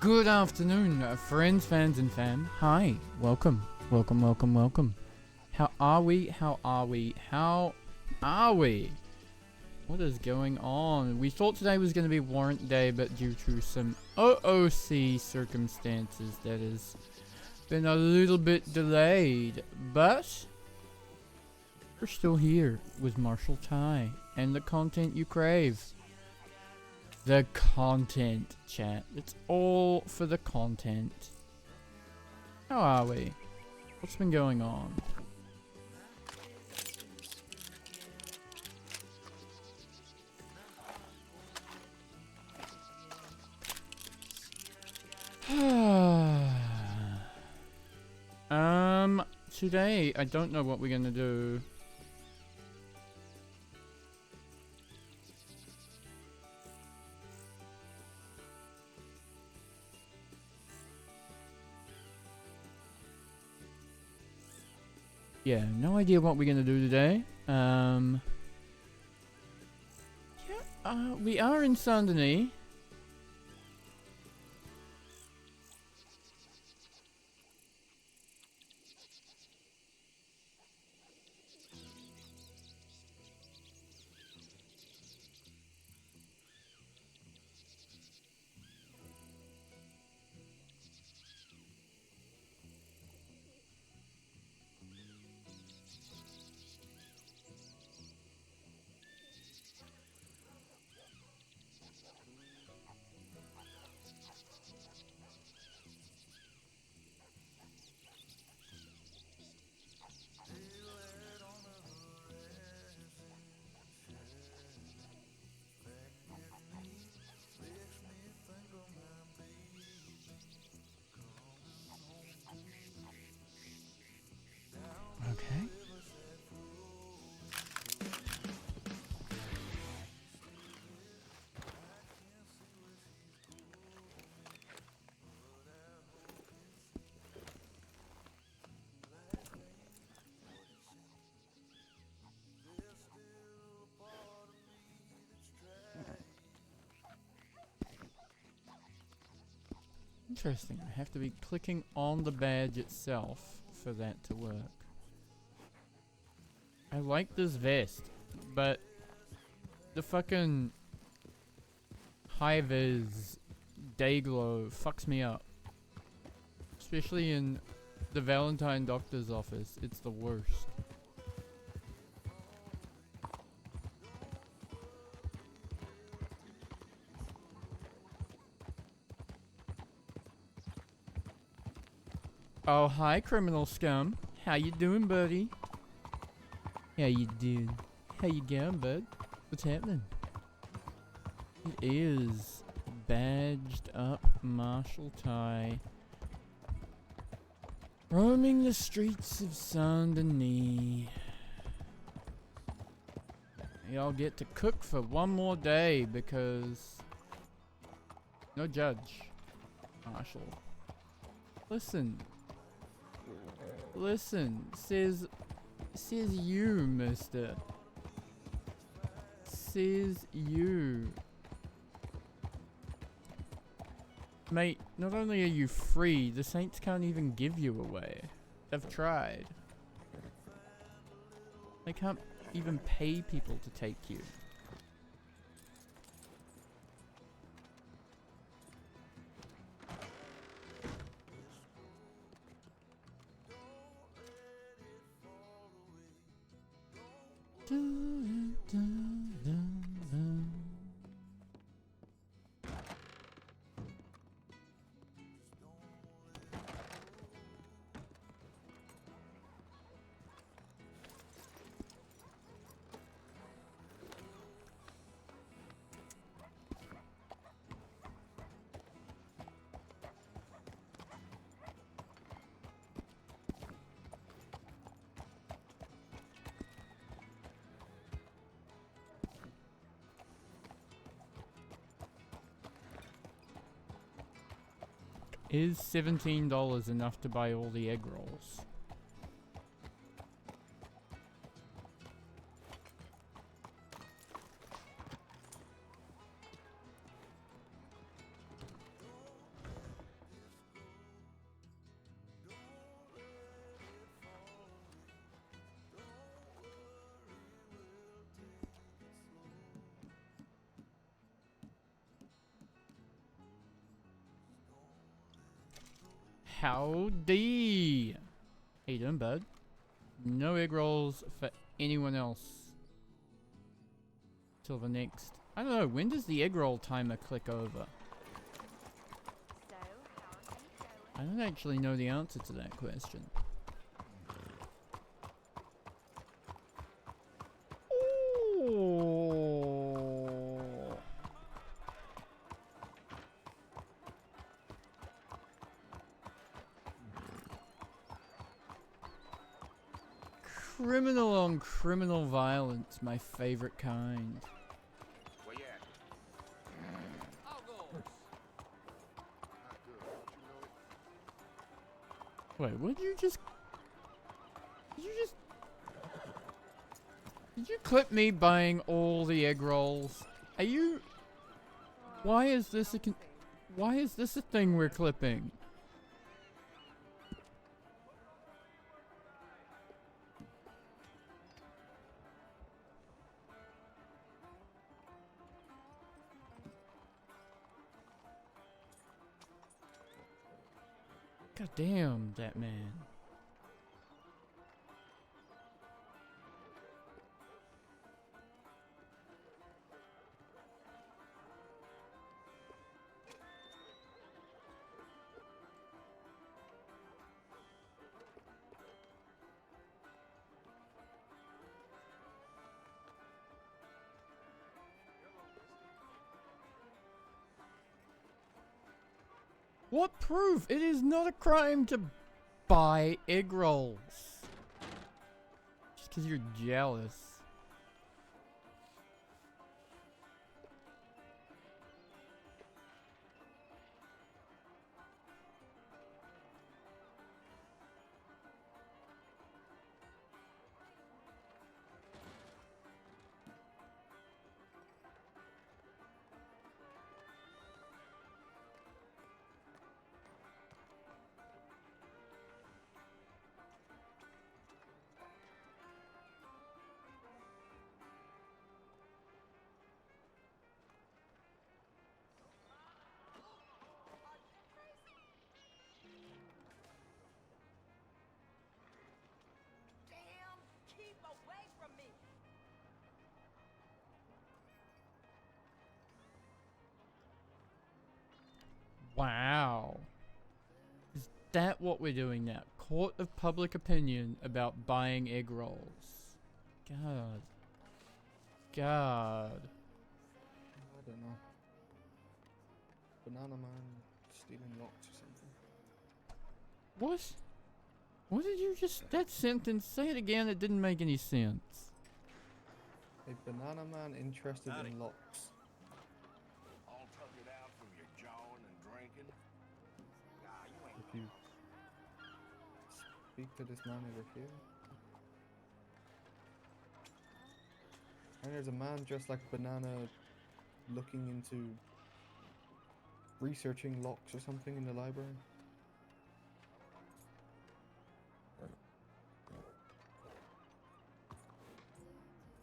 Good afternoon, friends, fans, and fam. Hi, welcome. How are we? What is going on? We thought today was going to be warrant day, but due to some OOC circumstances, that has been a little bit delayed. But we're still here with Marshal Ty and the content you crave. The content, chat. It's all for the content. How are we? What's been going on? Today, I don't know what we're gonna do. Yeah, no idea what we're gonna do today. We are in Saint-Denis. Okay. Interesting. I have to be clicking on the badge itself for that to work. I like this vest, but the fucking high-vis Dayglow fucks me up. Especially in the Valentine doctor's office, it's the worst. Oh, hi, criminal scum. How you doing, buddy? How you doing? How you going, bud? What's happening? It is badged up Marshal Ty, roaming the streets of Saint-Denis. Y'all get to cook for one more day because no judge. Marshal. Listen, says you, mister. Says you. Mate, not only are you free, the Saints can't even give you away. They've tried. They can't even pay people to take you. Is $17 enough to buy all the egg rolls? Howdy! How you doing, bud? No egg rolls for anyone else. Till the next... I don't know, when does the egg roll timer click over? I don't actually know the answer to that question. Oh. Criminal on criminal violence, my favorite kind. Where you at? I'll go. Not good. Don't you know it? Wait, what did you just... Did you clip me buying all the egg rolls? Are you... Why is this a thing we're clipping? God damn, that man. What proof? It is not a crime to buy egg rolls. Just because you're jealous. Keep away from me! Wow. Is that what we're doing now? Court of public opinion about buying egg rolls. God. God. I don't know. Banana man stealing locks or something. What? What did you just... That sentence, say it again, it didn't make any sense. A banana man interested Howdy. in locks. All tuckered out from your jawing and drinking. Nah, you ain't. If you speak to this man over here. And there's a man dressed like Banana looking into researching locks or something in the library.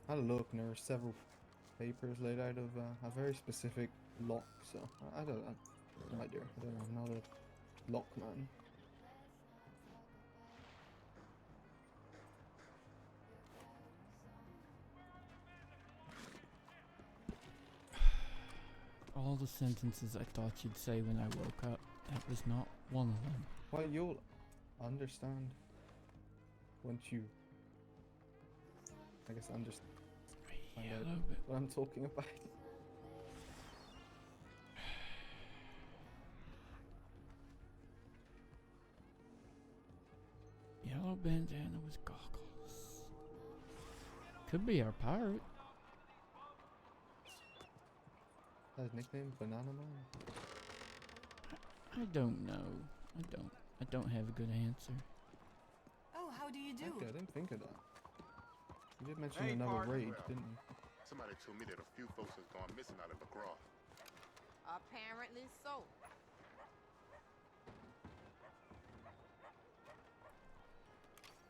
I had a look and there were several papers laid out of a very specific lock, so I don't know, I don't know, I'm not a lock man. All the sentences I thought you'd say when I woke up, that was not one of them. Well, you'll understand once you, I guess, understand Yellow bit. what I'm talking about. Yellow bandana with goggles. Could be our pirate. His nickname, Banana Man. I don't know. I don't have a good answer. Oh, how do you do? Okay, I didn't think of that. You did mention Hey, another partner. raid, didn't you? Somebody told me that a few folks has gone missing out of lacrosse. Apparently so.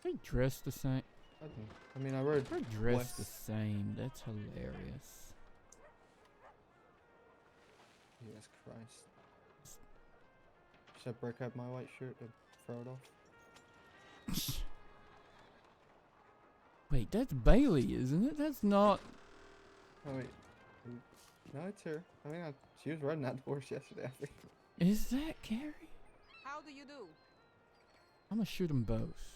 They dress the same. I mean, I read They're dressed the West. same. That's hilarious. Jesus Christ. Should I break out my white shirt to throw it off? Wait, that's Bailey, isn't it? That's not. Oh wait. No, it's her. I mean, she was riding that horse yesterday, I think. Is that Carrie? How do you do? I'm gonna shoot them both.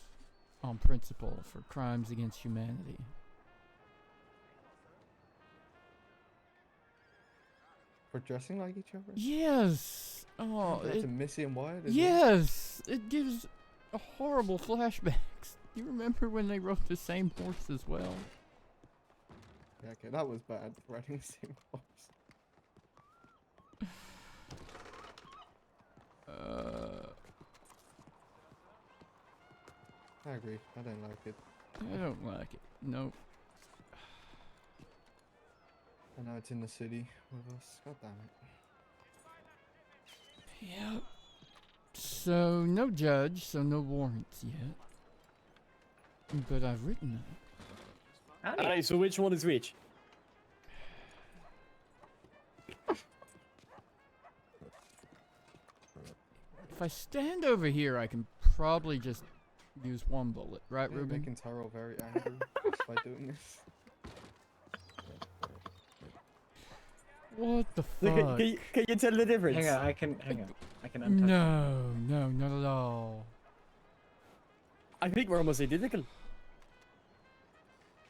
On principle for crimes against humanity. For dressing like each other? Yes! Oh, That's a Missy and Wyatt? Is it? yes! It gives a horrible flashbacks. You remember when they rode the same horse as well? Yeah, okay, that was bad, riding the same horse. I agree. I don't like it. I don't like it. Nope. I know it's in the city with us. God damn it. Yep. So, no judge, so no warrants yet. But I've written them. Alright, so which one is which? If I stand over here, I can probably just use one bullet, right, You're Ruben? making Tyrell very angry just by doing this. What the Look, fuck? can you tell the difference? Hang on, I can untouch No, no, not at all. I think we're almost identical.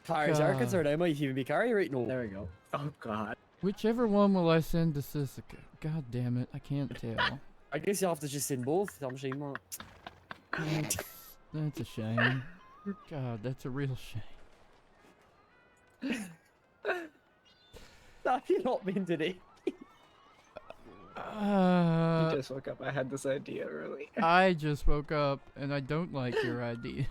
Far as are God. concerned, I might even be Carrie right now. There we go. Oh god. Whichever one will I send to Sisika? God damn it, I can't tell. I guess you have to just send both. I'm saying that. That's a shame. God, that's a real shame. Have you not been today? You just woke up. I had this idea earlier. I just woke up and I don't like your idea.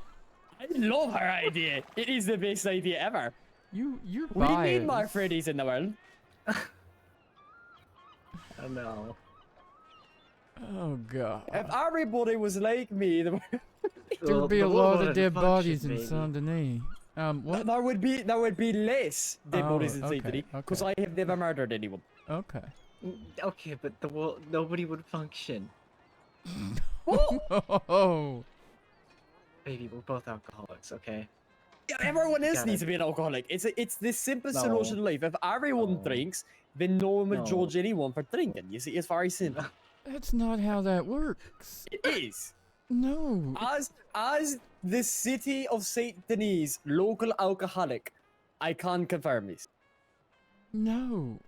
I love her idea. It is the best idea ever. You're We biased. need more Freddies in the world. Oh no. Oh god. If everybody was like me, There'd be a lot of dead bodies in Saint Denis. What? there would be less dead bodies in okay, Saint Denis because okay. I have never murdered anyone. Okay. Okay, but the world, nobody would function. Oh. Baby, we're both alcoholics, okay? Yeah, everyone else Got needs it. to be an alcoholic. It's the simple No. solution to life. If everyone No. drinks, then no one will No. judge anyone for drinking. You see, it's very simple. That's not how that works. It is. No. As the city of Saint Denis local alcoholic, I can confirm this. No.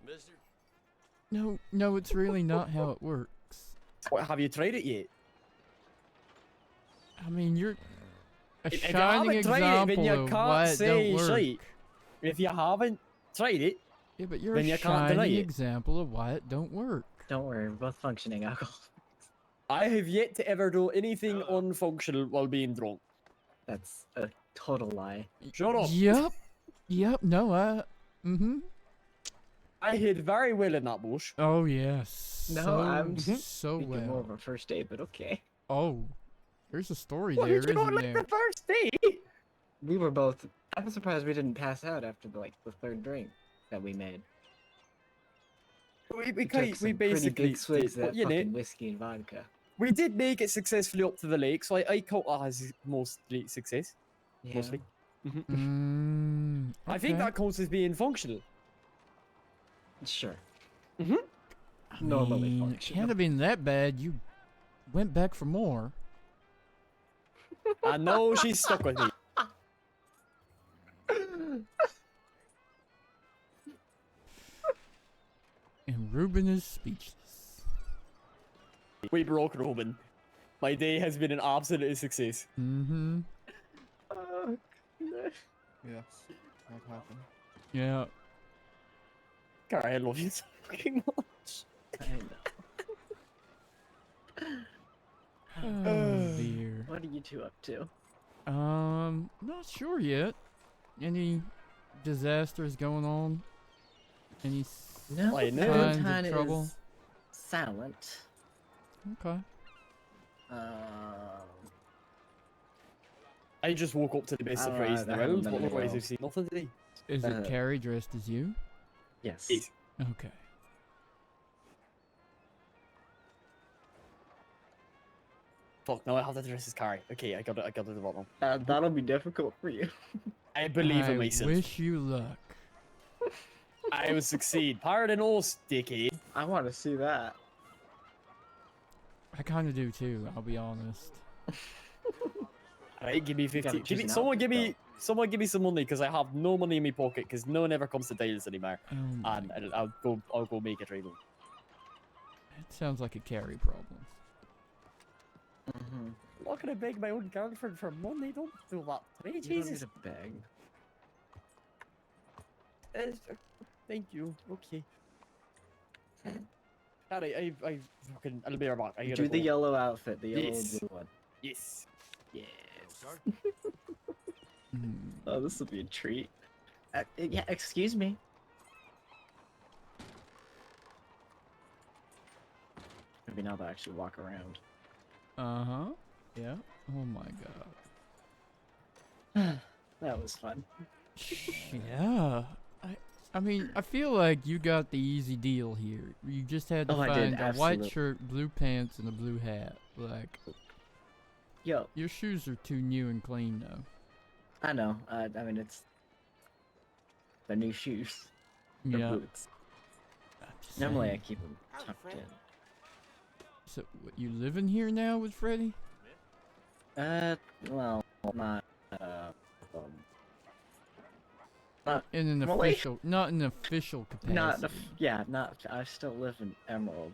No, it's really not how it works. What, have you tried it yet? I mean, you're a If you shining haven't tried it, then example you of can't why it say don't work. shite. If you haven't tried it, Yeah, but you're then a you can't deny shining it. example of why it don't work. Don't worry, we're both functioning alcoholics. I have yet to ever do anything unfunctional while being drunk. That's a total lie. Shut up. Yep, no, mm-hmm. I hid very well in that bush. Oh, yes. No, so, I'm so Thinking more well. of a first date, but okay. Oh, there's a story What there, did you not isn't like there? the first date? We were both. I'm surprised we didn't pass out after the third drink that we made. We We took basically some pretty big swigs did, of but, that you know, fucking whiskey and vodka. we did make it successfully up to the lake, so I count that as mostly success. Yeah. Mostly. Mm, I think okay. that counts as being functional. Sure. I normally mean, it functional. can't have been that bad. You went back for more. I know she's stuck with me. And Ruben is speechless. We broke Ruben. My day has been an absolute success. Mm-hmm. Yes, that happened. Yeah. God, I love you so fucking much. I know. Oh dear. What are you two up to? Not sure yet. Any disasters going on? Any No, I know. signs of Valentine trouble? is silent. Okay. I just woke up to the best Oh, surprise in I the haven't world, been but in a otherwise while. I've seen nothing today. Is it Uh, Carrie dressed as you? Yes. Yes. Okay. Fuck, now I have to dress as Carrie. Okay, I got it the bottom. That'll be difficult for you. I believe in I myself. wish you luck. I will succeed. Power than all, dickhead. I want to see that. I kind of do too. I'll be honest. Alright, give me gotta 15. choose an Someone outfit, give me some money because I have no money in my pocket because no one ever comes to Dials anymore. Oh my And I'll go make it right now. It sounds like a Carrie problem. Mm-hmm. I'm not gonna beg my own girlfriend for money. Don't do that to me, You don't Jesus. need a bag. Thank you. Okay. Alright, I fucking I'll be right back. I gotta Do the go. yellow outfit, the yellow Yes. blue one. Yes. Yes. Hmm. Oh, this will be a treat. Yeah, excuse me. Maybe now they'll actually walk around. Uh-huh. Yeah. Oh my god. That was fun. Yeah. I mean, I feel like you got the easy deal here. You just had to Oh, I did, find a white absolute- shirt, blue pants, and a blue hat. Like, Yo, your shoes are too new and clean, though. I know. I mean, it's the new shoes. The Yeah. boots. I'm just Normally, I saying. keep them tucked in. So, what, you living here now with Freddy? Well, not, In an Well, wait. official, not in an official capacity. not. I still live in Emerald.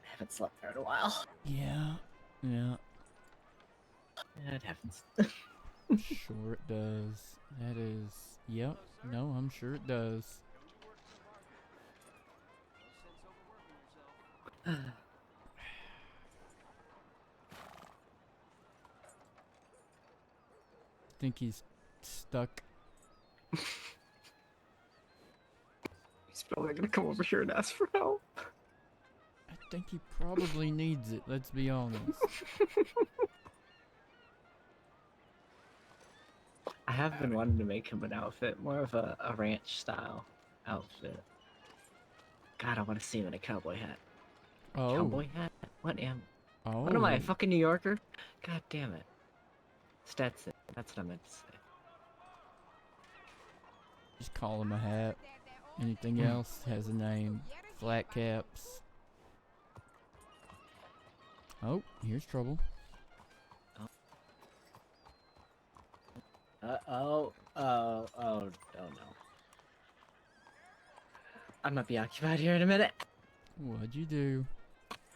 I haven't slept there in a while. Yeah. Yeah. Yeah, it happens. Sure it does. That is. Yep. No, I'm sure it does. Think he's stuck. He's probably gonna come over here and ask for help. I think he probably needs it, let's be honest. I have been wanting to make him an outfit, more of a ranch style outfit. God, I want to see him in a cowboy hat. Oh. Cowboy hat? What am? Oh. What am I, a fucking New Yorker? God damn it. Stetson. That's what I meant to say. Just call him a hat. Anything else has a name. Flat caps. Oh, here's trouble. Oh no. I might be occupied here in a minute. What'd you do?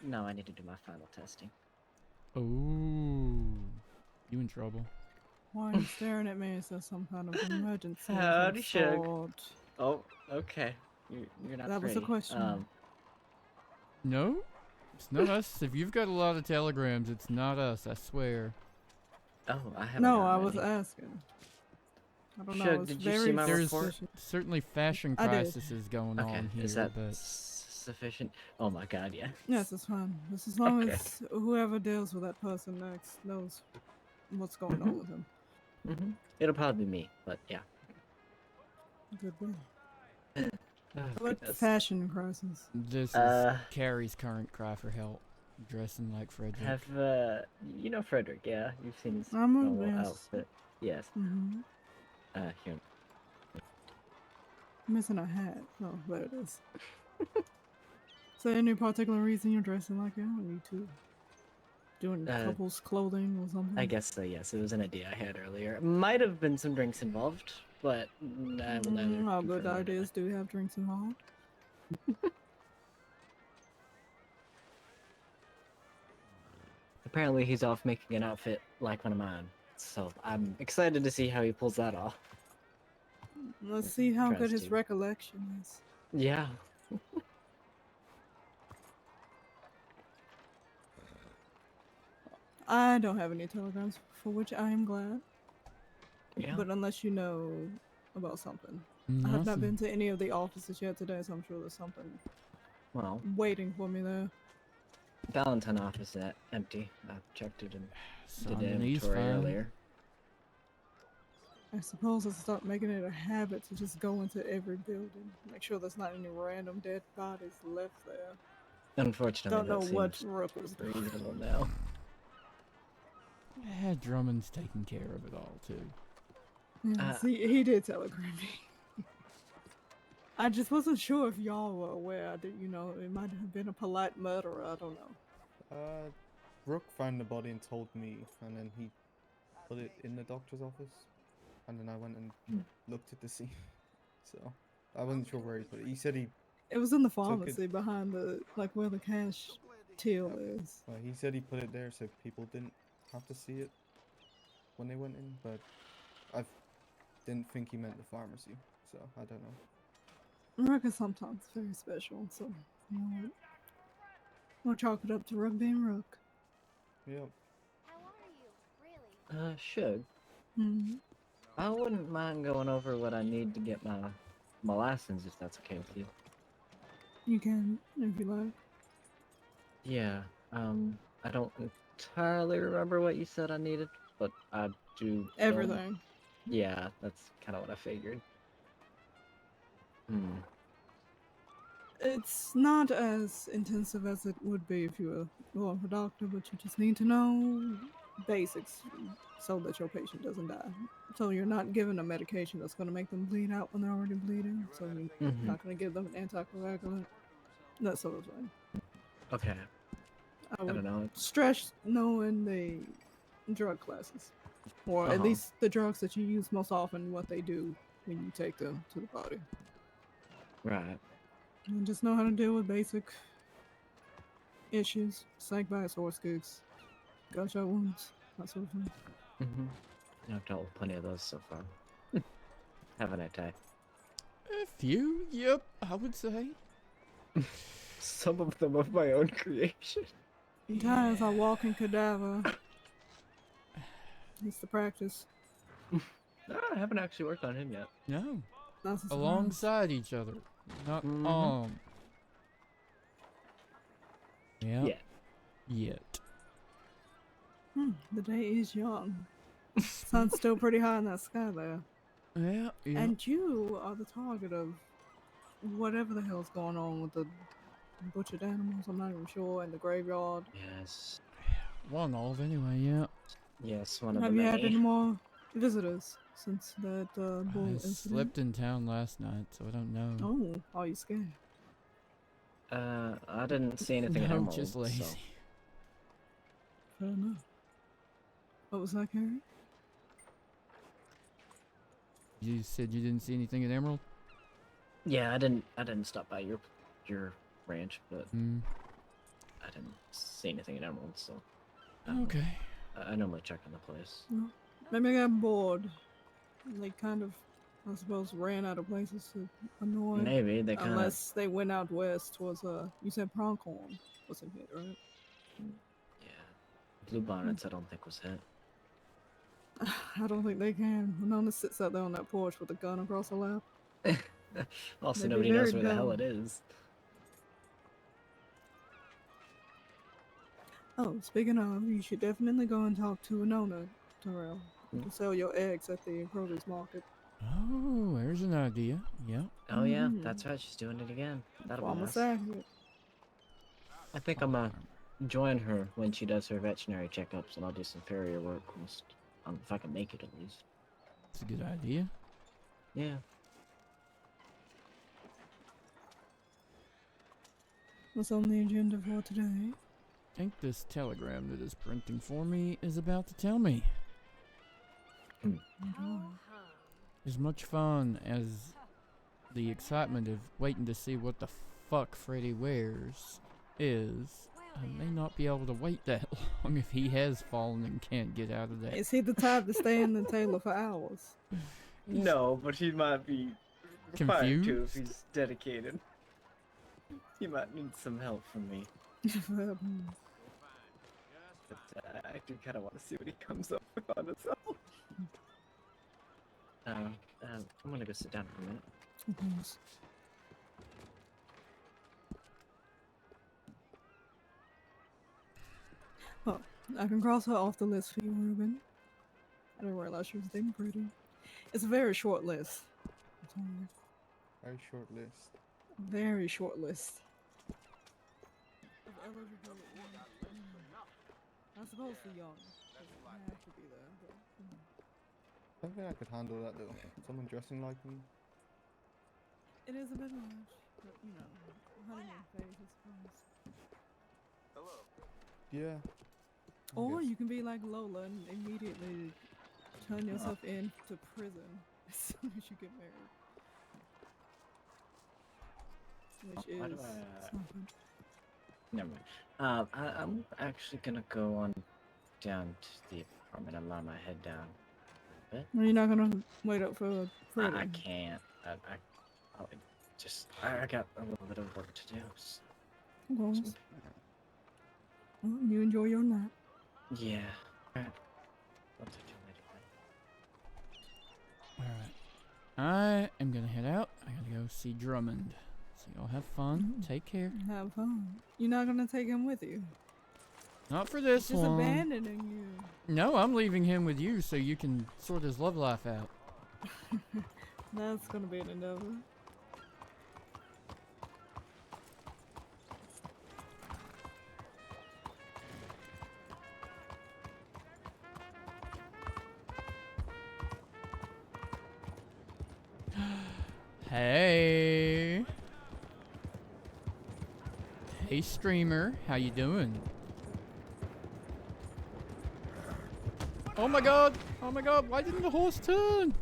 No, I need to do my final testing. Oh. You in trouble. Why are you staring at me? Is there some kind of emergency? of Howdy, some Shug. sort? Oh, okay. You're not That was the pretty. question. No? It's not us. If you've got a lot of telegrams, it's not us, I swear. Oh, I haven't. No, gotten I was any. asking. I don't know. Shug, It's did you very see my There's report? certainly fashion I did. crises going Okay, on here, is that but sufficient? Oh my god, yeah. Yes, it's fine. Just as long Okay. as whoever deals with that person next knows what's going on with him. Mm-hmm. It'll probably be me, but yeah. Good way. Oh, What goodness. fashion crisis? this is Uh, Carrie's current cry for help. Dressing like Frederick. Have you know Frederick? Yeah, you've seen his I'm a normal yes. outfit. Yes. Mm-hmm. Here. Missing a hat. Oh, there it is. Is there any particular reason you're dressing like that? Are you two doing couples clothing or something? I guess so. Yes, it was an idea I had earlier. Might have been some drinks involved, but I will neither. All good confirm nor ideas do have drinks involved. deny. Apparently, he's off making an outfit like one of mine, so I'm excited to see how he pulls that off. Let's see how Tries good his to. recollection is. Yeah. I don't have any telegrams, for which I am glad. Yeah. But unless you know about something. I have not Nothing. been to any of the offices yet today, so I'm sure there's something Well, waiting for me there. Valentine office is empty. I checked it in the Saint Denis inventory fine. earlier. I suppose I'll start making it a habit to just go into every building. Make sure there's not any random dead bodies left there. Unfortunately, Don't know that what seems Rook was doing. reasonable now. Yeah, Drummond's taking care of it all too. Yes, he did telegram me. I just wasn't sure if y'all were aware that, you know, it might have been a polite murderer. I don't know. Rook found the body and told me, and then he put it in the doctor's office, and then I went and looked at the scene. So I wasn't sure where he put it. He said It was in the took it- pharmacy behind the, like, where the cash till is. he said he put it there so people didn't have to see it when they went in, but I didn't think he meant the pharmacy, so I don't know. Rook is sometimes very special, so, you know what? We'll chalk it up to Rook being Rook. Yep. How are you, really? Should. Hmm. I wouldn't mind going over what I need to get my license, if that's okay with you. You can, if you like. Yeah. I don't entirely remember what you said I needed, but I do know- Everything. Yeah, that's kind of what I figured. It's not as intensive as it would be if you were going for doctor, but you just need to know basics so that your patient doesn't die. So you're not giving a medication that's going to make them bleed out when they're already bleeding. So you're not going to give them an anticoagulant, that sort of thing. Okay. I I would don't know. stress knowing the drug classes, or at least the drugs that you use most often, what they do when you take them to the body. Right. And just know how to deal with basic issues, snake bites, horse kicks, gunshot wounds, that sort of thing. I've dealt with plenty of those so far. Haven't I, Ty? A few, yep, I would say. Some of them of my own creation. Sometimes I walk in cadaver. It's the practice. No, I haven't actually worked on him yet. No, That's a surprise. alongside each other, not on. Yeah. Yet. The day is young. Sun's still pretty high in that sky there. Yeah. And you are the target of whatever the hell's going on with the butchered animals. I'm not even sure. In the graveyard. Yes. One of anyway. Yeah. Yes, one of Have the you many. had any more visitors since that bull I incident? slept in town last night, so I don't know. Oh, are you scared? I didn't see anything at No, Emerald, just lazy. so... Fair enough. What was that, Carrie? You said you didn't see anything at Emerald? Yeah, I didn't stop by your ranch, but I didn't see anything at Emerald, so... Okay. I normally check on the place. No. Maybe I got bored. They kind of, I suppose, ran out of places to annoy. Maybe, they kind of... Unless they went out west towards, you said Pronghorn wasn't hit, right? Yeah. Blue Bonnets I don't think was hit. I don't think they can. Winona sits out there on that porch with a gun across her lap. Also, They'd be nobody knows very where the hell dumb. it is. Oh, speaking of, you should definitely go and talk to Winona, Tyrell. You can sell your eggs at the produce market. Oh, there's an idea. Yeah. Oh yeah, that's right, she's doing it again. That'll be Farmer's nice. accurate. I think I'm gonna join her when she does her veterinary checkups, and I'll do some farrier work, if I can make it at least. It's a good idea. Yeah. What's on the agenda for today? I think this telegram that is printing for me is about to tell me. As much fun as the excitement of waiting to see what the fuck Freddy wears is, I may not be able to wait that long if he has fallen and can't get out of that. Is he the type to stay in the tailor for hours? No, but he might be required to if Confused? he's dedicated. He might need some help from me. but I do kind of want to see what he comes up with on his own. I'm gonna go sit down for a minute. Yes. Oh, I can cross her off the list for you, Ruben. I didn't realize she was damn pretty. It's a very short list. I'm telling you. Very short list. Very short list. Of eligible women. I suppose the young. 'Cause they have to be there, but, I don't think I could handle that though. Someone dressing like me. it is a bit much, but you know, honeymoon phase, I suppose. Yeah. I Or guess. you can be like Lola and immediately turn yourself in to prison as soon as you get married. Which Why is do something. Never mind. I'm actually gonna go on down to the apartment and lie my head down. Well, you're not gonna wait up for Freddie. I can't. I got a little bit of work to do. Of course. Well, you enjoy your nap. Yeah. Alright. I'll talk to you later. Alright. I am gonna head out. I gotta go see Drummond. So y'all have fun. Take care. Have fun. You're not gonna take him with you. Not for this Just one. abandoning you. No, I'm leaving him with you so you can sort his love life out. That's gonna be an endeavor. Hey. Hey, streamer. How you doing? Oh my god! Oh my god, why didn't the horse turn?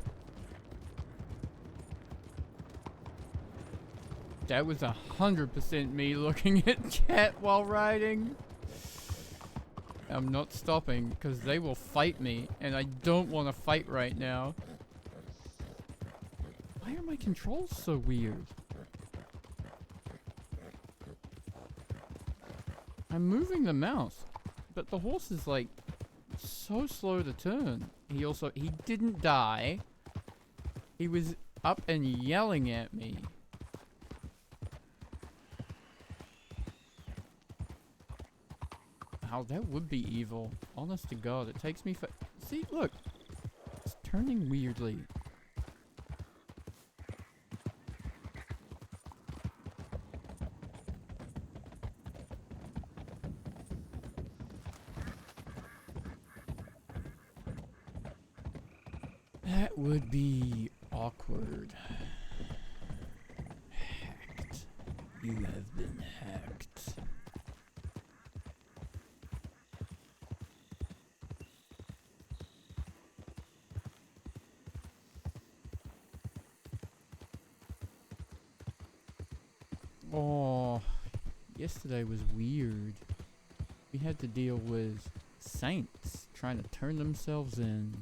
That was 100% me looking at Cat while riding. I'm not stopping because they will fight me and I don't want to fight right now. Why are my controls so weird? I'm moving the mouse, but the horse is like so slow to turn. He didn't die. He was up and yelling at me. Oh, that would be evil. Honest to God, it takes me for... See, look. It's turning weirdly. That would be awkward. Hacked. You have been hacked. Oh, yesterday was weird. We had to deal with saints trying to turn themselves in.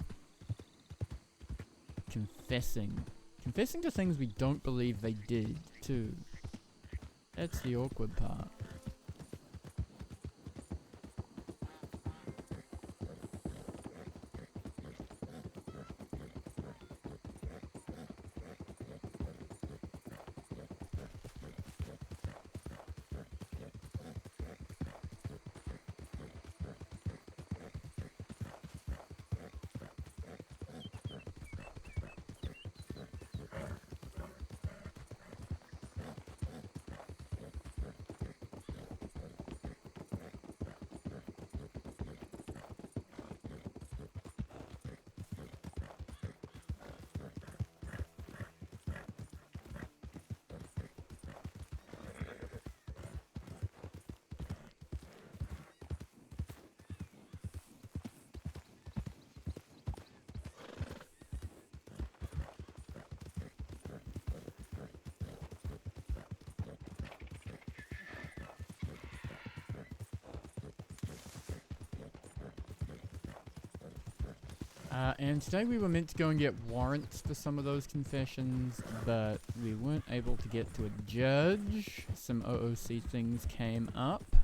Confessing to things we don't believe they did, too. That's the awkward part. And today we were meant to go and get warrants for some of those confessions, but we weren't able to get to a judge. Some OOC things came up.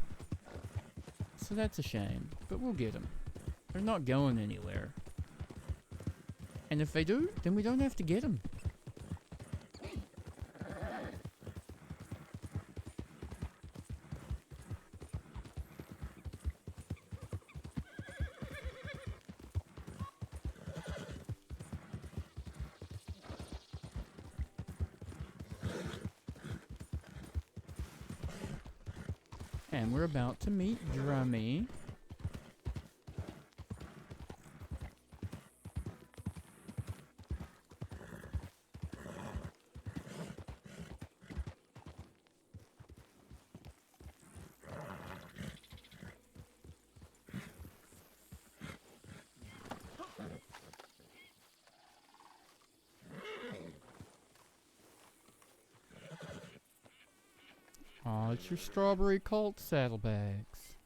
So that's a shame, but we'll get them. They're not going anywhere. And if they do, then we don't have to get them. And we're about to meet Drummy. Aw, it's your strawberry Colt saddlebags.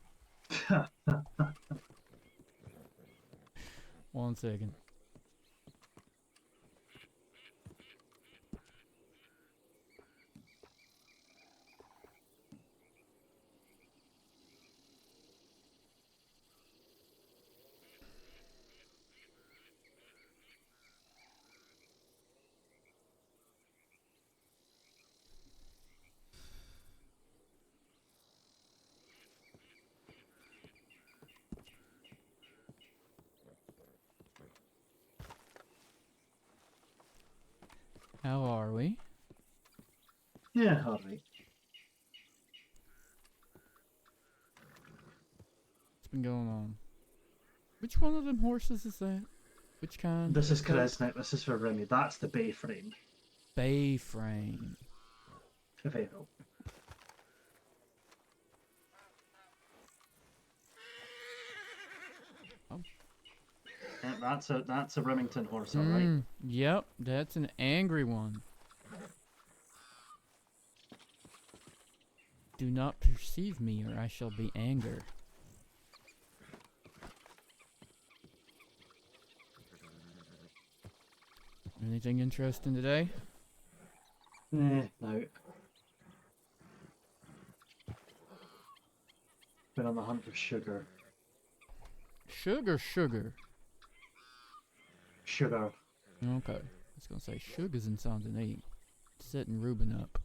1 second. How are we? Yeah, alright. What's been going on? Which one of them horses is that? Which kind? This is Kresnik, this is for Remy. That's the bay frame. Bay frame. If I know. Oh. Yeah, that's a Remington horse, alright. Yep, that's an angry one. Do not perceive me or I shall be anger. Anything interesting today? No. Been on the hunt for sugar. Sugar. Sugar. Okay. I was gonna say sugar's in sound to eat. Setting Ruben up.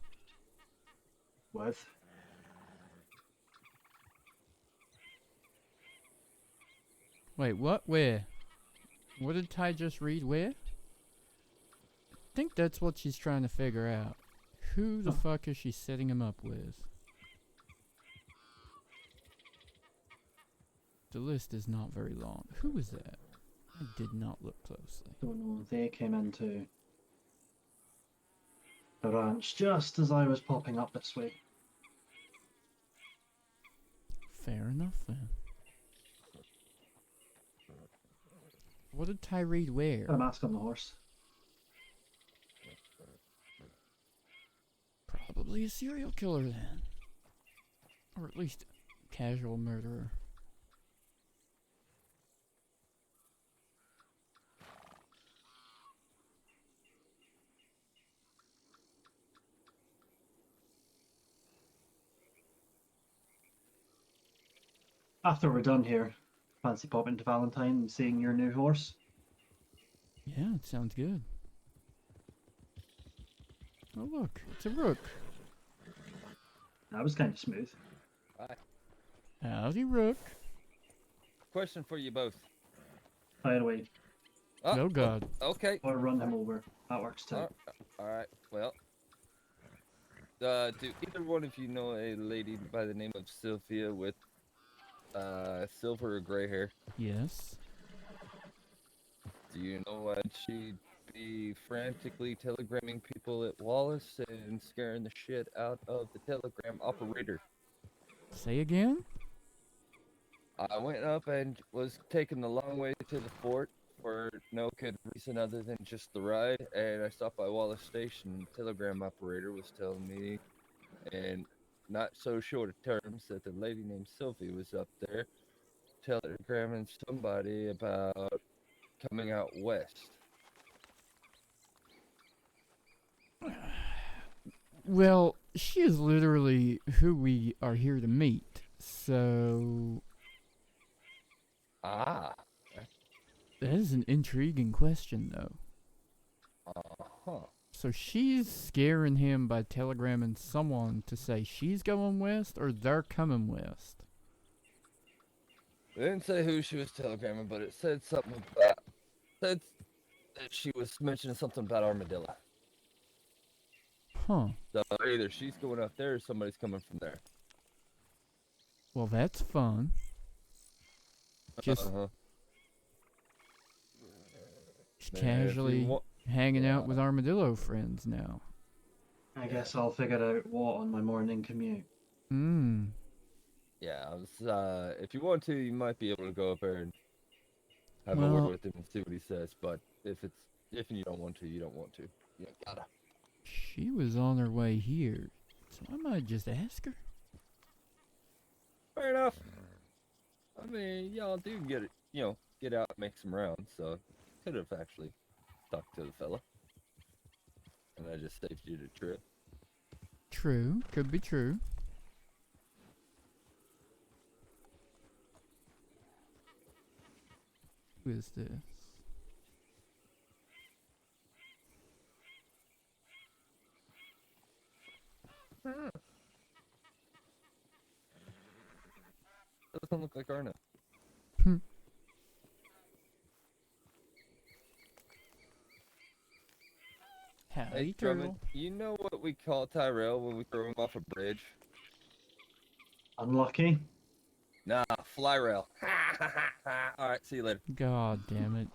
With? Wait, what? Where? What did Ty just read? Where? I think that's what she's trying to figure out. Who the fuck is she setting him up with? The list is not very long. Who is that? I did not look closely. Don't know. They came into the ranch just as I was popping up this way. Fair enough then. What did Tyrell wear? Got a mask on the horse. Probably a serial killer then. Or at least a casual murderer. After we're done here, fancy popping to Valentine and seeing your new horse? Yeah, it sounds good. Oh look, it's a rook. That was kind of smooth. Hi. Howdy, rook. Question for you both. By the way. Oh god. Okay. Or run him over. That works too. Alright, well. Do either one of you know a lady by the name of Sylvia with silver or gray hair? Yes. Do you know why she'd be frantically telegramming people at Wallace and scaring the shit out of the telegram operator? Say again? I went up and was taking the long way to the fort for no good reason other than just the ride, and I stopped by Wallace Station. The telegram operator was telling me, in not so short of terms, that the lady named Sylvie was up there telegramming somebody about coming out west. Well, she is literally who we are here to meet. So, Ah. That is an intriguing question, though. Uh-huh. So she's scaring him by telegramming someone to say she's going west or they're coming west. It didn't say who she was telegramming, but it said something about said that she was mentioning something about armadillo. Huh. So either she's going up there or somebody's coming from there. Well, that's fun. Just Uh-huh. casually hanging out with armadillo friends now. I guess I'll figure out what on my morning commute. Yeah, if you want to, you might be able to go up there and have a Well, word with him and see what he says. But if you don't want to, you don't want to. You don't gotta. She was on her way here, so I might just ask her. Fair enough. I mean, y'all do get it, get out and make some rounds. So could have actually talked to the fella, and I just saved you the trip. True, could be true. Who is this? Doesn't look like Arna. Howdy, Hey, Tyrell. Drummond, you know what we call Tyrell when we throw him off a bridge? Unlucky? Nah, fly rail. Alright, see you later. God damn it.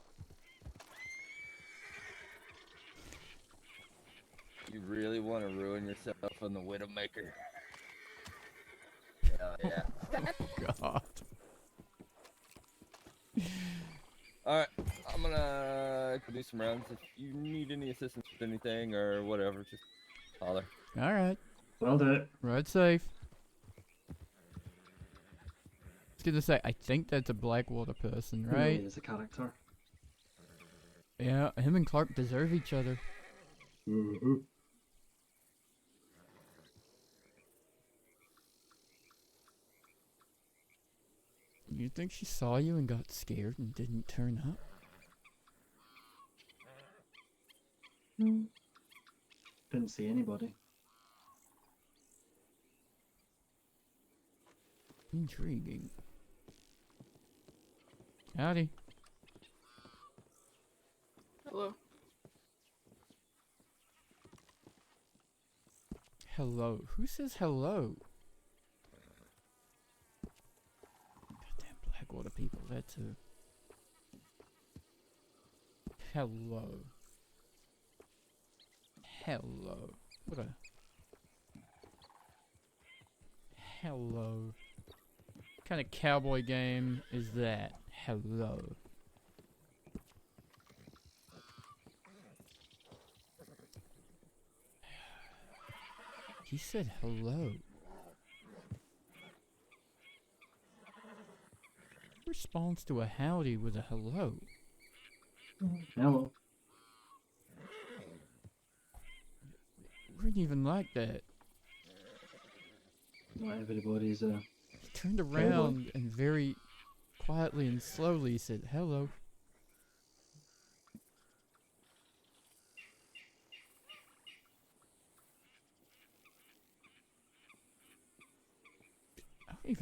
You really want to ruin yourself on the Widowmaker? Hell yeah. God. Alright, I'm gonna go do some rounds. If you need any assistance with anything or whatever, just holler. Alright. Will do. Ride safe. I was gonna say, I think that's a Blackwater person, He right? really is a character. Yeah, him and Clark deserve each other. Mm-hmm. You think she saw you and got scared and didn't turn up? Didn't see anybody. Intriguing. Howdy. Hello. Hello. Who says hello? Goddamn Blackwater people, that's who. Hello. Hello. What a... Hello. What kind of cowboy game is that? Hello. He said hello. Who responds to a howdy with a hello? Hello. Wouldn't even like that. Not everybody's He turned around and very quietly and slowly said hello. I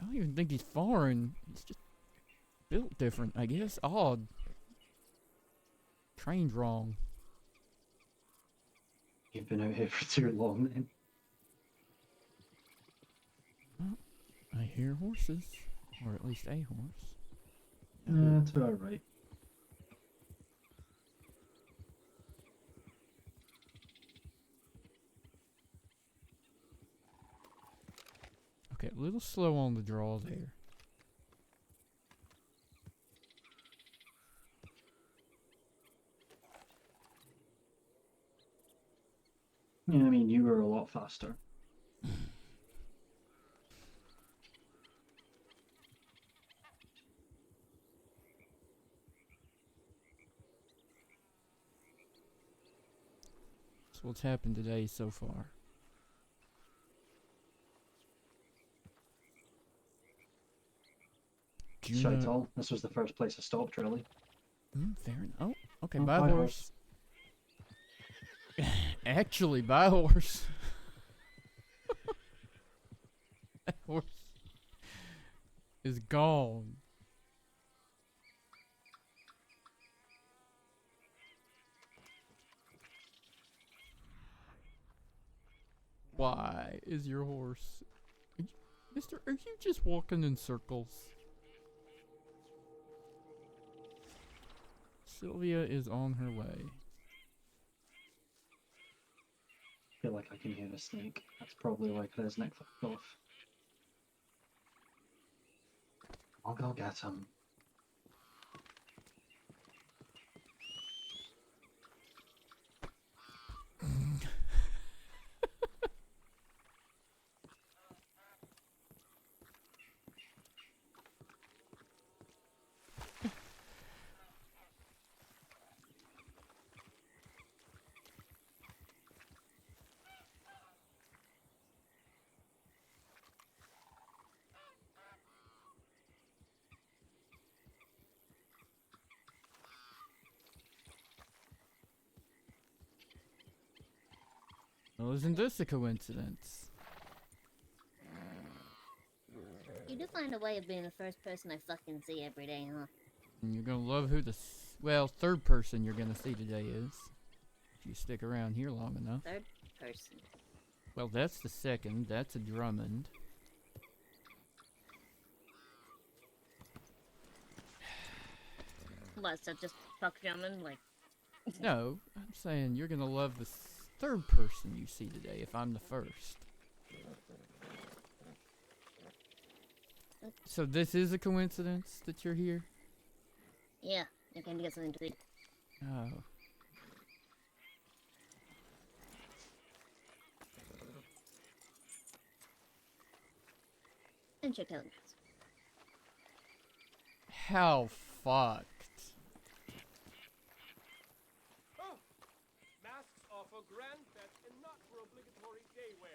don't even think he's foreign. He's just built different, I guess. Odd. Trained wrong. You've been out here for too long then. Well, I hear horses. Or at least a horse. That's about right. Okay, a little slow on the draw there. Yeah, I mean, you were a lot faster. That's what's happened today so far. you Shite know? all. This was the first place I stopped, really. Fair enough. Oh, okay, Oh, buy bye, horse. Actually, buy horse. That horse is gone. Why is your horse... Mister, are you just walking in circles? Sylvia is on her way. I feel like I can hear a snake. That's probably why Claire's neck fucked off. I'll go get him. Well, isn't this a coincidence? You do find a way of being the first person I fucking see every day, huh? And you're gonna love who the well, third person you're gonna see today is. If you stick around here long enough. Third person. Well, that's the second. That's a Drummond. What, so just fuck Drummond? Like... No, I'm saying you're gonna love the third person you see today if I'm the first. So this is a coincidence that you're here? Yeah, I came to get something to eat. Oh. And check telegrams. How fucked. Oh, masks are for grand fests and not for obligatory day wear.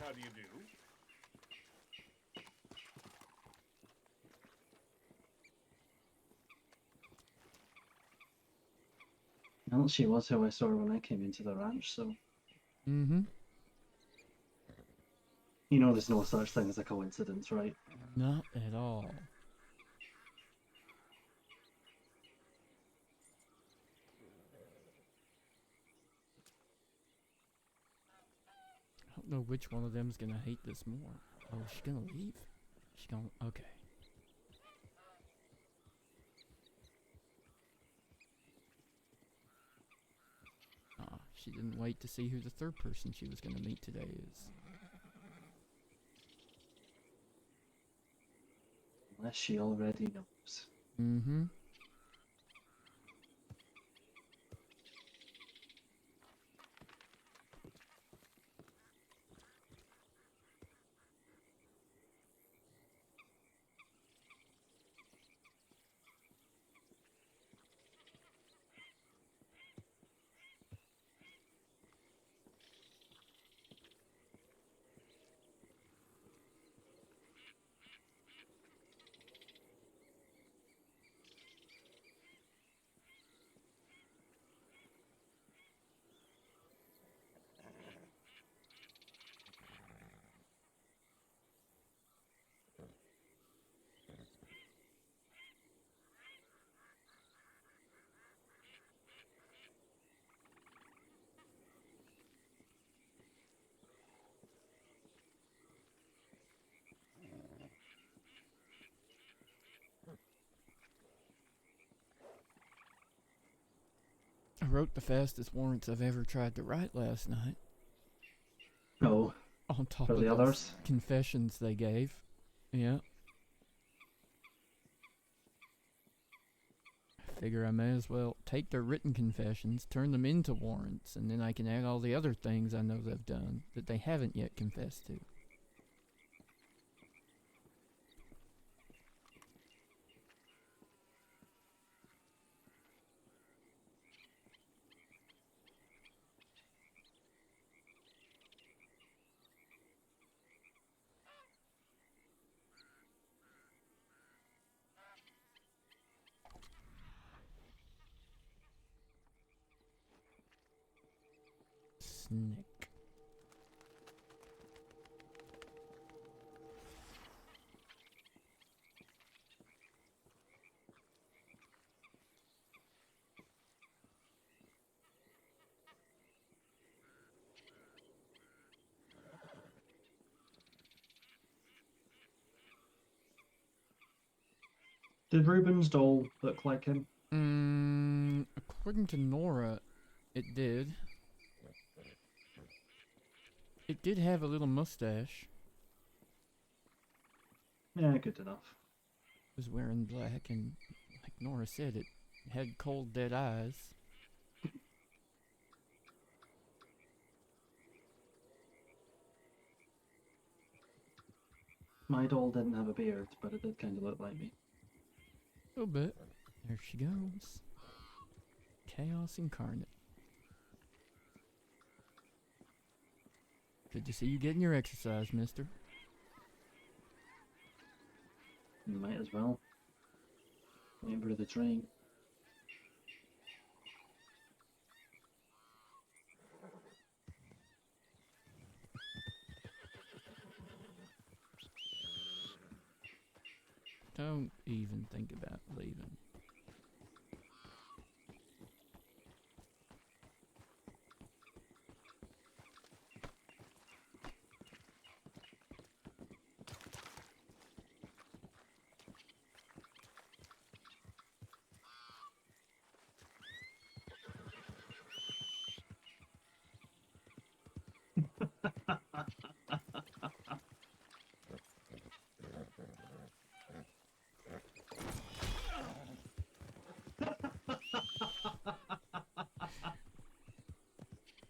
How do you do? Well, she was who I saw when I came into the ranch, so... Mm-hmm. You know there's no such thing as a coincidence, right? Not at all. I don't know which one of them's gonna hate this more. Oh, is she gonna leave? She gonna... Okay. She didn't wait to see who the third person she was gonna meet today is. Unless she already knows. Mm-hmm. I wrote the fastest warrants I've ever tried to write last night. Oh. On top For of the those others? confessions they gave. Yeah. I figure I may as well take their written confessions, turn them into warrants, and then I can add all the other things I know they've done that they haven't yet confessed to. Snick. Did Ruben's doll look like him? According to Nora, it did. It did have a little mustache. Yeah, good enough. It was wearing black, and like Nora said, it had cold, dead eyes. My doll didn't have a beard, but it did kind of look like me. A little bit. There she goes. Chaos incarnate. Good to see you getting your exercise, mister. You might as well. Member of the train. Don't even think about leaving.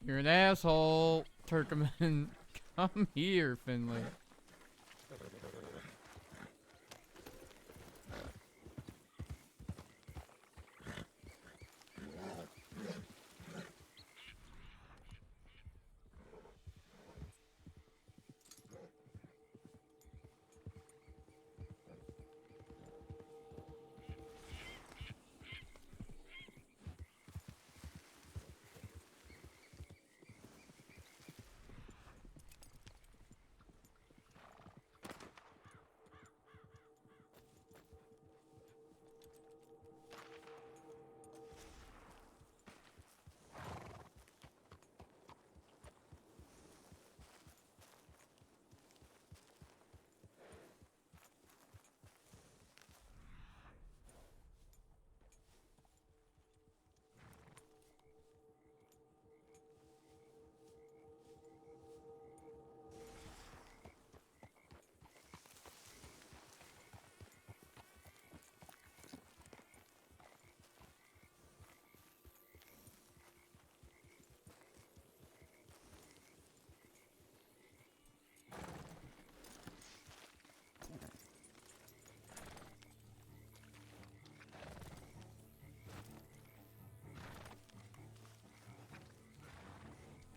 You're an asshole, Turkman. Come here, Finley.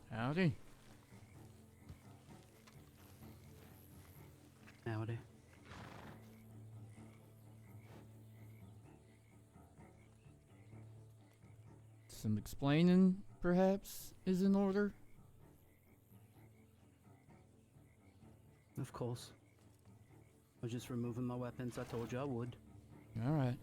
Howdy. Howdy. Some explaining, perhaps, is in order? Of course. I was just removing my weapons. I told you I would. Alright.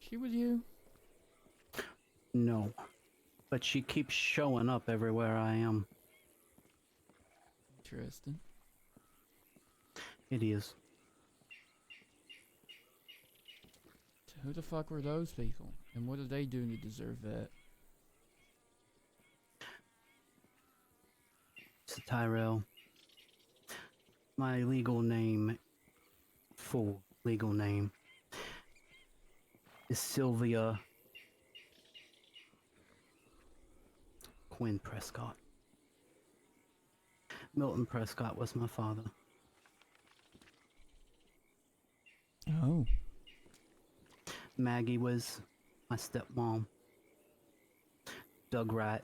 She with you? No. But she keeps showing up everywhere I am. Interesting. It is. So who the fuck were those people? And what did they do to deserve that? It's Tyrell. My legal name, full legal name, is Sylvia Quinn Prescott. Milton Prescott was my father. Oh. Maggie was my stepmom. Doug Wright,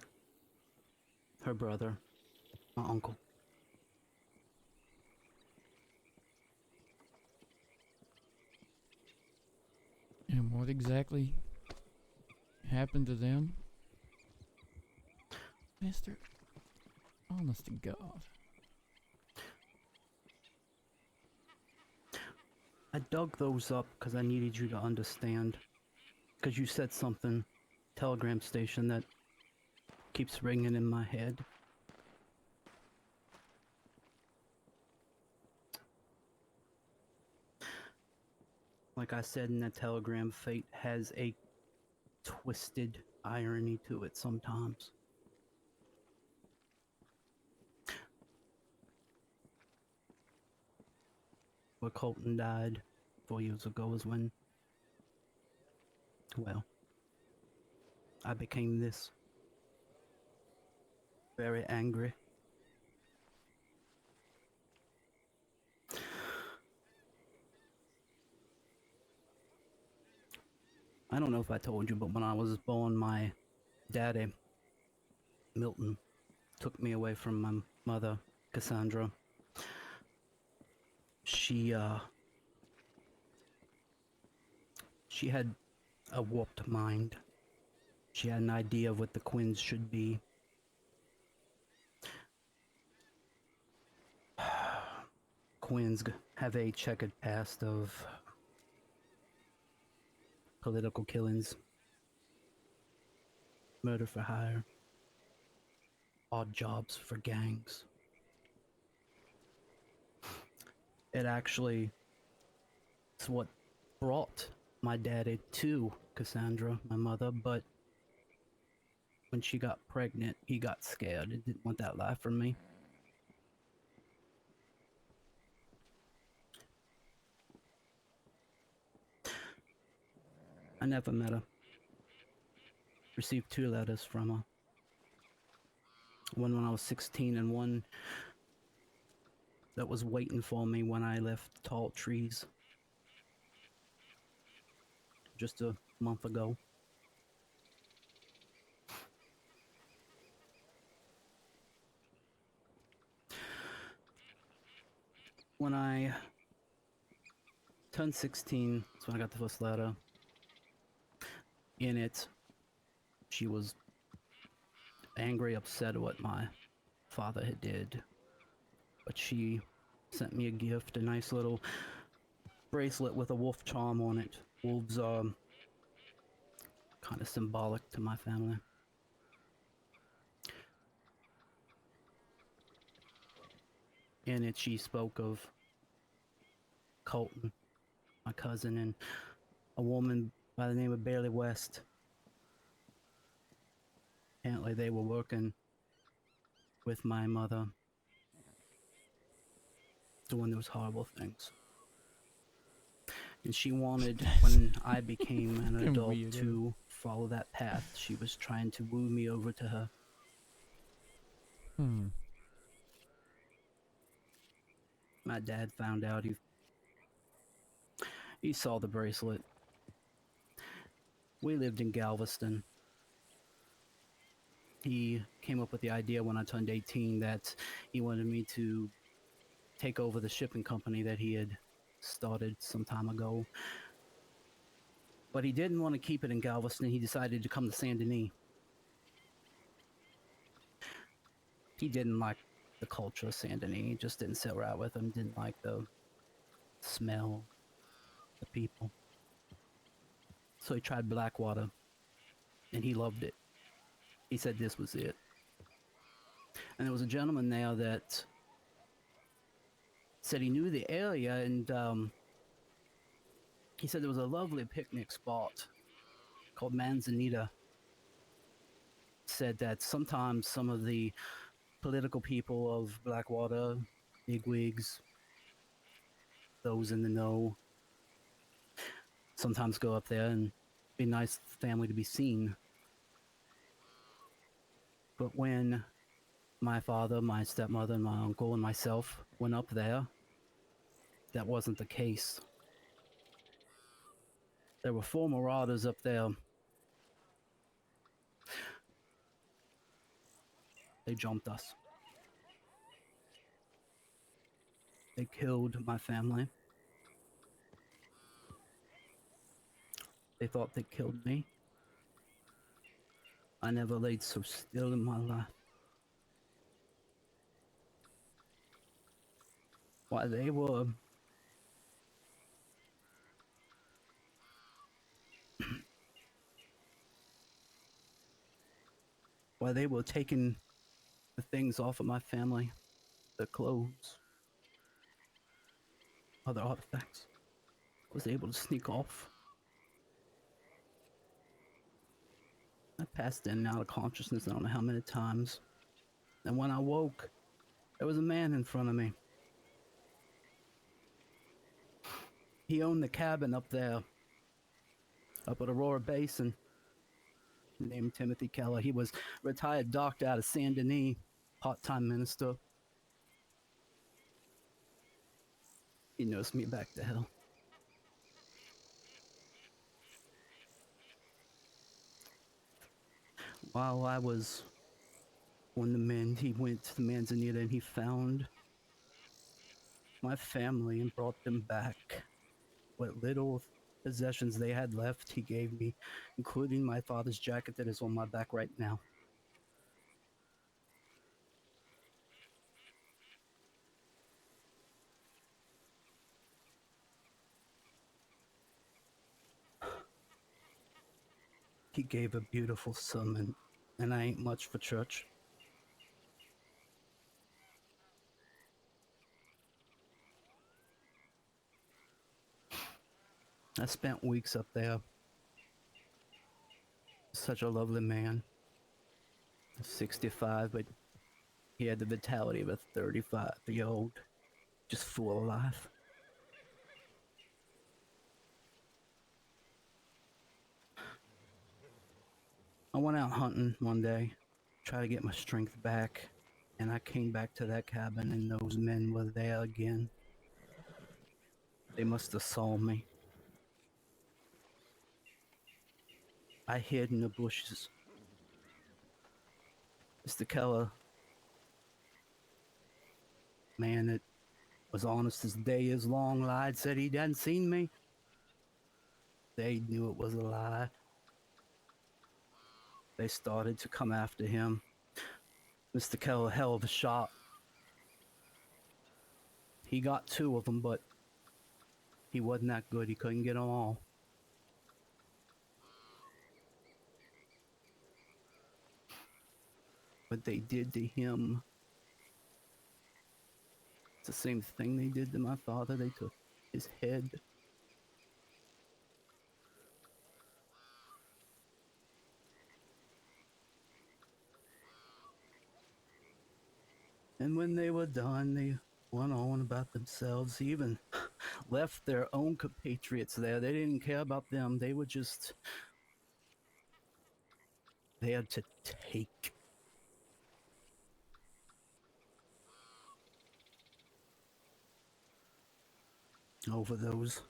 her brother, my uncle. And what exactly happened to them? Mister, honest to God. I dug those up because I needed you to understand. Because you said something, telegram station, that keeps ringing in my head. Like I said in that telegram, fate has a twisted irony to it sometimes. Where Colton died 4 years ago was when, well, I became this. Very angry. I don't know if I told you, but when I was born, my daddy, Milton, took me away from my mother, Cassandra. She had a warped mind. She had an idea of what the Quinns should be. Quinns have a checkered past of political killings, murder for hire, odd jobs for gangs. It actually is what brought my daddy to Cassandra, my mother, but when she got pregnant, he got scared and didn't want that life for me. I never met her. Received 2 letters from her. One when I was 16 and one that was waiting for me when I left Tall Trees just a month ago. When I turned 16, that's when I got the first letter. In it, she was angry, upset at what my father had did. But she sent me a gift, a nice little bracelet with a wolf charm on it. Wolves are kind of symbolic to my family. In it, she spoke of Colton, my cousin, and a woman by the name of Bailey West. Apparently they were working with my mother, doing those horrible things. And she wanted, when I became an adult, to follow that path. She was trying to woo me over to her. My dad found out. He saw the bracelet. We lived in Galveston. He came up with the idea when I turned 18 that he wanted me to take over the shipping company that he had started some time ago. But he didn't want to keep it in Galveston. He decided to come to Saint Denis. He didn't like the culture of Saint Denis. It just didn't sit right with him. Didn't like the smell, the people. So he tried Blackwater, and he loved it. He said this was it. And there was a gentleman there that said he knew the area, and he said there was a lovely picnic spot called Manzanita. Said that sometimes some of the political people of Blackwater, bigwigs, those in the know, sometimes go up there and be nice family to be seen. But when my father, my stepmother, and my uncle, and myself went up there. That wasn't the case. There were 4 marauders up there. They jumped us. They killed my family. They thought they killed me. I never laid so still in my life. While they were taking the things off of my family, the clothes, other artifacts, I was able to sneak off. I passed in and out of consciousness I don't know how many times. And when I woke, there was a man in front of me. He owned the cabin up there, up at Aurora Basin, named Timothy Keller. He was retired doctor out of Saint Denis, part-time minister. He nursed me back to hell. While I was on the mend, he went to the Manzanita and he found my family and brought them back. What little possessions they had left, he gave me, including my father's jacket that is on my back right now. He gave a beautiful sermon, and I ain't much for church. I spent weeks up there. Such a lovely man. 65, but he had the vitality of a 35-year-old, just full of life. I went out hunting one day, try to get my strength back, and I came back to that cabin and those men were there again. They must have saw me. I hid in the bushes. Mr. Keller, man that was honest as day is long, lied, said he hadn't seen me. They knew it was a lie. They started to come after him. Mr. Keller held a shot. He got 2 of them, but he wasn't that good. He couldn't get them all. What they did to him, it's the same thing they did to my father. They took his head. And when they were done, they went on about themselves. He even left their own compatriots there. They didn't care about them. They were just there to take. Over those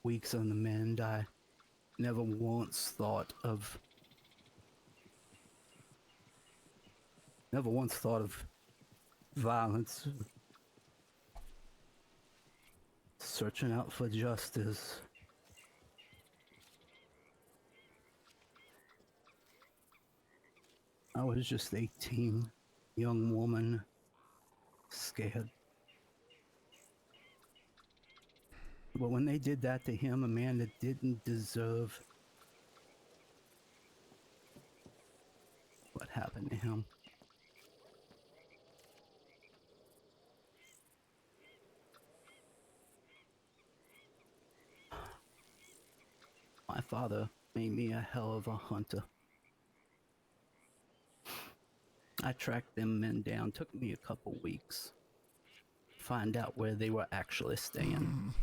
weeks on the mend, I never once thought of violence, searching out for justice. I was just 18, young woman, scared. But when they did that to him, a man that didn't deserve what happened to him, my father made me a hell of a hunter. I tracked them men down. Took me a couple weeks. Find out where they were actually staying.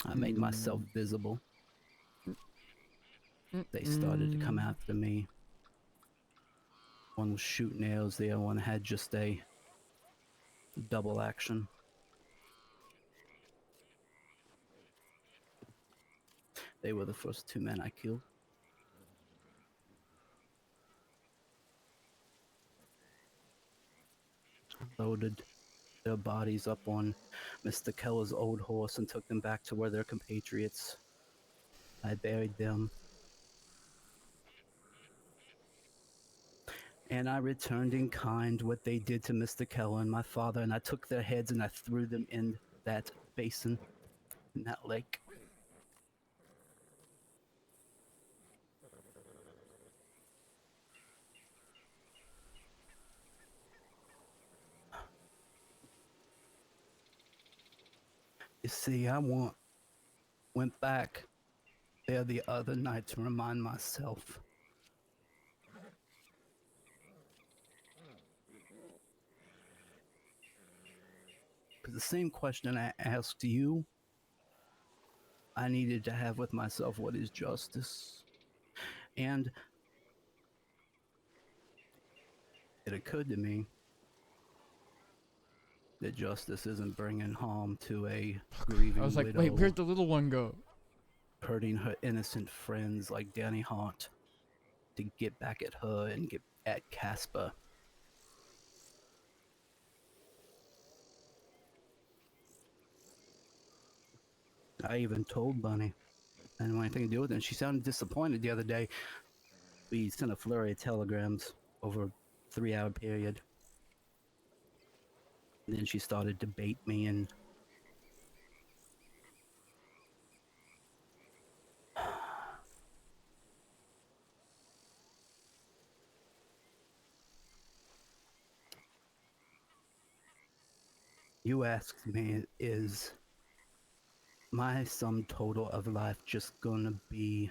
I made myself visible. They started to come after me. One was shooting arrows, the other one had just a double action. They were the first 2 men I killed. Loaded their bodies up on Mr. Keller's old horse and took them back to where their compatriots. I buried them. And I returned in kind what they did to Mr. Keller and my father, and I took their heads and I threw them in that basin, in that lake. You see, I went back there the other night to remind myself. Because the same question I asked you, I needed to have with myself, what is justice? And it occurred to me that justice isn't bringing harm to a grieving I was like, widow, wait, where'd the little one go? hurting her innocent friends like Danny Hart to get back at her and get at Casper. I even told Bunny I didn't want anything to do with it, and she sounded disappointed the other day. We sent a flurry of telegrams over a 3-hour period. And then she started to bait me and you asked me, is my sum total of life just gonna be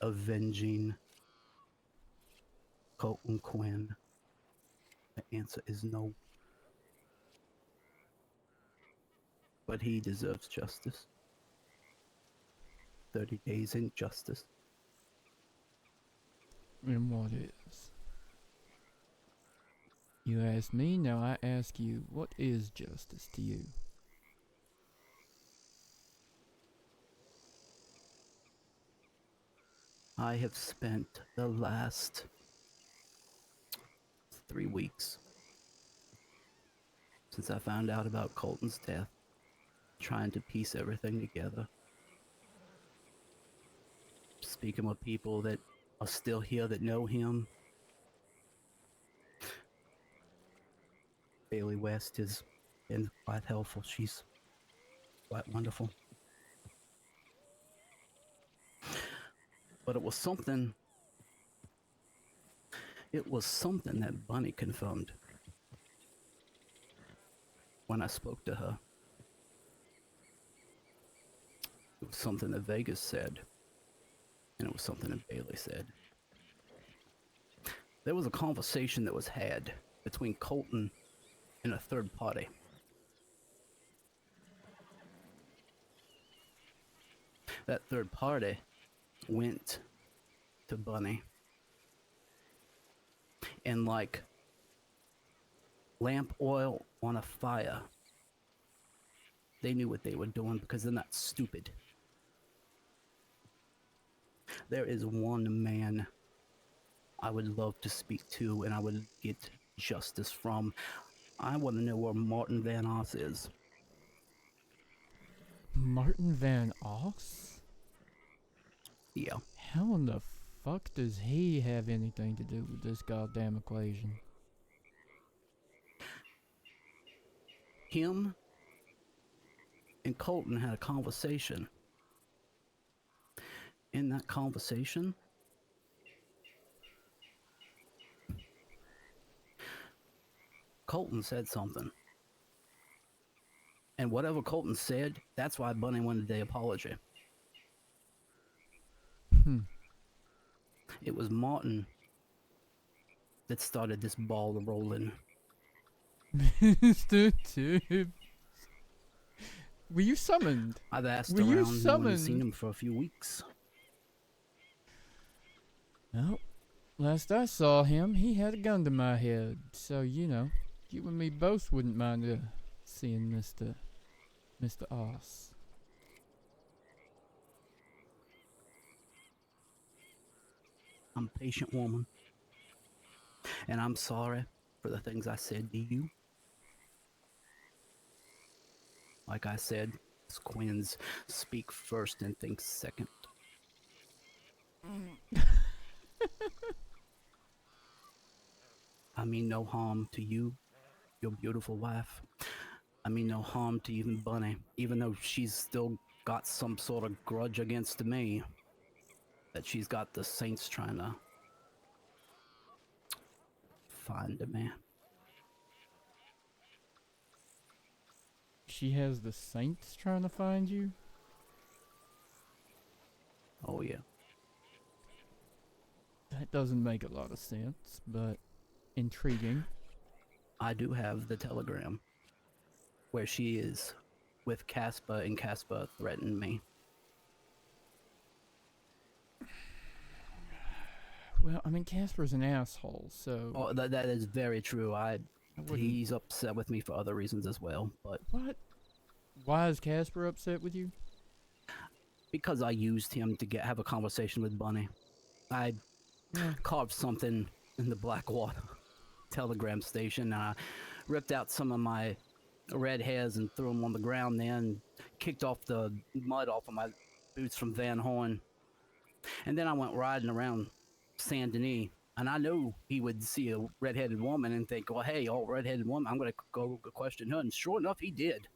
avenging Colton Quinn? The answer is no. But he deserves justice. 30 days in justice. And what is? You asked me, now I ask you, what is justice to you? I have spent the last 3 weeks since I found out about Colton's death trying to piece everything together. Speaking with people that are still here that know him. Bailey West has been quite helpful. She's quite wonderful. But it was something that Bunny confirmed when I spoke to her. It was something that Vegas said, and it was something that Bailey said. There was a conversation that was had between Colton and a third party. That third party went to Bunny and, like lamp oil on a fire, they knew what they were doing because they're not stupid. There is one man I would love to speak to and I would get justice from. I want to know where Martin Van Oss is. Martin Van Oss? Yeah. How in the fuck does he have anything to do with this goddamn equation? Him and Colton had a conversation. In that conversation, Colton said something. And whatever Colton said, that's why Bunny wanted the apology. It was Martin that started this ball rolling. Mr. Tibbs. Were you summoned? I've asked Were you around. No one's seen summoned? him for a few weeks. Well, last I saw him, he had a gun to my head. So, you know, you and me both wouldn't mind seeing Mr. Oss. I'm a patient woman. And I'm sorry for the things I said to you. Like I said, Quins speak first and think second. I mean no harm to you, your beautiful wife. I mean no harm to even Bunny, even though she's still got some sort of grudge against me. That she's got the Saints trying to find me. She has the Saints trying to find you? Oh yeah. That doesn't make a lot of sense, but intriguing. I do have the telegram where she is with Casper, and Casper threatened me. Well, I mean, Casper's an asshole, so... Oh, that is very true. wouldn't- He's upset with me for other reasons as well, but... What? Why is Casper upset with you? Because I used him to have a conversation with Bunny. I carved something in the Blackwater telegram station, and I ripped out some of my red hairs and threw them on the ground there, and kicked off the mud off of my boots from Van Horn. And then I went riding around Saint Denis, and I knew he would see a red-headed woman and think, well, hey, old red-headed woman, I'm going to go question her. And sure enough, he did.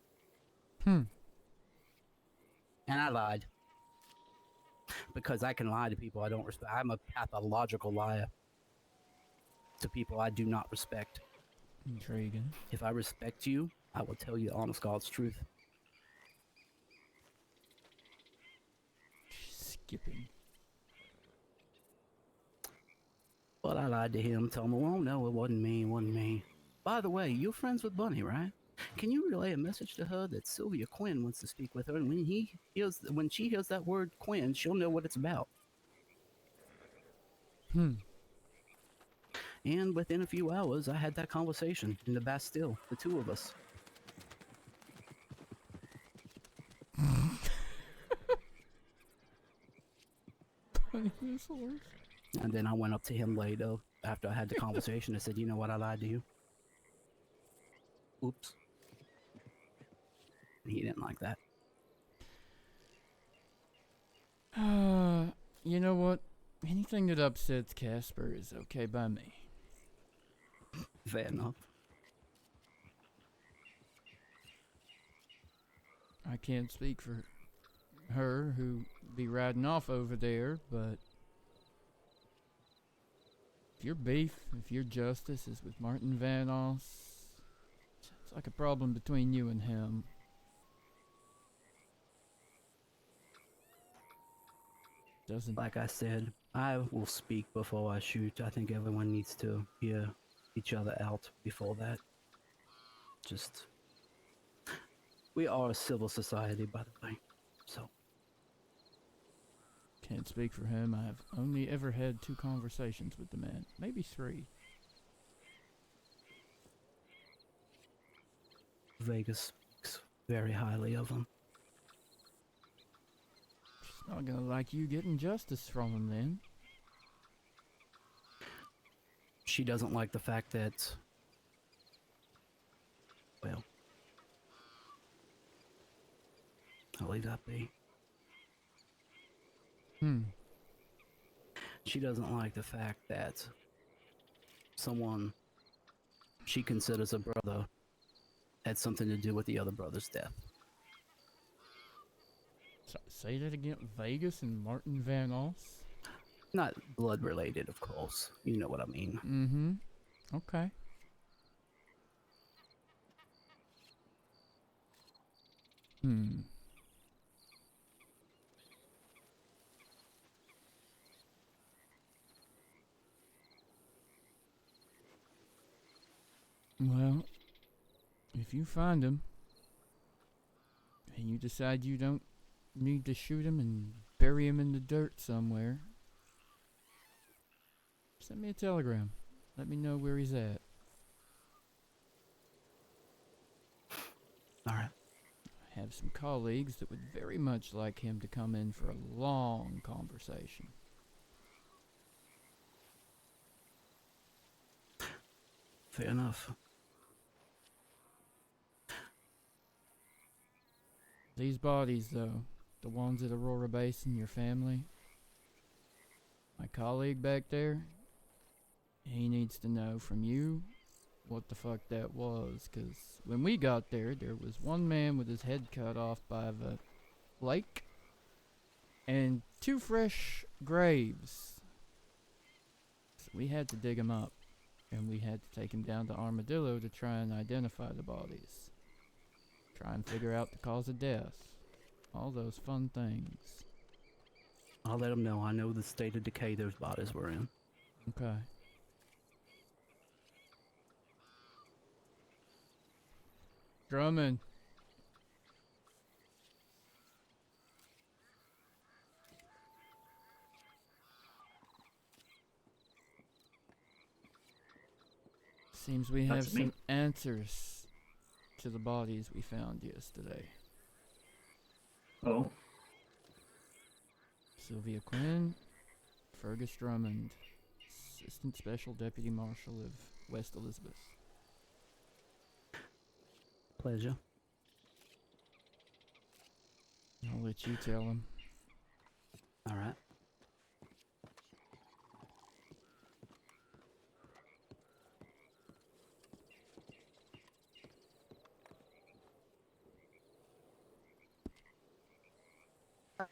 Hmm. And I lied. Because I can lie to people I don't respect. I'm a pathological liar to people I do not respect. Intriguing. If I respect you, I will tell you the honest God's truth. Skipping. But I lied to him, told him, oh no, it wasn't me. By the way, you're friends with Bunny, right? Can you relay a message to her that Sylvia Quinn wants to speak with her, and when she hears that word Quinn, she'll know what it's about. And within a few hours, I had that conversation in the Bastille, the two of us. And then I went up to him later, after I had the conversation, and said, you know what, I lied to you. Oops. And he didn't like that. You know what? Anything that upsets Casper is okay by me. Fair enough. I can't speak for her, who be riding off over there, but if your beef, if your justice is with Martin Van Oss, it's like a problem between you and him. Doesn't... Like I said, I will speak before I shoot. I think everyone needs to hear each other out before that. Just... We are a civil society, by the way, so... Can't speak for him. I've only ever had 2 conversations with the man. Maybe 3. Vegas speaks very highly of him. She's not gonna like you getting justice from him then. She doesn't like the fact that... Well... I'll leave that be. She doesn't like the fact that someone she considers a brother had something to do with the other brother's death. Say that again. Vegas and Martin Van Oss? Not blood related, of course. You know what I mean. Mm-hmm. Okay. Well, if you find him, and you decide you don't need to shoot him and bury him in the dirt somewhere, send me a telegram. Let me know where he's at. All right. I have some colleagues that would very much like him to come in for a long conversation. Fair enough. These bodies, though, the ones at Aurora Basin, your family, my colleague back there, he needs to know from you what the fuck that was, 'cause when we got there, there was one man with his head cut off by the lake, and 2 fresh graves. So we had to dig him up, and we had to take him down to Armadillo to try and identify the bodies. Try and figure out the cause of death. All those fun things. I'll let them know. I know the state of decay those bodies were in. Okay. Drummond. Seems we have That's me. some answers to the bodies we found yesterday. Oh, Sylvia Quinn, Fergus Drummond, Assistant Special Deputy Marshal of West Elizabeth. Pleasure. I'll let you tell him. All right.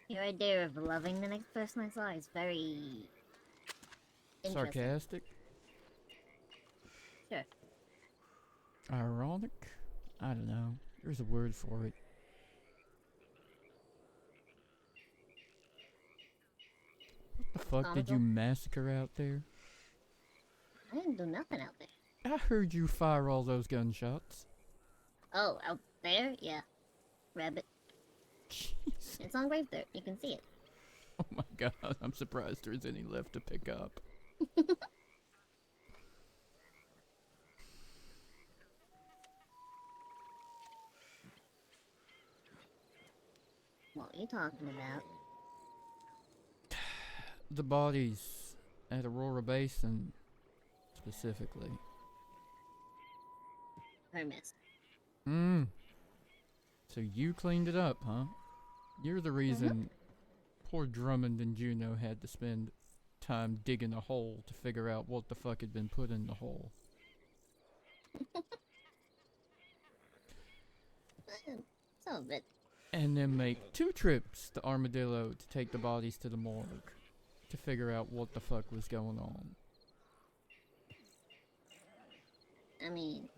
Your idea of loving the next person I saw is very interesting. Sarcastic? Sure. Ironic? I don't know. There's a word for it. What the fuck did you Comical? massacre out there? I didn't do nothing out there. I heard you fire all those gunshots. Oh, out there? Yeah. Rabbit. Jeez. It's on Grave Dirt. You can see it. Oh my god, I'm surprised there's any left to pick up. What are you talking about? The bodies at Aurora Basin, specifically. Hermes. So you cleaned it up, huh? You're the reason poor Drummond and Juno had to spend time digging a hole to figure out what the fuck had been put in the hole. Some of it. And then make 2 trips to Armadillo to take the bodies to the morgue to figure out what the fuck was going on. I mean,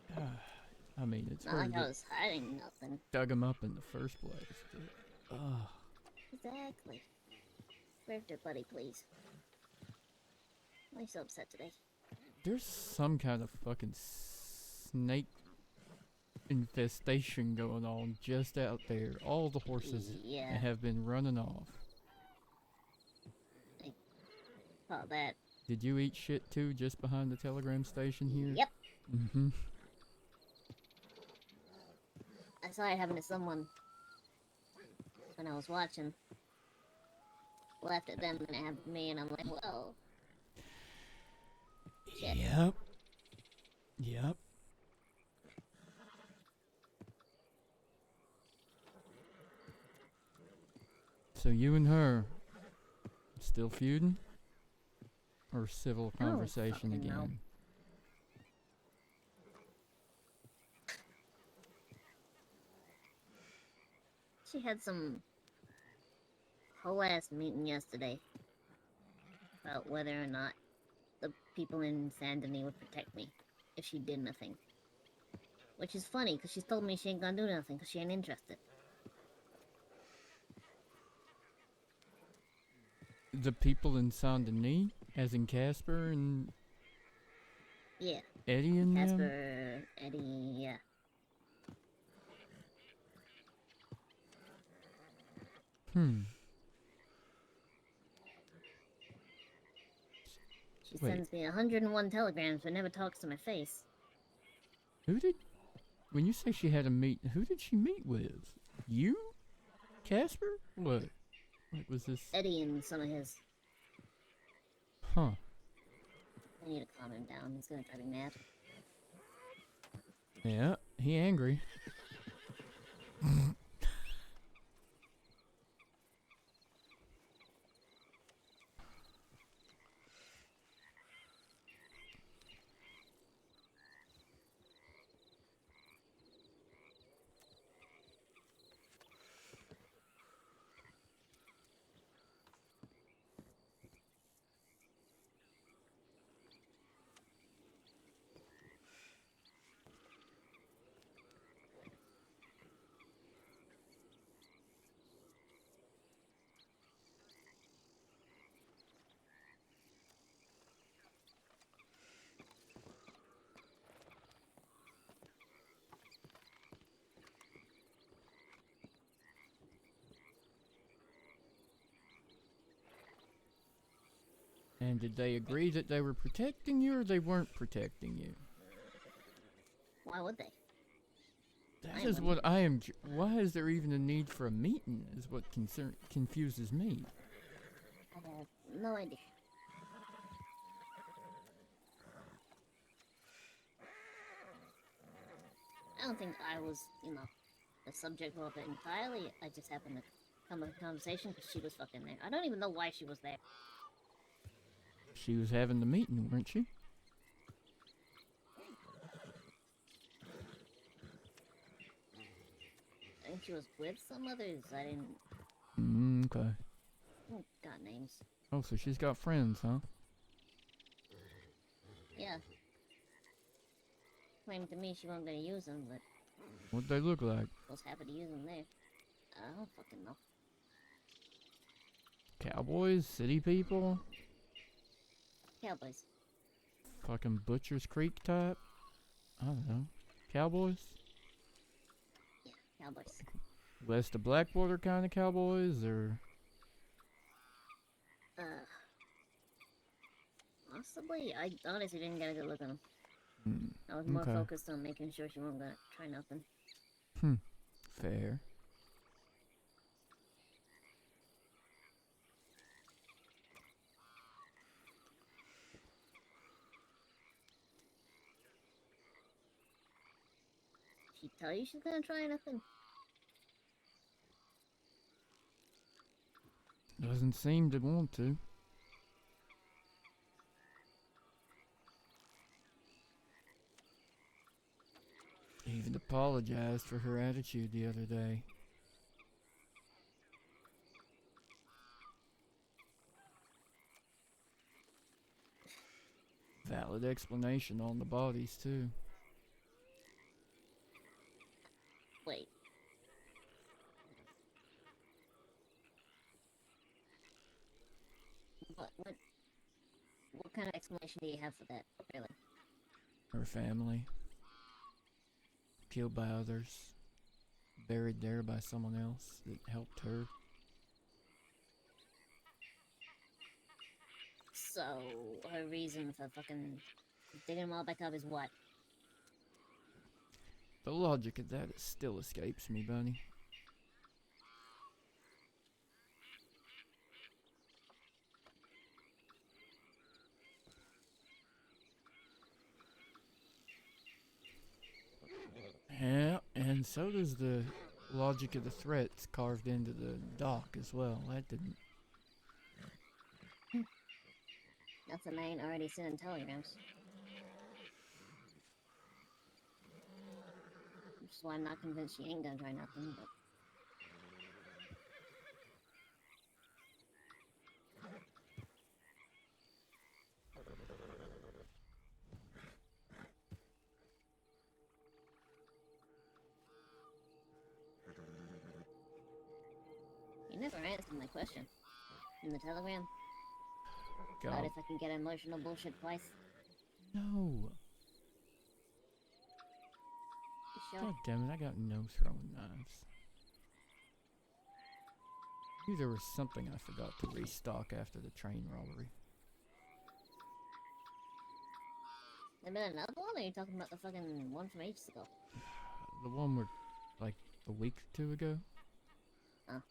It's not hard like I to was hiding nothing. dug them up in the first place. But, Exactly. Grave Dirt, buddy, please. Why are you so upset today? there's some kind of fucking snake infestation going on just out there. All the horses Yeah. have been running off. Call that. Did you eat shit too just behind the telegram station here? Yep. Mm-hmm. I saw it happen to someone when I was watching. Left it them and it happened to me, and I'm like, well. Shit. Yep. Yep. So you and her still feuding? Or civil I don't conversation fucking know. again? She had some whole ass meeting yesterday about whether or not the people in Saint Denis would protect me if she did nothing. Which is funny, because she's told me she ain't gonna do nothing because she ain't interested. The people in Saint Denis? As in Casper and Yeah. Eddie and them? Casper, Eddie, yeah. Hmm. She Wait. sends me 101 telegrams but never talks to my face. Who did... When you say she had a meet, who did she meet with? You? Casper? What? What was this? Eddie and some of his. Huh. I need to calm him down. He's gonna drive me mad. Yeah, he angry. And did they agree that they were protecting you or they weren't protecting you? Why would they? That is what I am. Why is there even a need for a meeting? Is what confuses me. I have no idea. I don't think I was, the subject of it entirely. I just happened to come into conversation because she was fucking there. I don't even know why she was there. She was having the meeting, weren't she? I think she was with some others. I didn't. Okay. Got names. Oh, so she's got friends, huh? Yeah. Claimed to me she wasn't gonna use them, but What'd they look like? was happy to use them there. I don't fucking know. Cowboys? City people? Cowboys. Fucking Butcher's Creek type? I don't know. Cowboys? Yeah, cowboys. West of Blackwater kind of cowboys, or? Possibly. I honestly didn't get a good look at them. I was more Okay. focused on making sure she wasn't gonna try nothing. Fair. She tell you she's gonna try nothing? Doesn't seem to want to. Even apologized for her attitude the other day. Valid explanation on the bodies, too. Wait. What kind of explanation do you have for that, really? Her family. Killed by others. Buried there by someone else that helped her. So, her reason for fucking digging them all back up is what? The logic of that still escapes me, Bunny. Yeah, and so does the logic of the threats carved into the dock as well. That didn't... Nothing I ain't already sending telegrams. Which is why I'm not convinced she ain't gonna try nothing, but... You never answered my question. In the telegram? God. About if I can get emotional bullshit twice? No. You sure? God damn it, I got no throwing knives. Knew there was something I forgot to restock after the train robbery. There been another one, or are you talking about the fucking one from ages ago? The one were like a week or two ago. Oh.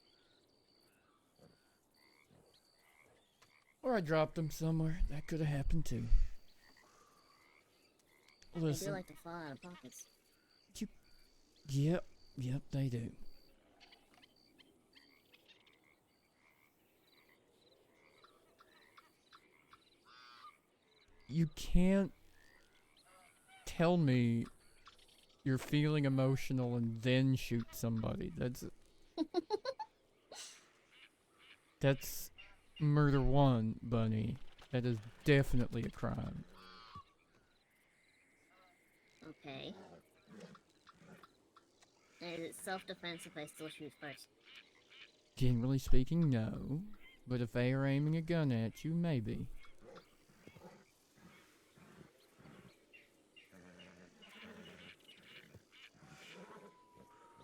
Or I dropped them somewhere. That could have happened too. They do Listen. like to fall out of pockets. Yep, they do. You can't tell me you're feeling emotional and then shoot somebody. That's murder one, Bunny. That is definitely a crime. Okay. And is it self-defense if I still shoot first? Generally speaking, no. But if they are aiming a gun at you, maybe.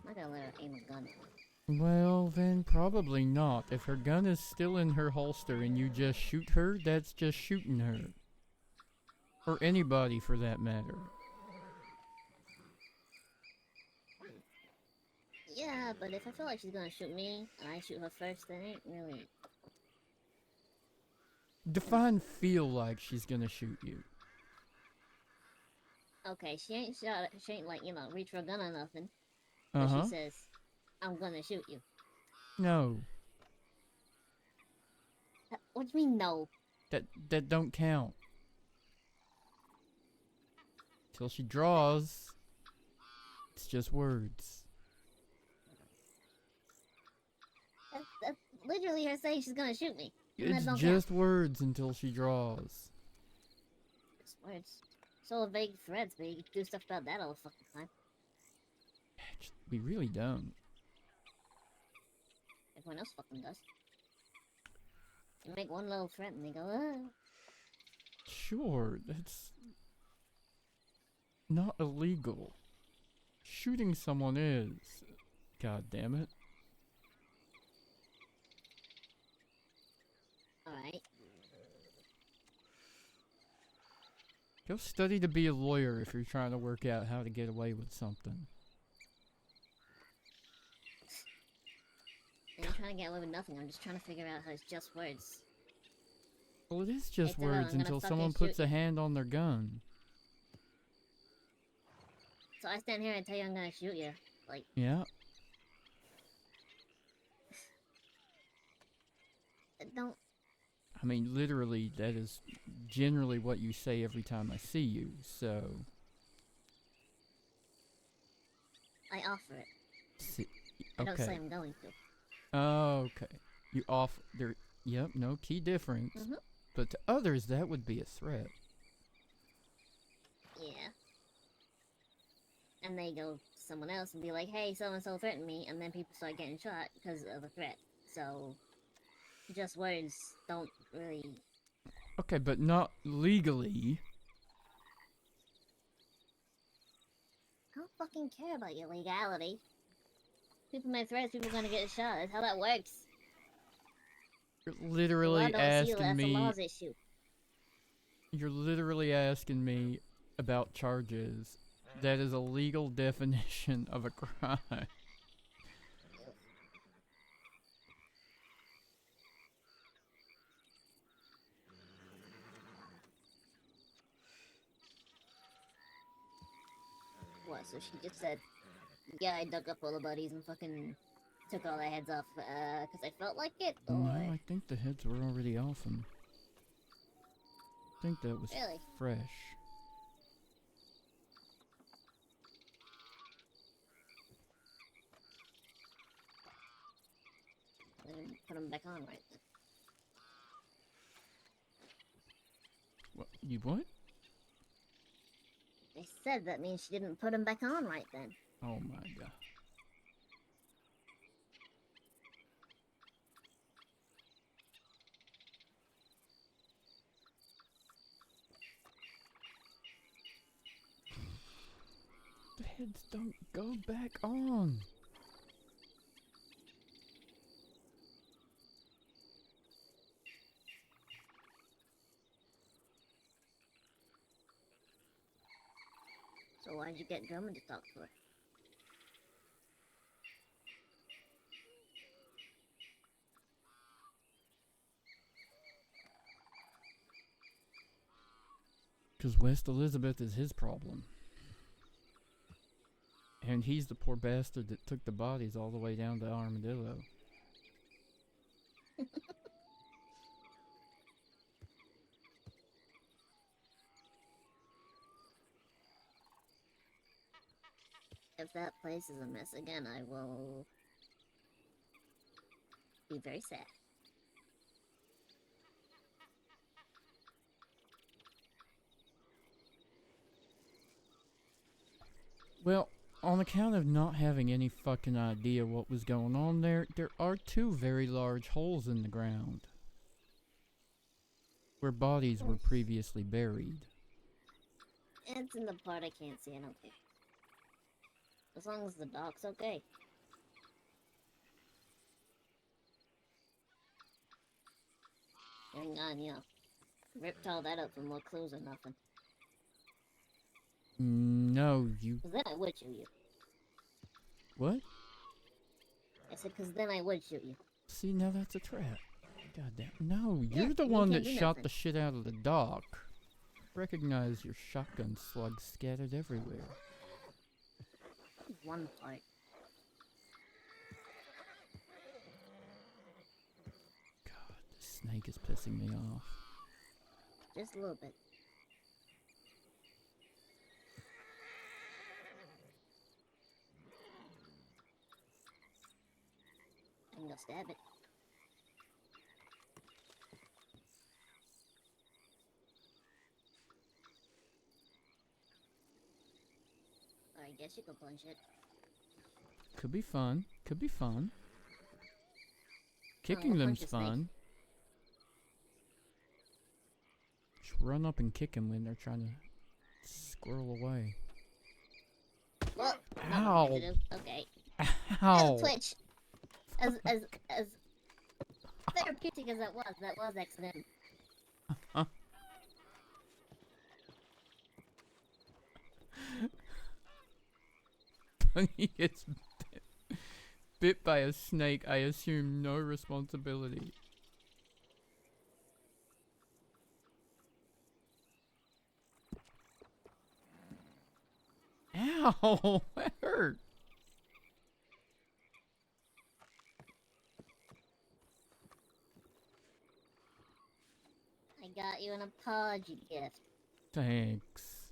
I'm not gonna let her aim a gun at me. Well, then probably not. If her gun is still in her holster and you just shoot her, that's just shooting her. Or anybody for that matter. Yeah, but if I feel like she's gonna shoot me, and I shoot her first, then it ain't really... Define feel like she's gonna shoot you. Okay, she ain't like, you know, reach for a gun or nothing. But she says, I'm gonna shoot you. No. What do you mean, no? That don't count. Till she draws, it's just words. That's literally her saying she's gonna shoot me. It's just words until she draws. Just words. So vague threats, but you do stuff about that all the fucking time. We really don't. Everyone else fucking does. You make one little threat and they go, ah. Sure, that's not illegal. Shooting someone is. God damn it. Alright. Go study to be a lawyer if you're trying to work out how to get away with something. I'm trying to get away with nothing. I'm just trying to figure out how it's just words. Well, it is just Hey, Tyrell, words I'm gonna until fucking someone puts shoot a you. hand on their gun. So I stand here and tell you I'm gonna shoot you. Like, Yeah. don't... I mean, literally, that is generally what you say every time I see you, so... I offer it. See, I don't say okay. I'm going to. Oh, okay. You offer... There, yep, no key difference. But to others, that would be a threat. Yeah. And they go to someone else and be like, hey, so-and-so threatened me, and then people start getting shot because of a threat. So, just words don't really... Okay, but not legally. I don't fucking care about your legality. People make threats, people are gonna get shot. That's how that works. You're literally asking me... That's a law's issue. You're literally asking me about charges. That is a legal definition of a crime. What, so she just said, yeah, I dug up all the bodies and fucking took all their heads off, cause I felt like it, or... No, I think the heads were already off them. I think that was Really? fresh. I didn't put them back on right then. What? You what? They said that means she didn't put them back on right then. Oh my god. The heads don't go back on. So why'd you get Drummond to talk to her? Because West Elizabeth is his problem. And he's the poor bastard that took the bodies all the way down to Armadillo. If that place is a mess again, I will be very sad. Well, on account of not having any fucking idea what was going on there are 2 very large holes in the ground where bodies were previously buried. It's in the part I can't see, I don't care. As long as the dock's okay. Hang on, you know. Ripped all that up for more clues or nothing. No, you... Cause then I would shoot you. What? I said, cause then I would shoot you. See, now that's a trap. Goddamn. No, Yeah, you're the you one can't that do shot nothing. the shit out of the dock. Recognize your shotgun slugs scattered everywhere. One part. God, this snake is pissing me off. Just a little bit. I can go stab it. Or I guess you could punch it. Could be fun. Could be fun. Kicking we'll them's punch the snake. fun. Just run up and kick them when they're trying to squirrel away. Well, Ow. to do. Okay. Ow! As twitch. As therapeutic as that was accident. When he gets bit by a snake, I assume no responsibility. Ow! That hurt! I got you an apology gift. Thanks.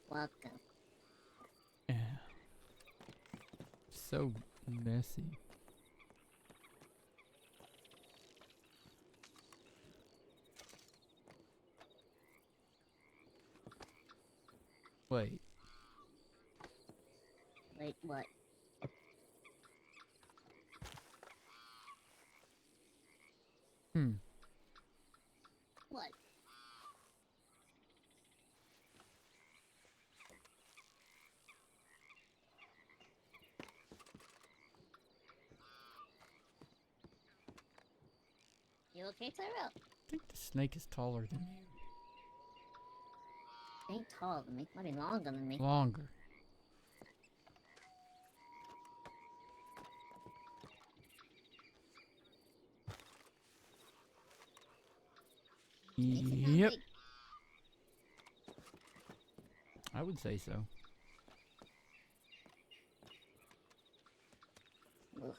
Welcome. Yeah. So messy. Wait. Wait, what? What? You okay, Tyrell? I think the snake is taller than you. Ain't taller than me. Might be longer than me. Longer. Makes it sound Yep. big. I would say so. Ugh.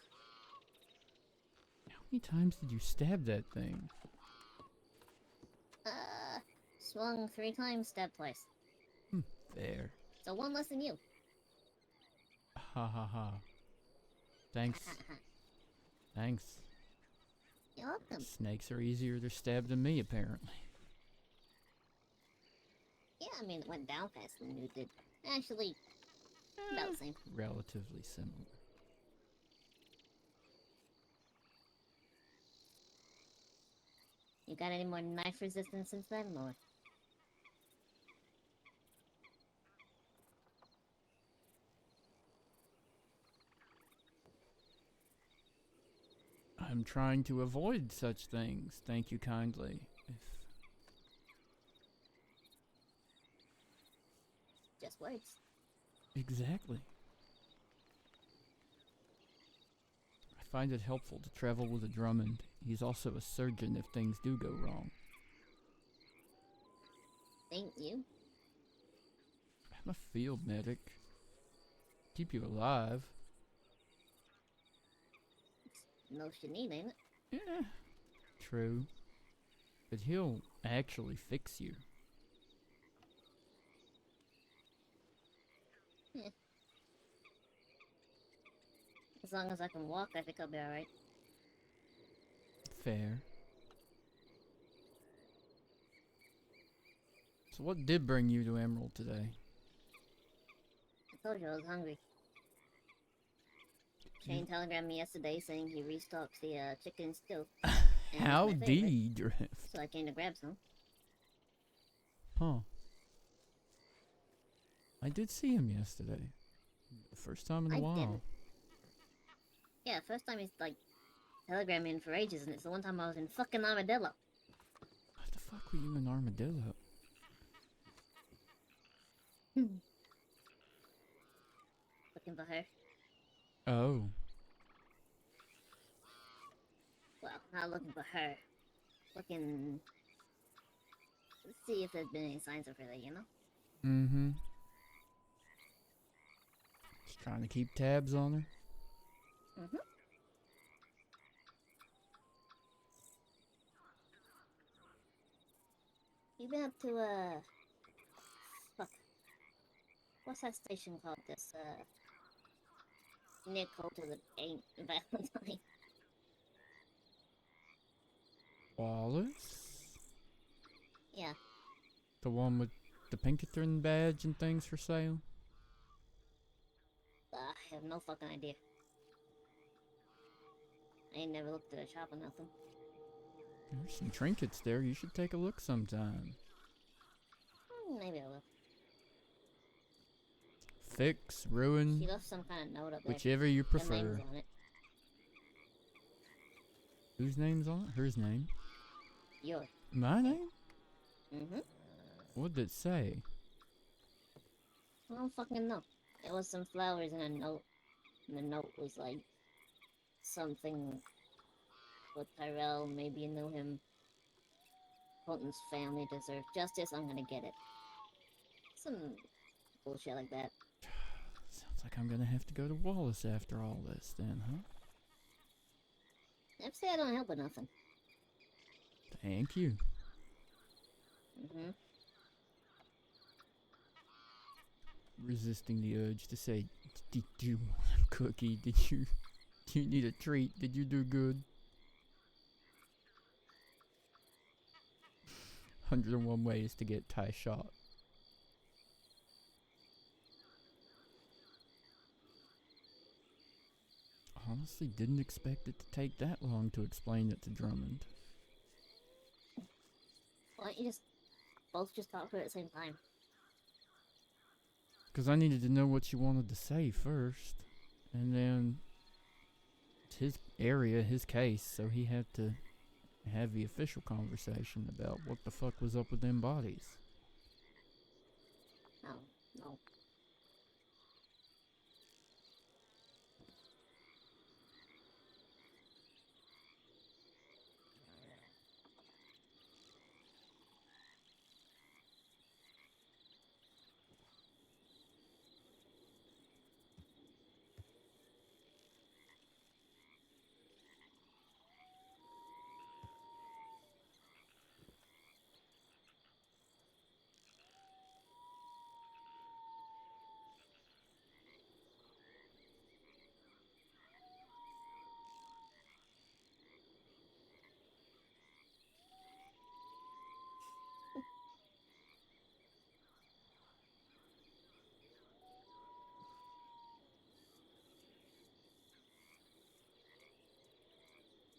How many times did you stab that thing? Swung 3 times, stabbed twice. There. So 1 less than you. Ha ha ha. Thanks. Thanks. You're welcome. Snakes are easier to stab than me, apparently. Yeah, I mean, it went down faster than you did. Actually, about the same. Relatively similar. You got any more knife resistance since then, or? I'm trying to avoid such things. Thank you kindly. Just words. Exactly. I find it helpful to travel with a Drummond. He's also a surgeon if things do go wrong. Thank you. I'm a field medic. Keep you alive. No shit need, ain't it? Yeah. True. But he'll actually fix you. Yeah. As long as I can walk, I think I'll be alright. Fair. So what did bring you to Emerald today? I told you I was hungry. Shane telegrammed me yesterday saying he restocks the chicken stew. And it's my Howdy, favorite, Drift. so I came to grab some. Huh. I did see him yesterday. The first time in a I while. didn't. Yeah, first time he's like telegrammed me in for ages, and it's the one time I was in fucking Armadillo. What the fuck were you in Armadillo? Looking for her. Oh. Well, not looking for her. Looking... Let's see if there's been any signs of her there, you know? Mm-hmm. Just trying to keep tabs on her. Mm-hmm. You been up to, fuck. What's that station called? This, near to the ain't Valentine. Wallace? Yeah. The one with the Pinkerton badge and things for sale? I have no fucking idea. I ain't never looked at a shop or nothing. There's some trinkets there. You should take a look sometime. Maybe I will. Fix, ruin, She left some kind of note up there. whichever you Her name's prefer. on it. Whose name's on it? Hers name. Yours. My name? Mm-hmm. What did it say? I don't fucking know. There was some flowers in a note. And the note was like... something... with Tyrell, maybe you knew him. Colton's family deserves justice, I'm gonna get it. Some... bullshit like that. Sounds like I'm gonna have to go to Wallace after all this then, huh? Never say I don't help with nothing. Thank you. Mm-hmm. Resisting the urge to say, did you want a cookie? Do you need a treat? Did you do good? 101 ways to get Ty shot. Honestly, didn't expect it to take that long to explain it to Drummond. Why don't you just... both just talk to her at the same time? Because I needed to know what you wanted to say first. And then... it's his area, his case, so he had to have the official conversation about what the fuck was up with them bodies. No, no.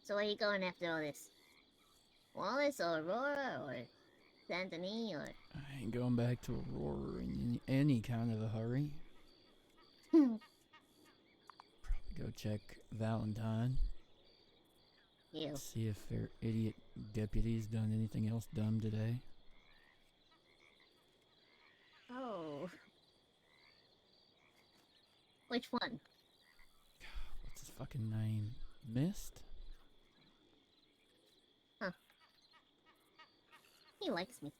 So where you going after all this? Wallace or Aurora or Saint Denis or... I ain't going back to Aurora in any kind of a hurry. Hmm. Probably go check Valentine. You. See if their idiot deputy's done anything else dumb today. Oh. Which one? What's his fucking name? Mist? Huh. He likes me.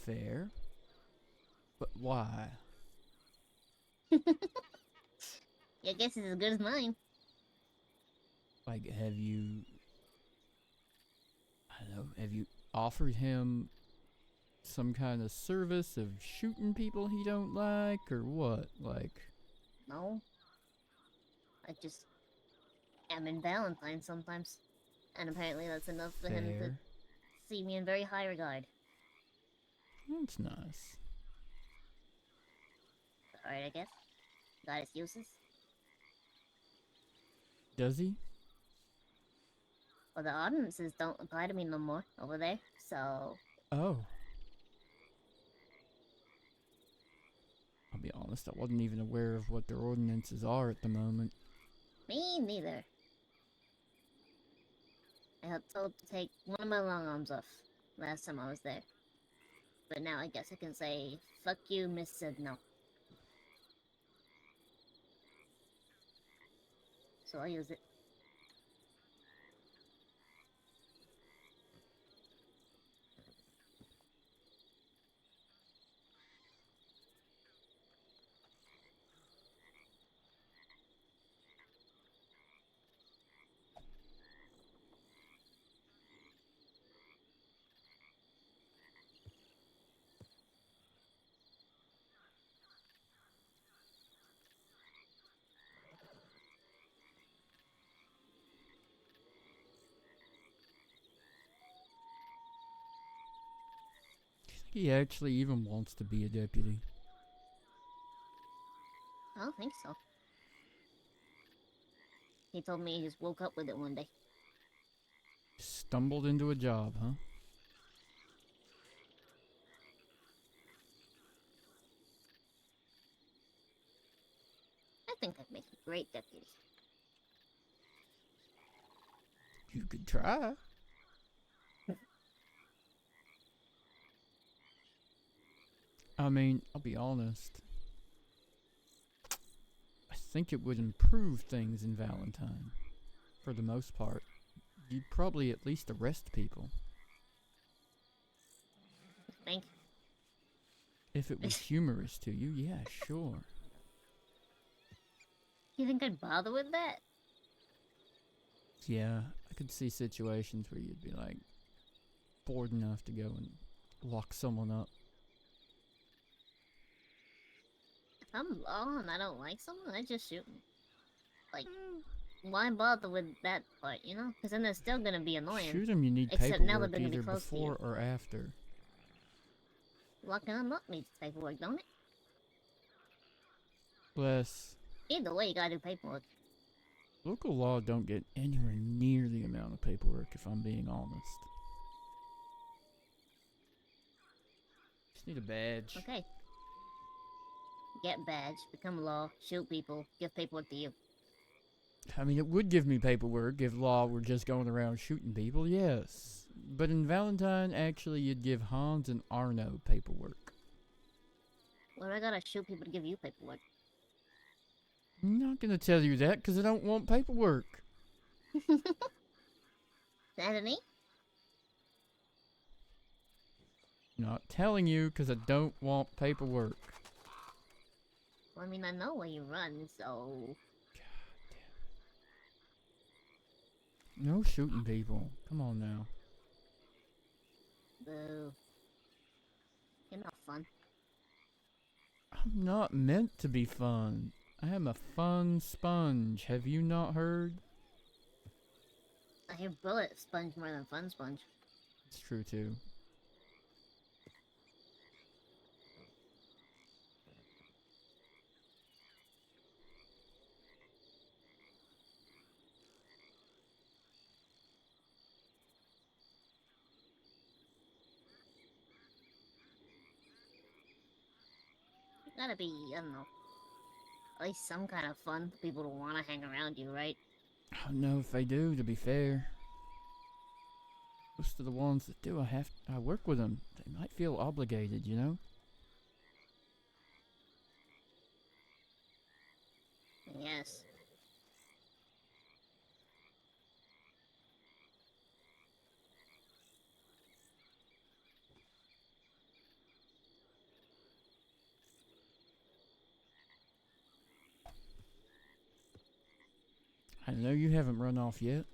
Fair. But why? Your guess is as good as mine. Like, have you... I don't know, have you offered him some kind of service of shooting people he don't like, or what? Like... No. I just am in Valentine sometimes. And apparently that's enough for him to Fair. see me in very high regard. That's nice. Alright, I guess. Got his uses. Does he? Well, the ordinances don't apply to me no more over there, so... Oh. I'll be honest, I wasn't even aware of what their ordinances are at the moment. Me neither. I got told to take one of my long arms off last time I was there. But now I guess I can say, fuck you, Miss said no. So I'll use it. He actually even wants to be a deputy. I don't think so. He told me he just woke up with it one day. Stumbled into a job, huh? I think I'd make a great deputy. You could try. I mean, I'll be honest. I think it would improve things in Valentine. For the most part. You'd probably at least arrest people. Think? If it was humorous to you, yeah, sure. You think I'd bother with that? Yeah, I could see situations where you'd be like bored enough to go and lock someone up. If I'm law and I don't like someone, I just shoot 'em. Like, why bother with that part, you know? Because then they're still gonna be annoying. Shoot 'em, you need Except now they're paperwork gonna be either close to before you. or after. Locking them up needs paperwork, don't it? Bless. Either way, you gotta do paperwork. Local law don't get anywhere near the amount of paperwork, if I'm being honest. Just need a badge. Okay. Get badge, become law, shoot people, give paperwork to you. I mean, it would give me paperwork if law were just going around shooting people, yes. But in Valentine, actually, you'd give Hans and Arno paperwork. Well, I gotta shoot people to give you paperwork. I'm not gonna tell you that, because I don't want paperwork. Anthony? Not telling you, because I don't want paperwork. Well, I mean, I know where you run, so... No shooting people. Come on now. Boo. You're not fun. I'm not meant to be fun. I am a fun sponge. Have you not heard? I hear bullet sponge more than fun sponge. It's true too. Gotta be, I don't know, at least some kind of fun for people to want to hang around you, right? I don't know if they do, to be fair. Most of the ones that do, I work with them. They might feel obligated, you know? ass. I know you haven't run off yet.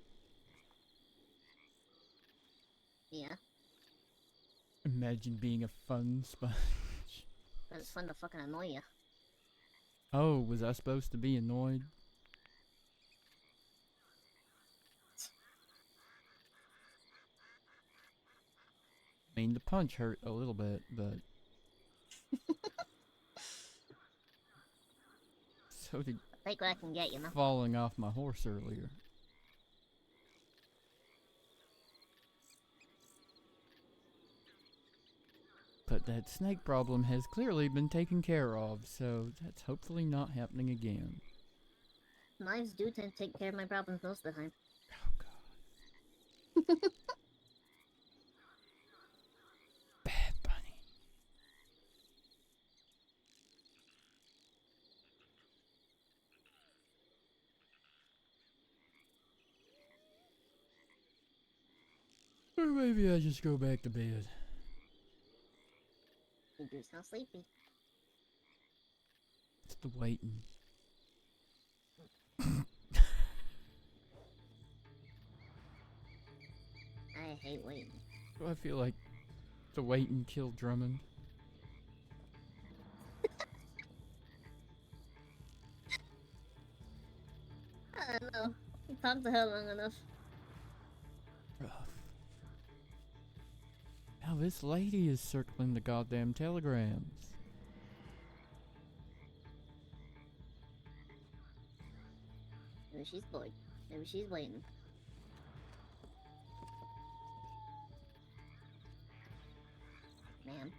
Yeah, Imagine being a fun sponge. but it's fun to fucking annoy you. Oh, was I supposed to be annoyed? I mean, the punch hurt a little bit, but... so did Take what I can get, you know? falling off my horse earlier. But that snake problem has clearly been taken care of, so that's hopefully not happening again. Knives do tend to take care of my problems most of the time. Oh god. Bad bunny. Or maybe I just go back to bed. You do sound sleepy. It's the waiting. I hate waiting. Do I feel like the waiting killed Drummond? I don't know. You talked to her long enough. Rough. Now this lady is circling the goddamn telegrams. Maybe she's bored. Maybe she's waiting. Ma'am.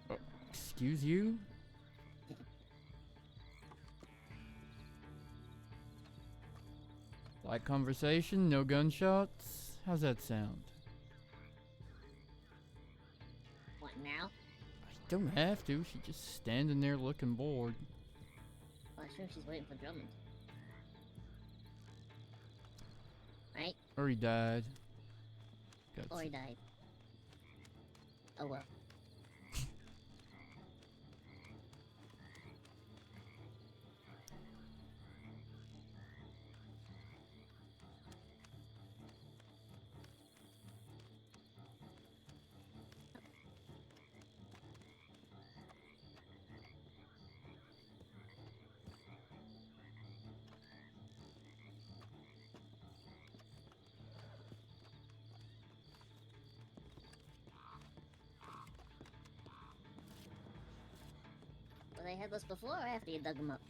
Oh, excuse you? Light conversation, no gunshots? How's that sound? What now? I don't have to, she's just standing there looking bored. Well, I assume she's waiting for Drummond. Right? Or he died. Or he died. Oh well. Were they headless before or after you dug them up?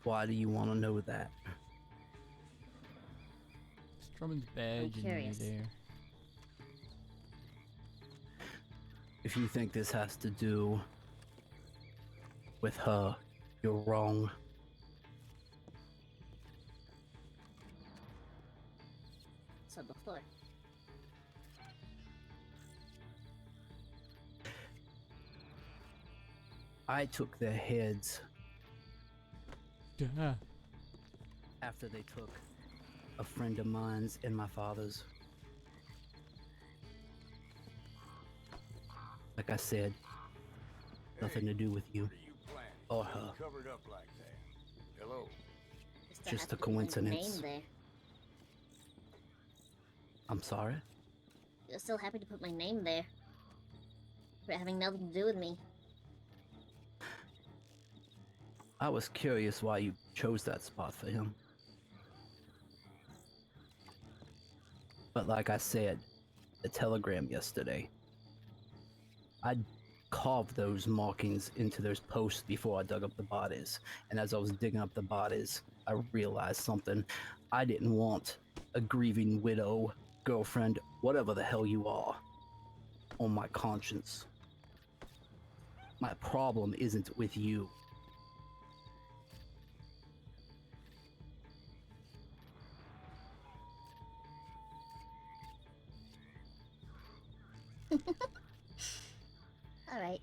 Why do you want to know that? Drummond's badge in curious. there. If you think this has to do with her, you're wrong. So before. I took their heads Yeah. after they took a friend of mine's and my father's. Like I said, nothing to do with you or her. Covered up like that. Hello. Still Just have a to put my coincidence. Name there. I'm sorry? You're still happy to put my name there. For having nothing to do with me. I was curious why you chose that spot for him. But like I said, the telegram yesterday, I carved those markings into those posts before I dug up the bodies. And as I was digging up the bodies, I realized something. I didn't want a grieving widow, girlfriend, whatever the hell you are, on my conscience. My problem isn't with you. Alright.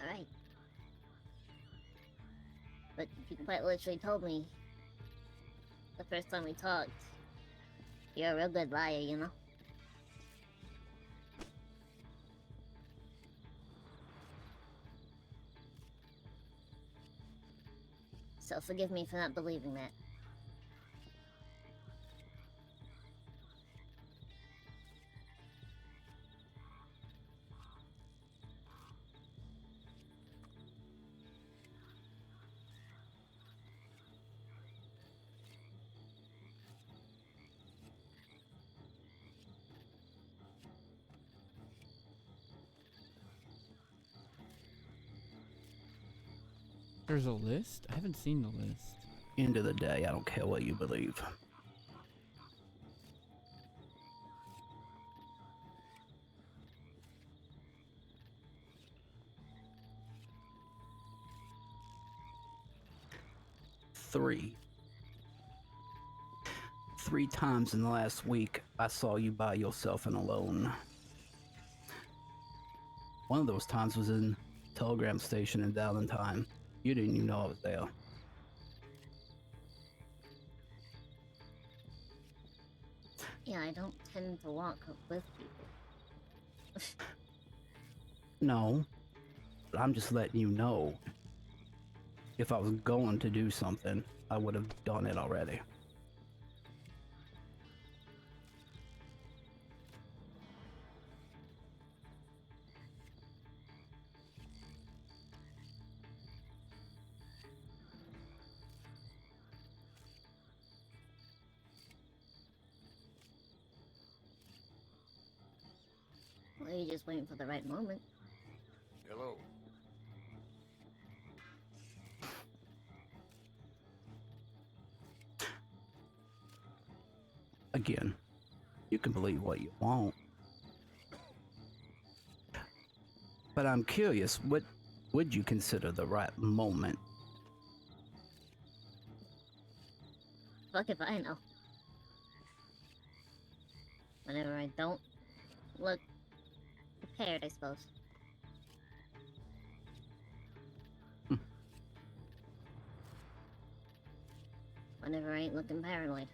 Alright. But you quite literally told me the first time we talked. You're a real good liar, you know? So forgive me for not believing that. There's a list? I haven't seen the list. End of the day, I don't care what you believe. Three times in the last week, I saw you by yourself and alone. One of those times was in telegram station in Valentine. You didn't even know I was there. Yeah, I don't tend to walk with people. No, but I'm just letting you know. If I was going to do something, I would have done it already. Or you're just waiting for the right moment. Hello. Again, you can believe what you want. But I'm curious, what would you consider the right moment? Fuck if I know. Whenever I don't look prepared, I suppose. Whenever I ain't looking paranoid.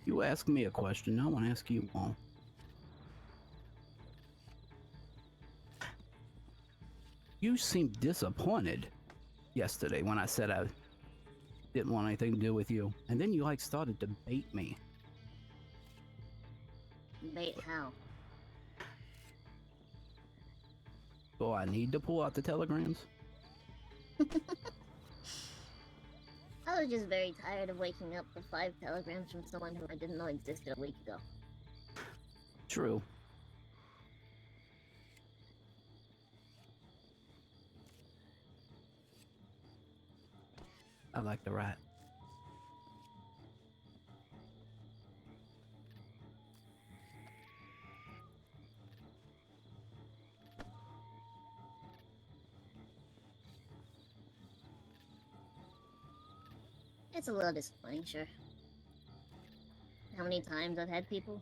You ask me a question, I want to ask you one. You seemed disappointed yesterday when I said I didn't want anything to do with you. And then you like started to bait me. Bait how? So I need to pull out the telegrams? I was just very tired of waking up with 5 telegrams from someone who I didn't know existed a week ago. True. I like the rat. It's a little disappointing, sure. How many times I've had people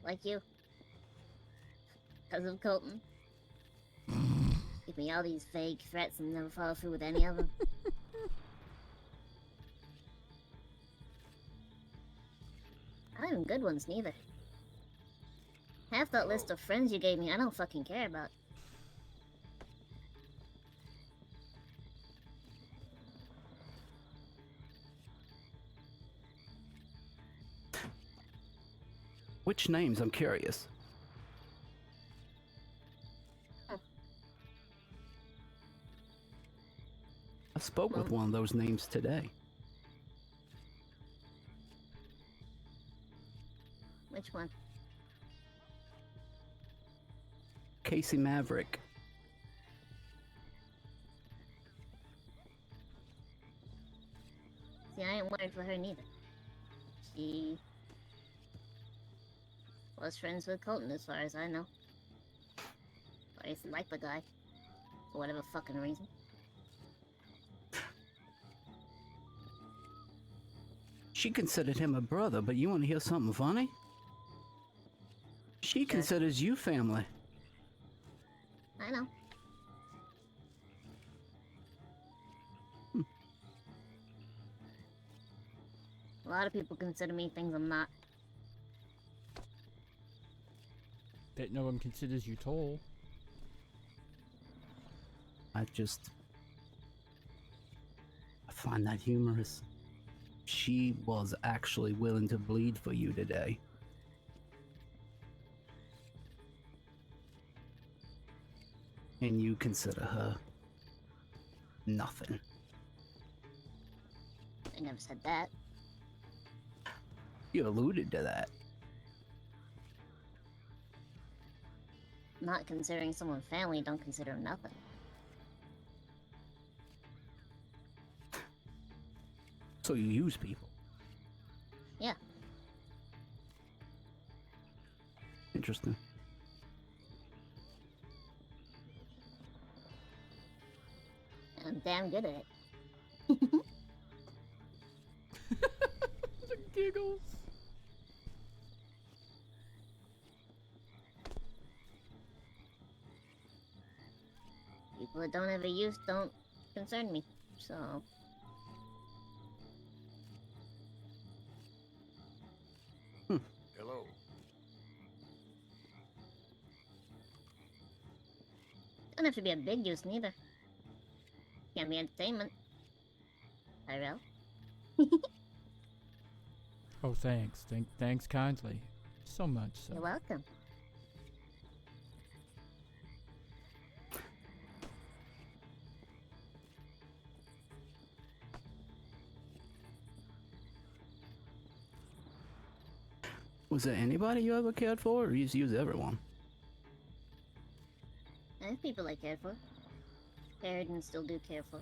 like you, because of Colton, give me all these vague threats and never follow through with any of them. Not even good ones, neither. Half that list of friends you gave me, I don't fucking care about. Which names? I'm curious. I spoke with one of those names today. Which one? Casey Maverick. See, I ain't worried for her neither. She was friends with Colton as far as I know. I used to like the guy. For whatever fucking reason. She considered him a brother, but you want to hear something funny? She considers you family. I know. A lot of people consider me things I'm not. Bet no one considers you tall. I find that humorous. She was actually willing to bleed for you today. And you consider her nothing. I never said that. You alluded to that. Not considering someone family, don't consider them nothing. So you use people. Yeah. Interesting. I'm damn good at it. The giggles. People that don't have a use don't concern me, so... Hello. Don't have to be a big use neither. Can't be entertainment. Tyrell? Oh, thanks. Thanks kindly. So much so. You're welcome. Was there anybody you ever cared for, or you just use everyone? There's people I cared for. Cared and still do care for.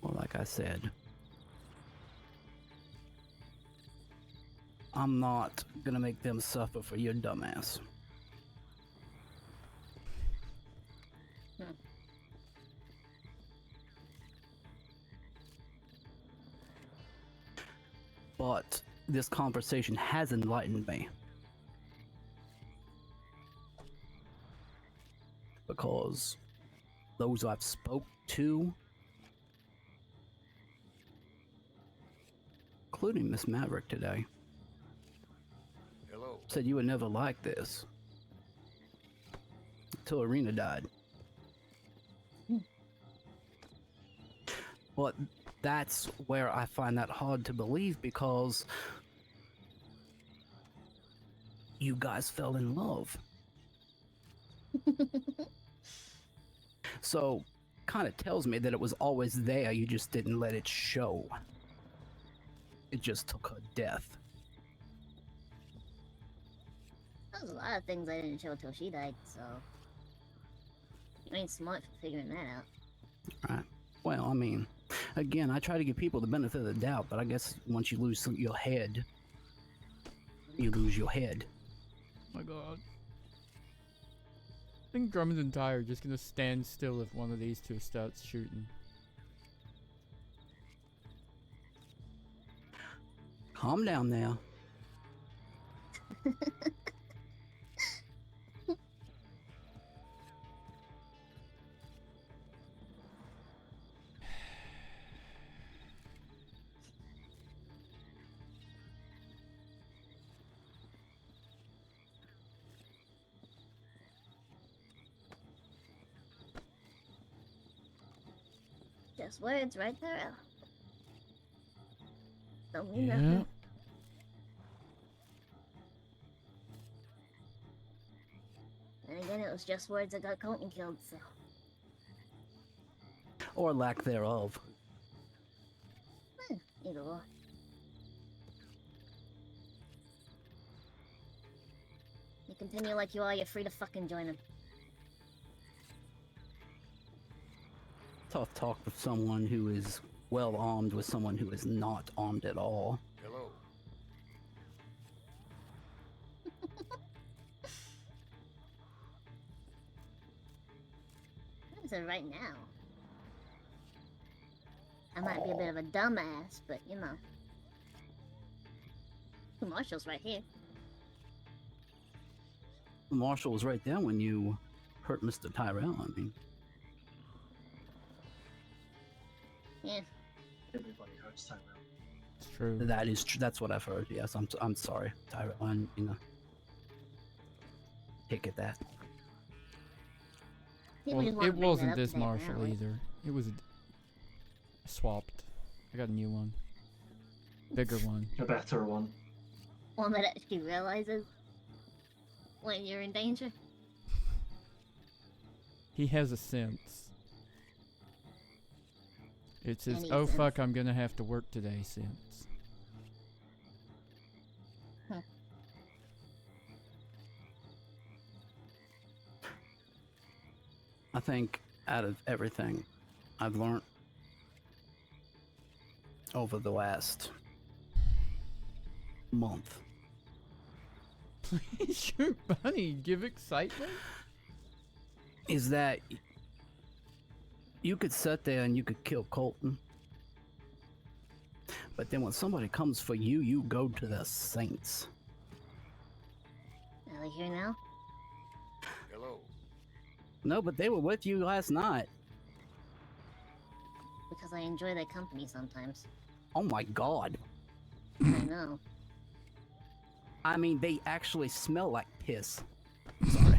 Well, like I said, I'm not gonna make them suffer for your dumbass. But this conversation has enlightened me. Because those I've spoke to, including Miss Maverick today, Hello. said you were never like this. Until Arena died. But that's where I find that hard to believe, because you guys fell in love. So, kind of tells me that it was always there, you just didn't let it show. It just took her death. There's a lot of things I didn't show till she died, so... You ain't smart for figuring that out. Right. Well, I mean, again, I try to give people the benefit of the doubt, but I guess once you lose your head, you lose your head. Oh my god. I think Drummond and Ty are just gonna stand still if one of these two starts shooting. Calm down now. Just words, right, Tyrell? Don't mean nothing. And again, it was just words that got Colton killed, so... Or lack thereof. Either or. You continue like you are, you're free to fucking join him. Tough talk with someone who is well armed with someone who is not armed at all. Hello. As of right now, I might be a bit of a dumbass, but you know, Marshall's right here. Marshall was right there when you hurt Mr. Tyrell. I mean, Yeah. Everybody hurts Tyrell. It's true. that is true. That's what I've heard. Yes, I'm sorry, Tyrell. And you know, take it that. People just Well, wanna it bring that wasn't up this today, Marshall apparently. either. It was swapped. I got a new one. Bigger one. A better one. One that actually realizes when you're in danger. He has a sense. It's his, Any oh sense. fuck, I'm gonna have to work today sense. I think out of everything I've learned over the last month, Please shoot Bunny, give excitement. is that you could sit there and you could kill Colton, but then when somebody comes for you, you go to the Saints. Are they here now? Hello. No, but they were with you last night. Because I enjoy their company sometimes. Oh my god. I know. I mean, they actually smell like piss. Sorry.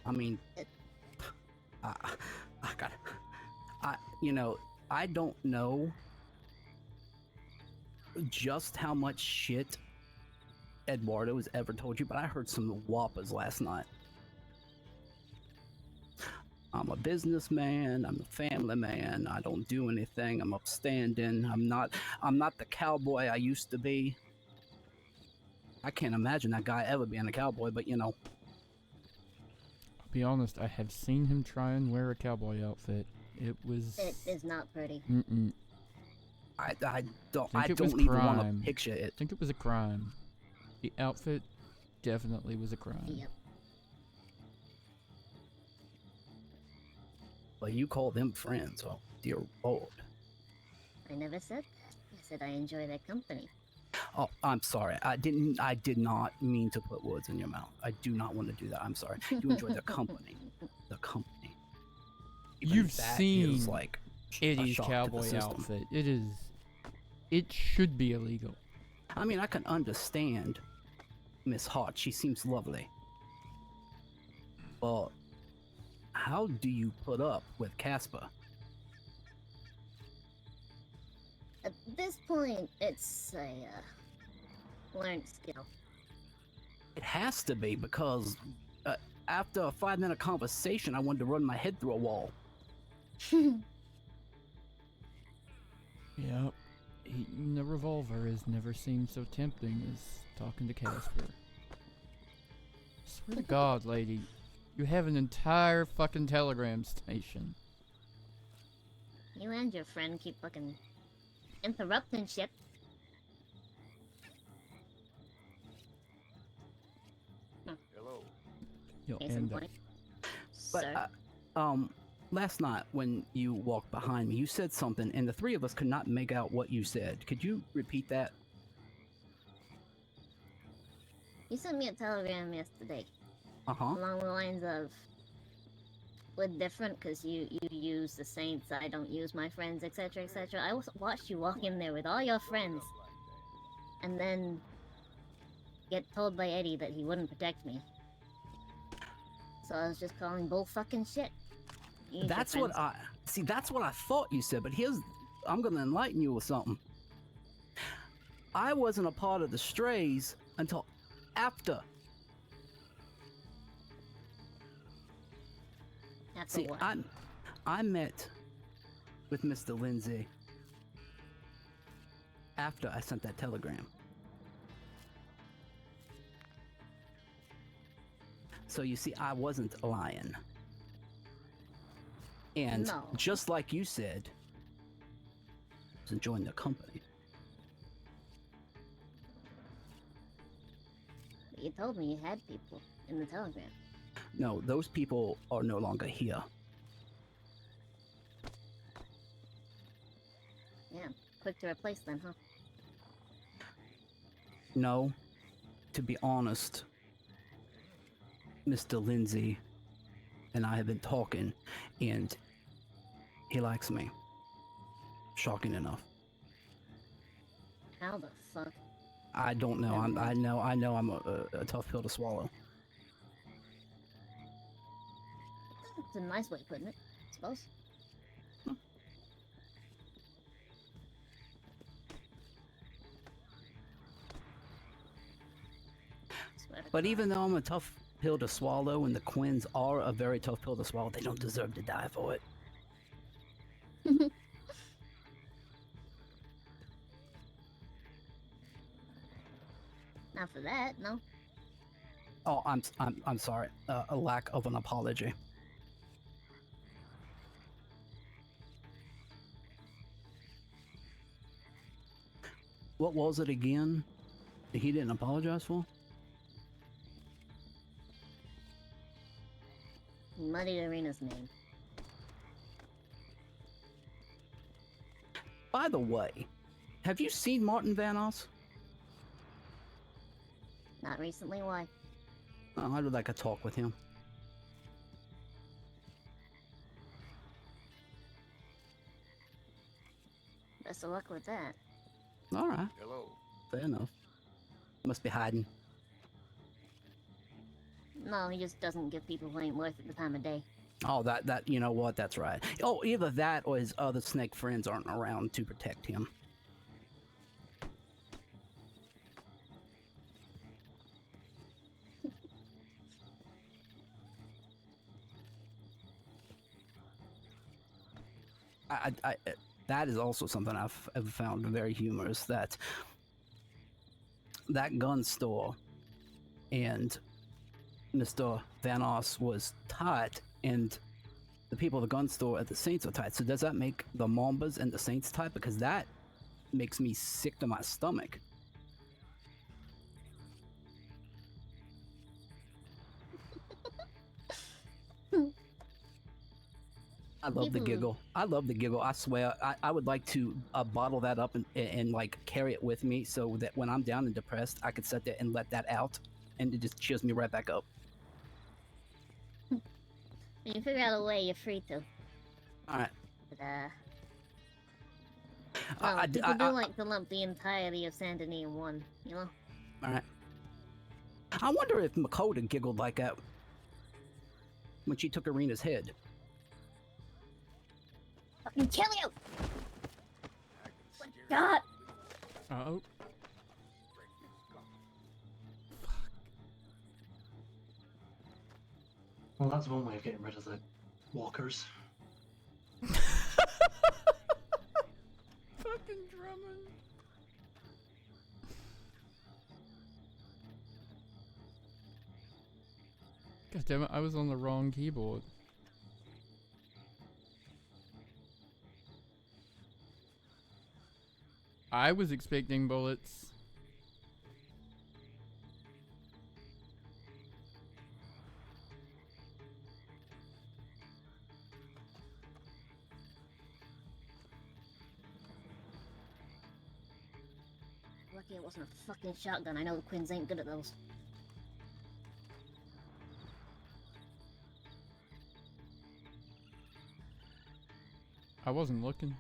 I mean, you know, I don't know just how much shit Eduardo has ever told you, but I heard some whoppers last night. I'm a businessman, I'm a family man, I don't do anything, I'm upstanding, I'm not the cowboy I used to be. I can't imagine that guy ever being a cowboy, but you know. I'll be honest, I have seen him try and wear a cowboy outfit. It was... It is not pretty. Mm-mm. I don't Think it was even want crime. to picture it. I think it was a crime. The outfit definitely was a crime. Yep. But you call them friends, oh dear lord. I never said that. I said I enjoy their company. Oh, I'm sorry. I did not mean to put words in your mouth. I do not want to do that. I'm sorry. You enjoy the company. The company. Even You've that seen is like a Eddie's shock to the cowboy system. outfit. It should be illegal. I mean, I can understand Miss Hart. She seems lovely. But how do you put up with Casper? At this point, it's a learned skill. It has to be because after a 5-minute conversation, I wanted to run my head through a wall. Yep. Eating a revolver has never seemed so tempting as talking to Casper. Swear to God, lady, you have an entire fucking telegram station. You and your friend keep fucking interrupting shit. Hello. You'll Case in end up. point. But Sir. last night when you walked behind me, you said something, and the three of us could not make out what you said. Could you repeat that? You sent me a telegram yesterday. Uh-huh. Along the lines of, we're different because you use the Saints, I don't use my friends, etc, etc. I watched you walk in there with all your friends. And then get told by Eddie that he wouldn't protect me. So I was just calling bull fucking shit. You use your That's what friends. see. That's what I thought you said. But I'm gonna enlighten you with something. I wasn't a part of the strays until after. After See, what? I met with Mr. Lindsay after I sent that telegram. So you see, I wasn't lying. And No. just like you said, I was enjoying the company. You told me you had people in the telegram. No, those people are no longer here. Yeah, quick to replace them, huh? No, to be honest, Mr. Lindsay and I have been talking, and he likes me. Shocking enough. How the fuck? I don't know. I know I'm a tough pill to swallow. It's a nice way of putting it, I suppose. But even though I'm a tough pill to swallow, and the Quinns are a very tough pill to swallow, they don't deserve to die for it. Not for that, no. Oh, I'm sorry. A lack of an apology. What was it again that he didn't apologize for? He muddied Arena's name. By the way, have you seen Martin Vanos? Not recently, why? Oh, I'd like to talk with him. Best of luck with that. Alright. Hello. Fair enough. Must be hiding. No, he just doesn't give people who ain't worth it the time of day. Oh, that, you know what, that's right. Oh, either that or his other snake friends aren't around to protect him. That is also something I've found very humorous, that gun store and Mr. Vanos was tight, and the people at the gun store at the Saints are tight. So does that make the Mambas and the Saints tight? Because that makes me sick to my stomach. I love the giggle. I love the giggle. I swear, I would like to bottle that up and like carry it with me, so that when I'm down and depressed, I could sit there and let that out, and it just cheers me right back up. When you figure out a way, you're free to. All right. But, people do like to lump the entirety of Saint Denis in one, you know? All right. I wonder if Makota giggled like that when she took Arena's head. Fucking kill you! God! Uh-oh. Well, that's one way of getting rid of the walkers. Fucking Drummond. God damn it, I was on the wrong keyboard. I was expecting bullets. Lucky it wasn't a fucking shotgun. I know the Quinns ain't good at those. I wasn't looking.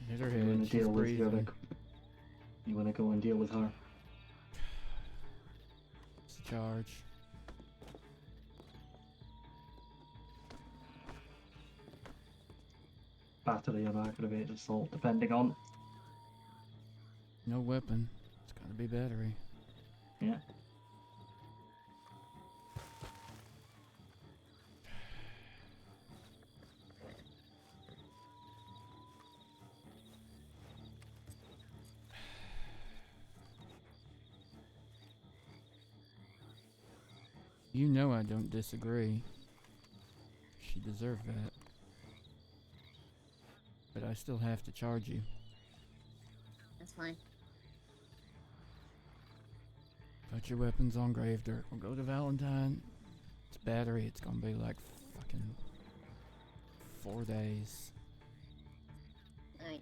Hit her You wanna head, she's deal with breathing. You wanna go and deal with her? It's a charge. Battery or aggravated assault, depending on. No weapon. It's gotta be battery. Yeah. You know I don't disagree. She deserved that. But I still have to charge you. That's fine. Put your weapons on grave dirt. We'll go to Valentine. It's battery. It's gonna be like fucking 4 days. Alright.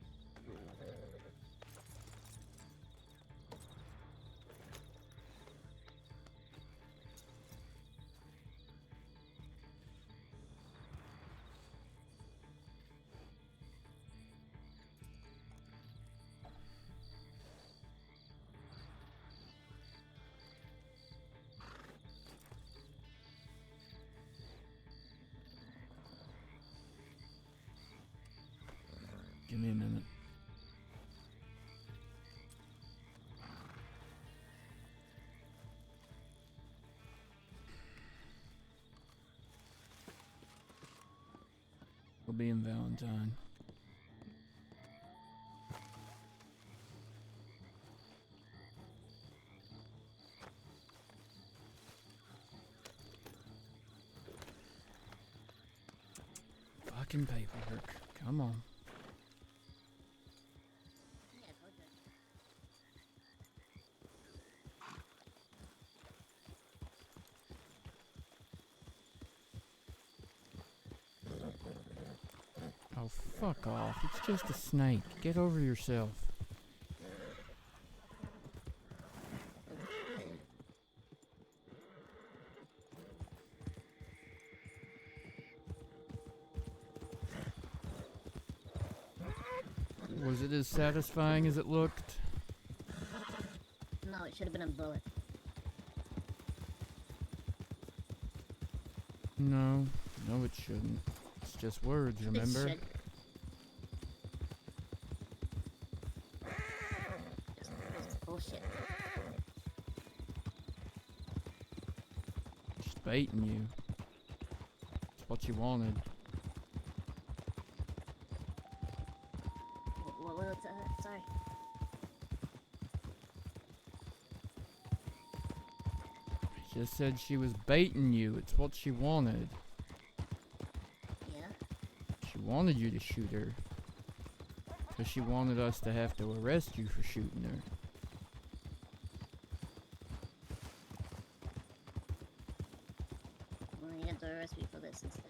Give me a minute. We'll be in Valentine. Fucking paperwork. Come on. Yeah, I told you. Oh, fuck off. It's just a snake. Get over yourself. Was it as satisfying as it looked? No, it should have been a bullet. No. No, it shouldn't. It's just words, It remember? should. Just bullshit. Just baiting you. It's what you wanted. What, sorry. She just said she was baiting you. It's what she wanted. Yeah? She wanted you to shoot her. Because she wanted us to have to arrest you for shooting her. Well, you have to arrest me for this instead.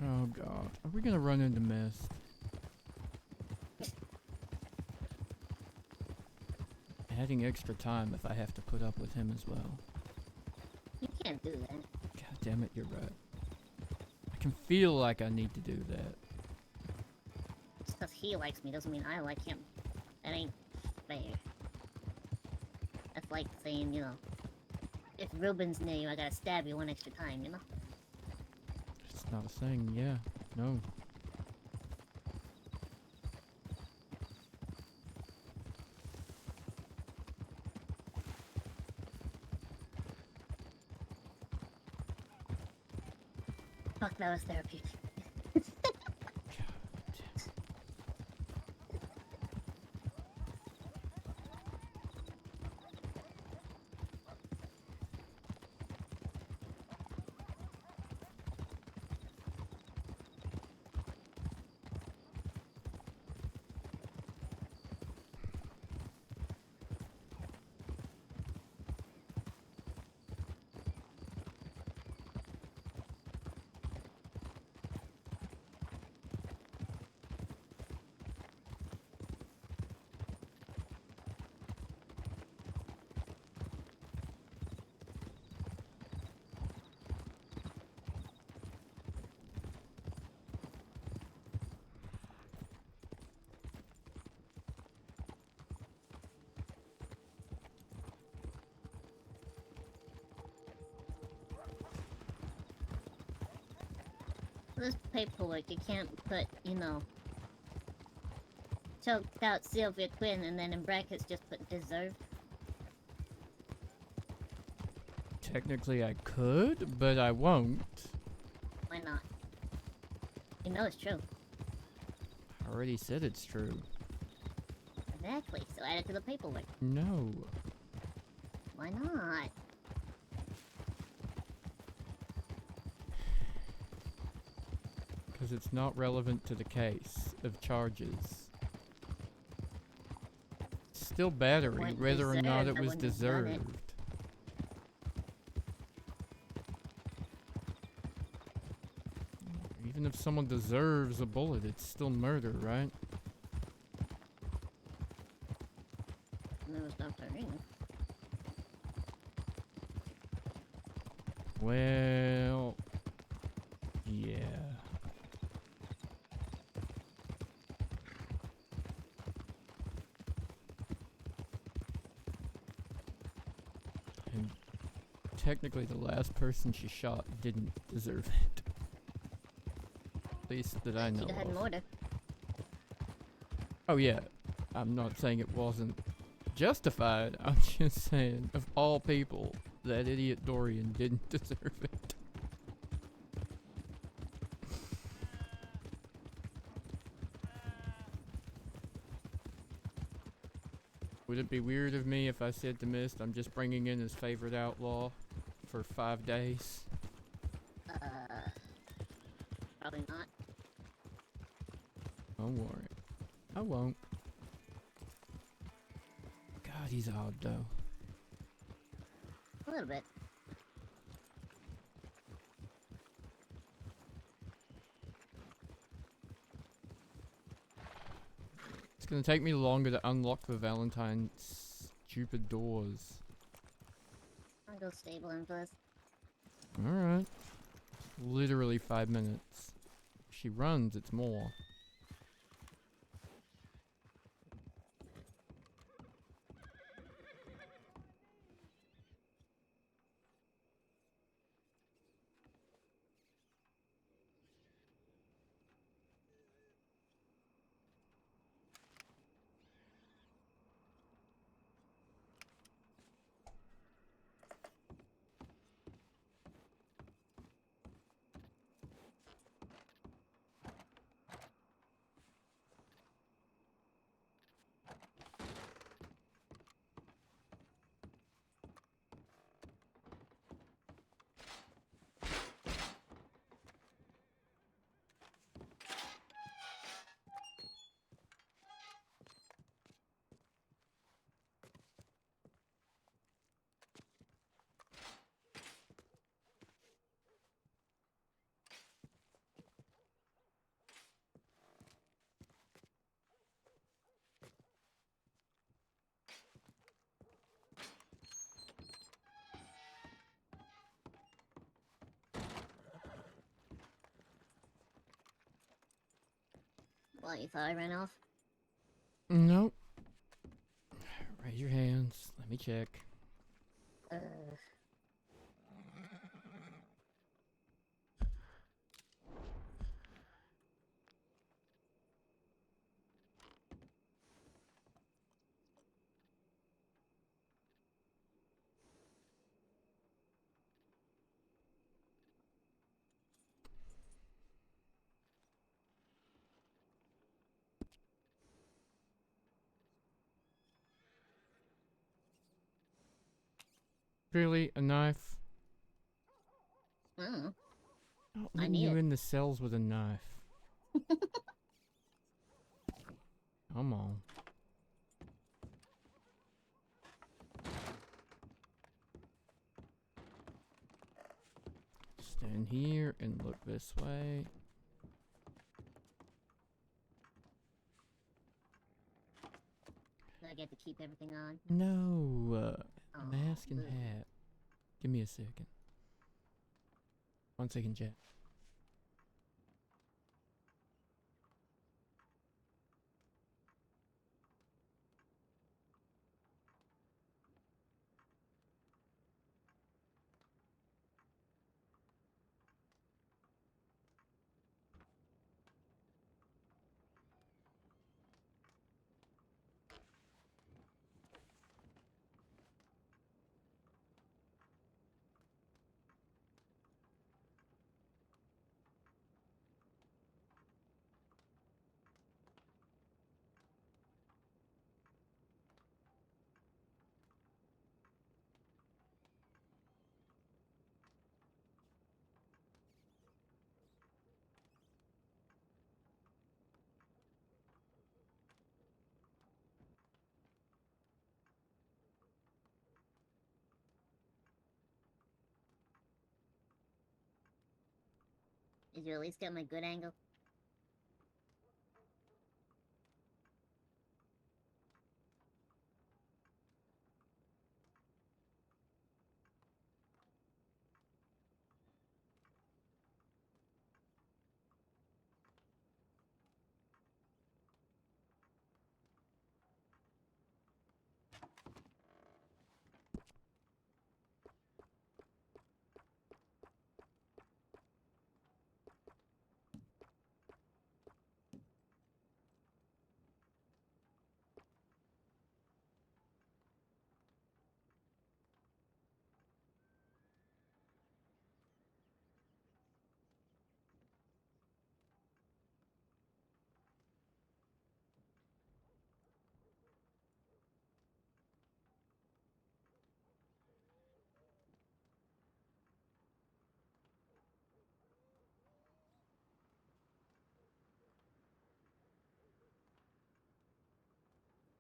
Oh god. Are we gonna run into Mist? Adding extra time if I have to put up with him as well. You can't do that. God damn it, you're right. I can feel like I need to do that. Just because he likes me doesn't mean I like him. That ain't fair. That's like saying, you know, if Ruben's near you, I gotta stab you one extra time, you know? It's not a thing, yeah. No. Fuck, that was therapeutic. This paperwork, you can't put, you know, choked out Sylvia Quinn and then in brackets just put deserved. Technically I could, but I won't. Why not? You know it's true. I already said it's true. Exactly, so add it to the paperwork. No. Why not? Because it's not relevant to the case of charges. Still battery, Wasn't whether or not deserved, it I was wouldn't have done it. deserved. Even if someone deserves a bullet, it's still murder, right? And it was Dr. Ring. Well, yeah. And technically the last person she shot didn't deserve it. At least that I know She'd have had an of. order. Oh yeah, I'm not saying it wasn't justified. I'm just saying, of all people, that idiot Dorian didn't deserve it. Would it be weird of me if I said to Mist, I'm just bringing in his favorite outlaw for 5 days? Probably not. Don't worry. I won't. God, he's odd though. A little bit. It's gonna take me longer to unlock the Valentine's stupid doors. I'll go stable him first. Alright. Literally 5 minutes. If she runs, it's more. What, you thought I ran off? Nope. Raise your hands. Let me check. Really? A knife? Oh. Not I letting need you it. in the cells with a knife. Come on. Stand here and look this way. Do I get to keep everything on? No, Oh, mask and boo. hat. Give me a second. 1 second, Jack. Did you at least get my good angle?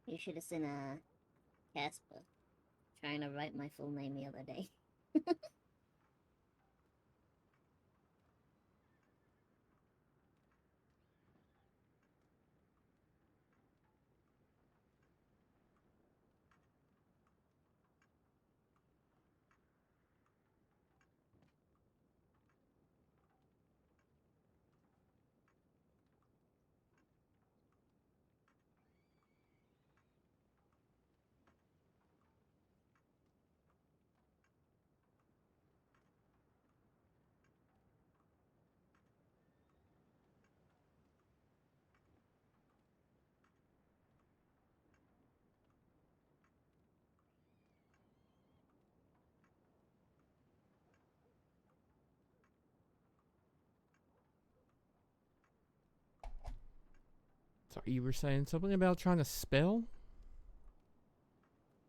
You should have seen Casper trying to write my full name the other day. So you were saying something about trying to spell?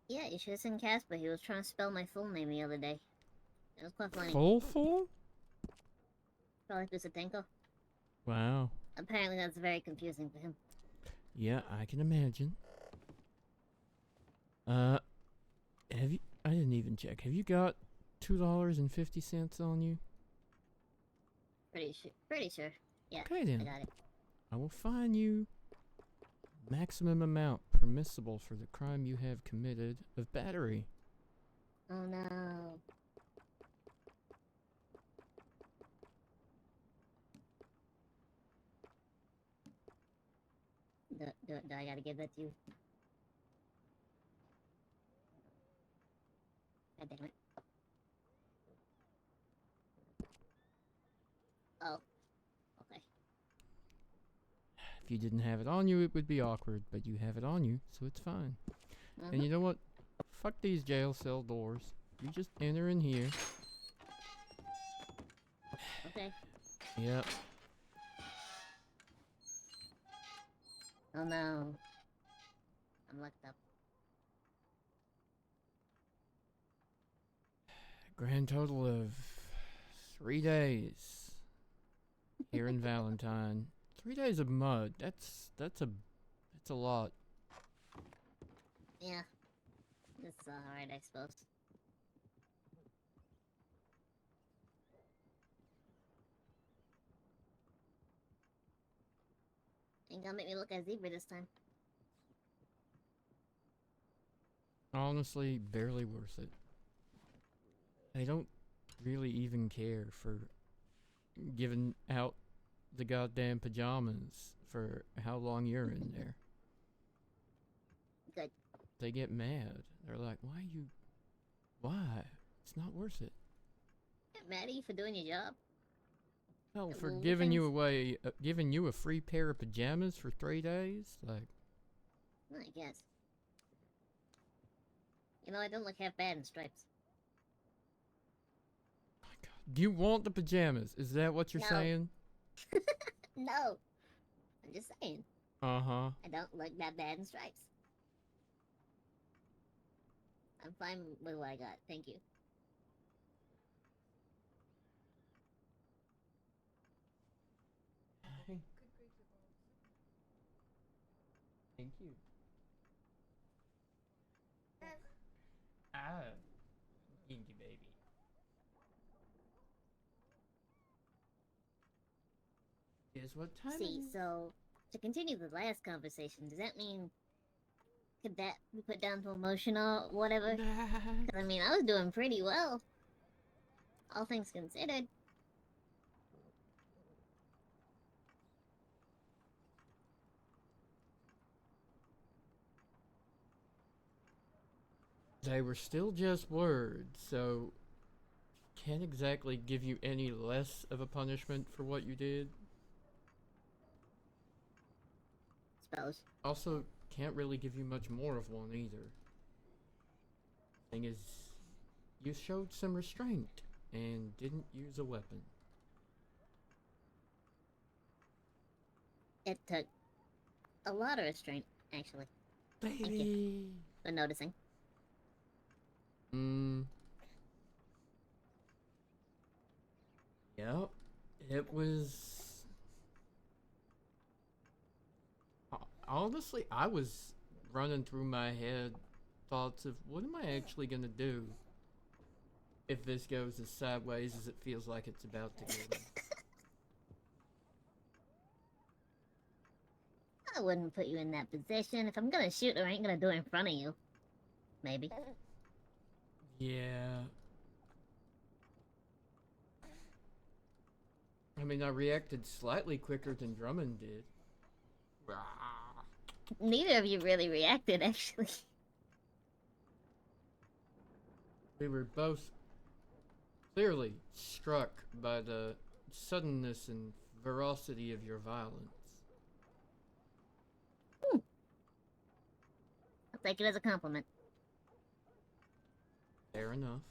Yeah, you should have seen Casper. He was trying to spell my full name the other day. It was quite funny. Full? Probably Kusatenko. Wow. Apparently that's very confusing for him. Yeah, I can imagine. Have you? I didn't even check. Have you got $2.50 on you? Pretty sure. Yeah, Okay then. I got it. I will fine you maximum amount permissible for the crime you have committed of battery. Oh no. Do I gotta give that to you? God damn it. Oh. Okay. If you didn't have it on you, it would be awkward, but you have it on you, so it's fine. And you know what? Fuck these jail cell doors. You just enter in here. Okay. Yep. Oh no. I'm locked up. Grand total of 3 days here in Valentine. 3 days of mud. That's a lot. Yeah. It's alright, I suppose. Ain't gonna make me look as zebra this time. Honestly, barely worth it. I don't really even care for giving out the goddamn pajamas for how long you're in there. Good. They get mad. They're like, why? It's not worth it. Get mad at you for doing your job. Hell, for Well, giving you things- away, giving you a free pair of pajamas for 3 days? Like, I guess. You know, I don't look half bad in stripes. do you want the pajamas? Is that what you're No. saying? No. I'm just saying. Uh-huh. I don't look that bad in stripes. I'm fine with what I got. Thank you. Thank you. Ah. Thank you, baby. Guess what time See, it is? so to continue the last conversation, does that mean could that be put down to emotional, whatever? Because I mean, I was doing pretty well, all things considered. They were still just words, so can't exactly give you any less of a punishment for what you did. Suppose. Also, can't really give you much more of one either. Thing is, you showed some restraint and didn't use a weapon. It took a lot of restraint, actually. Baby. Thank you for noticing. Yep. It was... Honestly, I was running through my head thoughts of what am I actually gonna do if this goes as sideways as it feels like it's about to go. I wouldn't put you in that position. If I'm gonna shoot her, I ain't gonna do it in front of you. Maybe. Yeah. I mean, I reacted slightly quicker than Drummond did. Neither of you really reacted, actually. We were both clearly struck by the suddenness and ferocity of your violence. I'll take it as a compliment. Fair enough.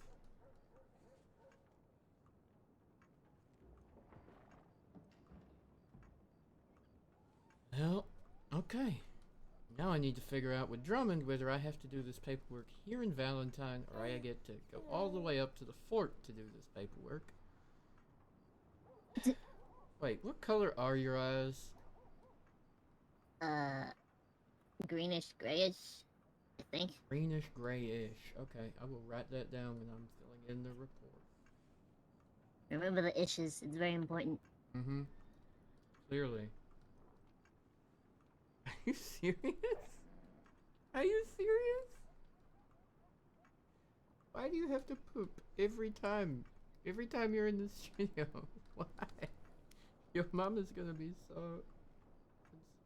Well, okay. Now I need to figure out with Drummond whether I have to do this paperwork here in Valentine or I get to go all the way up to the fort to do this paperwork. Wait, what color are your eyes? Greenish, grayish, I think. Greenish, grayish. Okay, I will write that down when I'm filling in the report. Remember the ishes, it's very important. Mm-hmm. Clearly. Are you serious? Are you serious? Why do you have to poop every time? Every time you're in the studio? Why? Your mom is gonna be so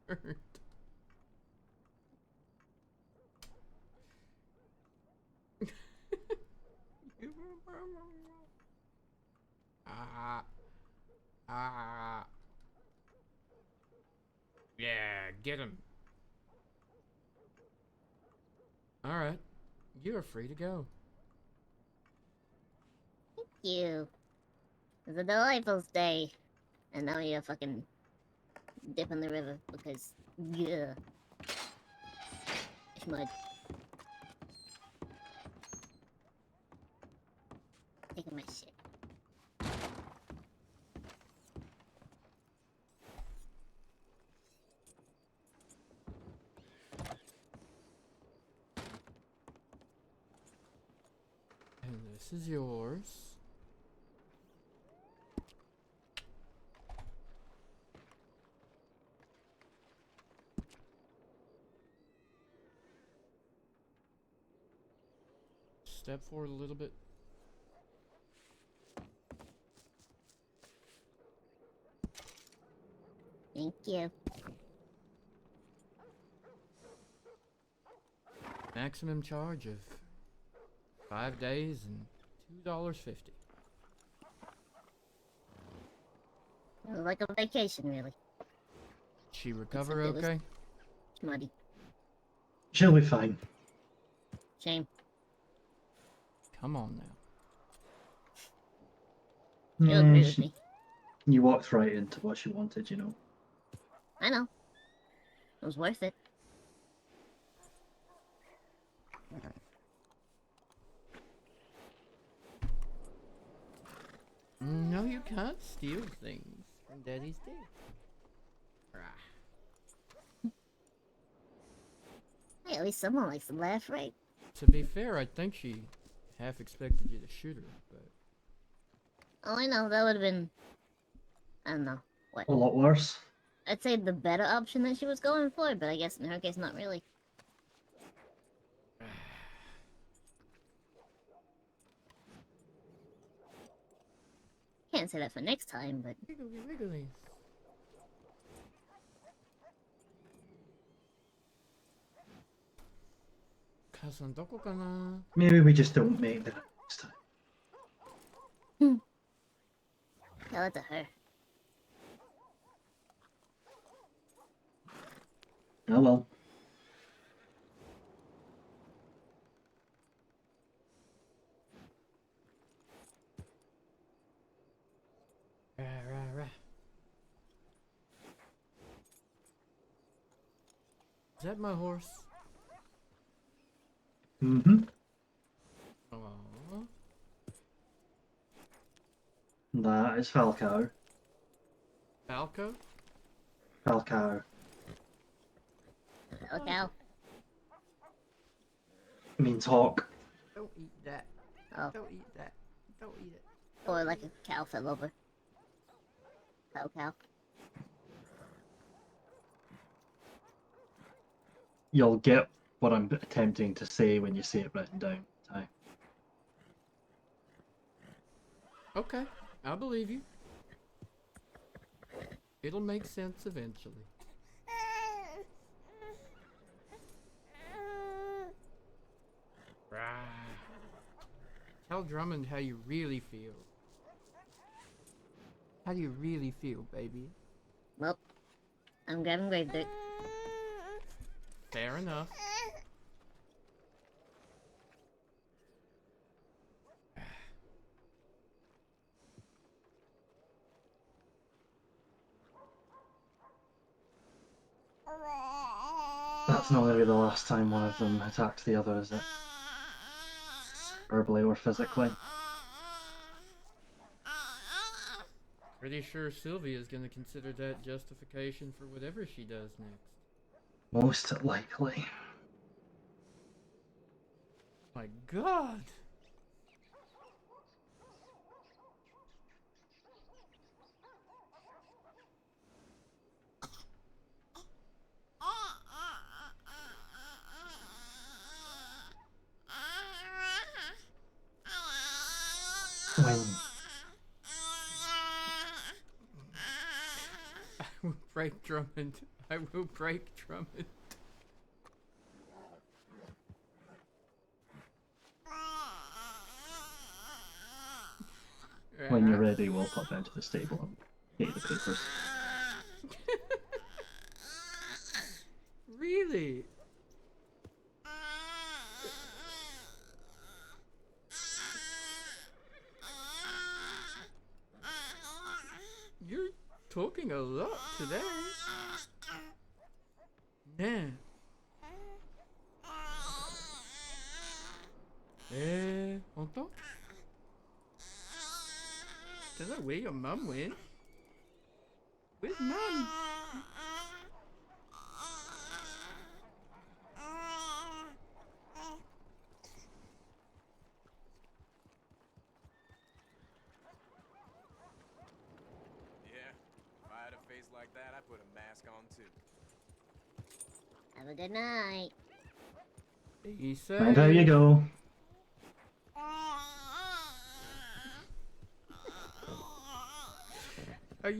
concerned. Yeah, get him. Alright, you are free to go. Thank you. It was a delightful stay. And now you're fucking dip in the river because, yeah. It's mud. Taking my shit. And this is yours. Step forward a little bit. Thank you. Maximum charge of 5 days and $2.50. It was like a vacation, really. She recover Except it was okay? Muddy. She'll be fine. Shame. Come on now. She'll agree with she- me. You walked right into what she wanted, you know. I know. It was worth it. No, you can't steal things from Daddy's dick. Hey, at least someone likes to laugh, right? To be fair, I think she half expected you to shoot her, but... Oh, I know, that would have been... I don't know. What? A lot worse. I'd say the better option that she was going for, but I guess in her case, not really. Can't say that for next time, but... Wiggly wiggly. Kasan, doko kana? Maybe we just don't make that next time. Tell it to her. Oh well. Rah, rah, rah. Is that my horse? Mm-hmm. Aww. That is Falco. Falco? Falco. Hello, cow. I mean talk. Don't eat that. Oh. Don't eat that. Don't eat it. Or like a cow fell over. Cow, cow. You'll get what I'm attempting to say when you see it written down. Ty. Okay, I believe you. It'll make sense eventually. Rah. Tell Drummond how you really feel. How do you really feel, baby? Well, I'm grabbing grave dirt. Fair enough. That's not going to be the last time one of them attacks the other, is it? Verbally or physically. Pretty sure Sylvia's gonna consider that justification for whatever she does next. Most likely. My God! When I will break Drummond. I will break Drummond. when you're ready, we'll pop down to the stable and get the papers. Really? You're talking a lot today. Nah. Entends? Is that where your mum went? Where's mum? Yeah, if I had a face like that, I'd put a mask on too. Have a good night. Be safe. And there you go. Are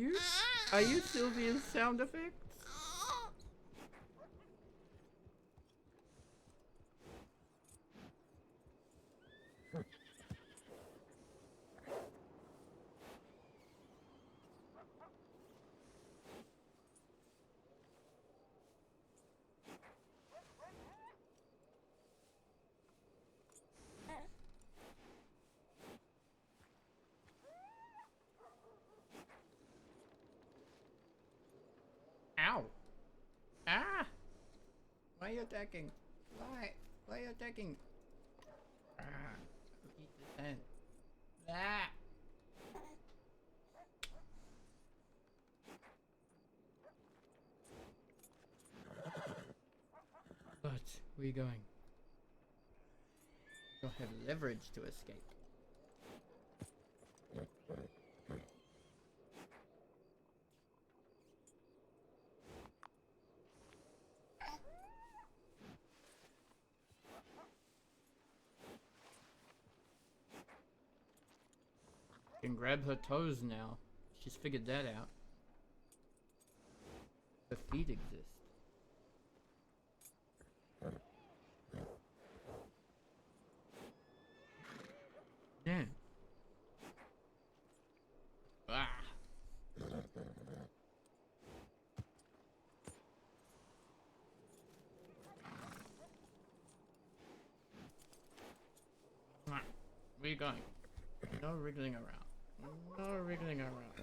you Sylvia's sound effects? Ow! Ah! Why are you attacking? Why? Why are you attacking? Ah! Eat the sand. Ah! But where are you going? You'll have leverage to escape. Can grab her toes now. She's figured that out. The feet exist. Yeah. Ah. Where are you going? No wriggling around. No wriggling around.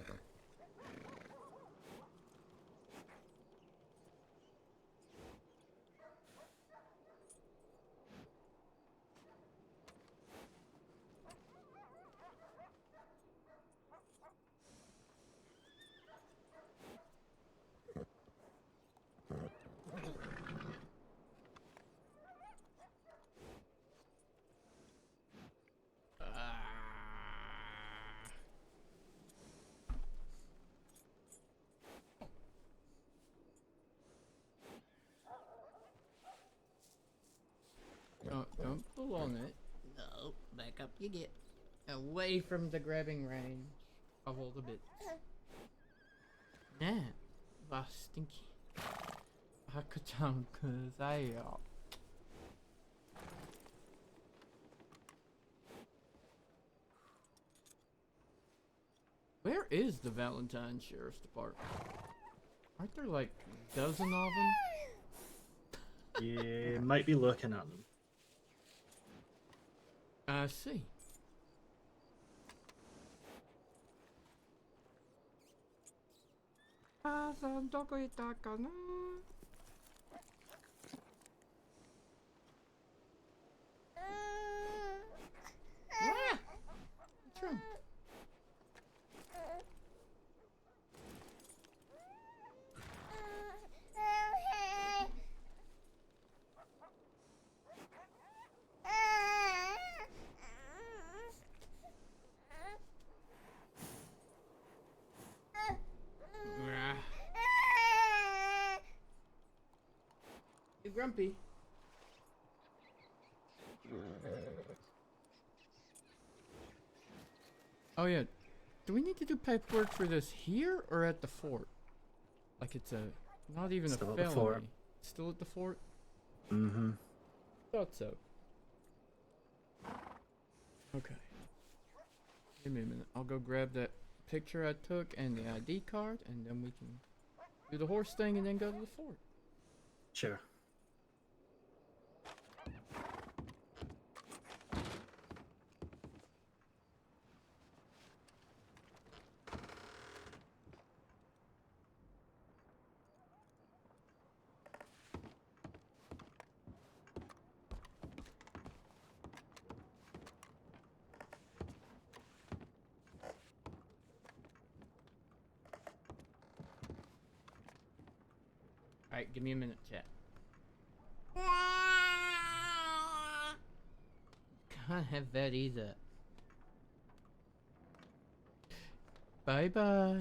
Don't pull on it. No, back up you get. Away from the grabbing range of all the bits. Nah, was stinky. Hakatankas, Where is the Valentine Sheriff's Department? Aren't there like a dozen of them? You might be looking at them. I see. Ah! What's wrong? Ah. You grumpy? Oh yeah, do we need to do paperwork for this here or at the fort? Like it's a, not even Still a at the felony. fort. Still at the fort? Mm-hmm. Thought so. Okay. Give me a minute. I'll go grab that picture I took and the ID card, and then we can do the horse thing and then go to the fort. Sure. Alright, give me a minute, chat. Can't have that either. Bye bye.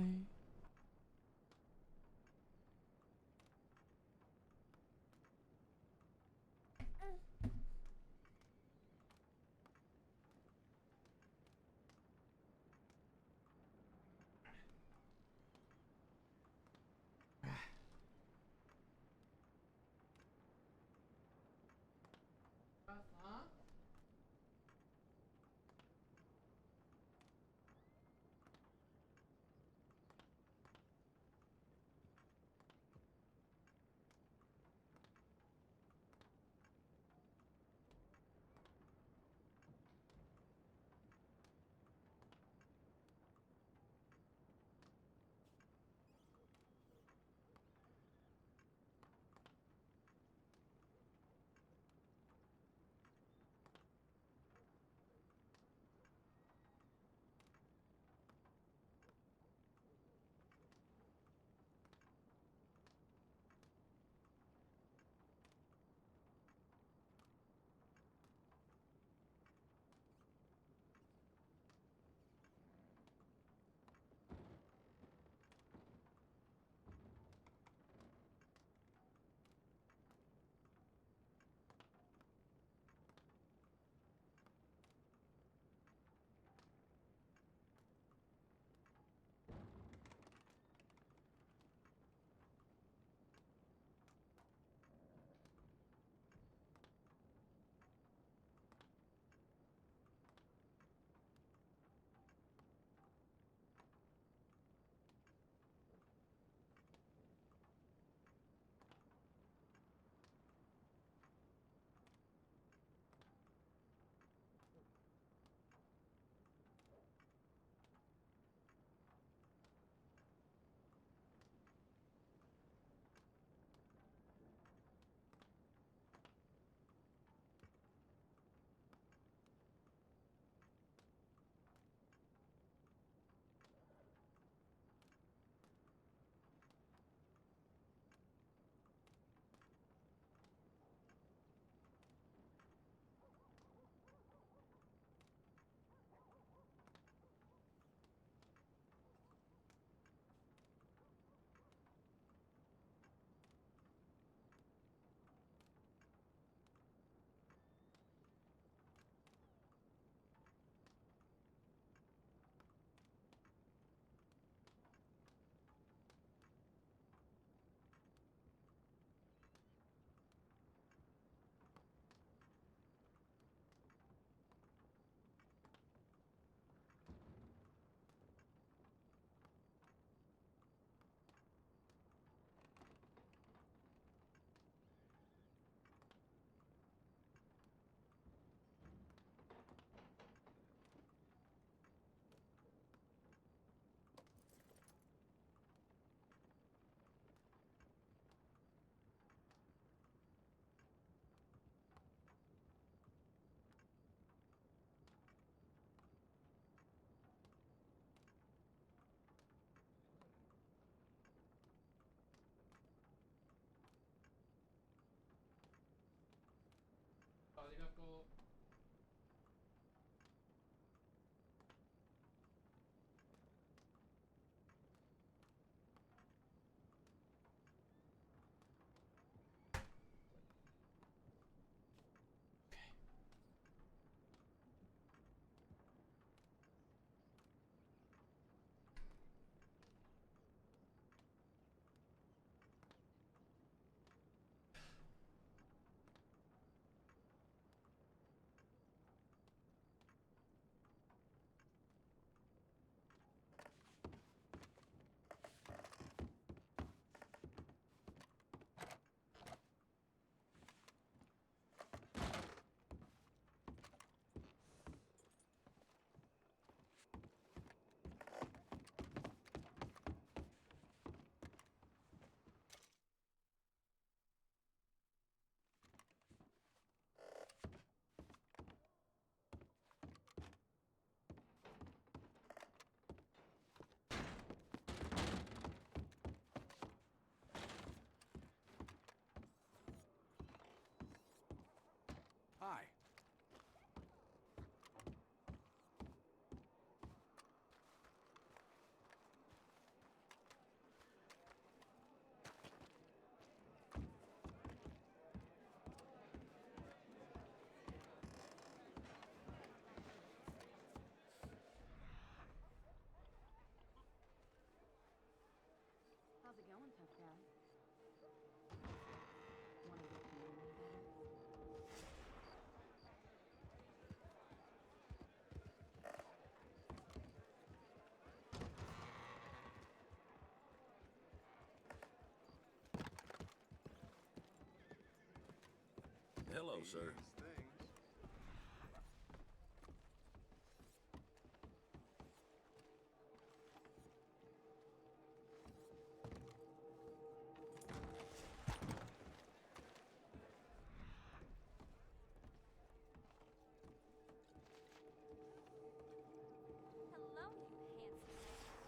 No, sir.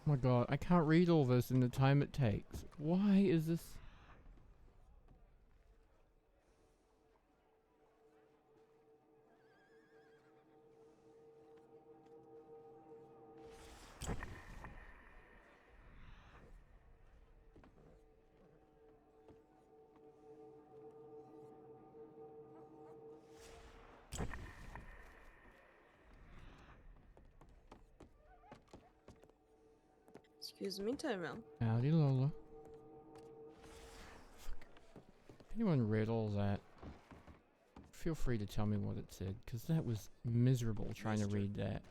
Oh my god, I can't read all this in the time it takes. Why is this? Excuse me, Tyrell. Howdy, Lola. Anyone read all that? Feel free to tell me what it said, because that was miserable trying to read that.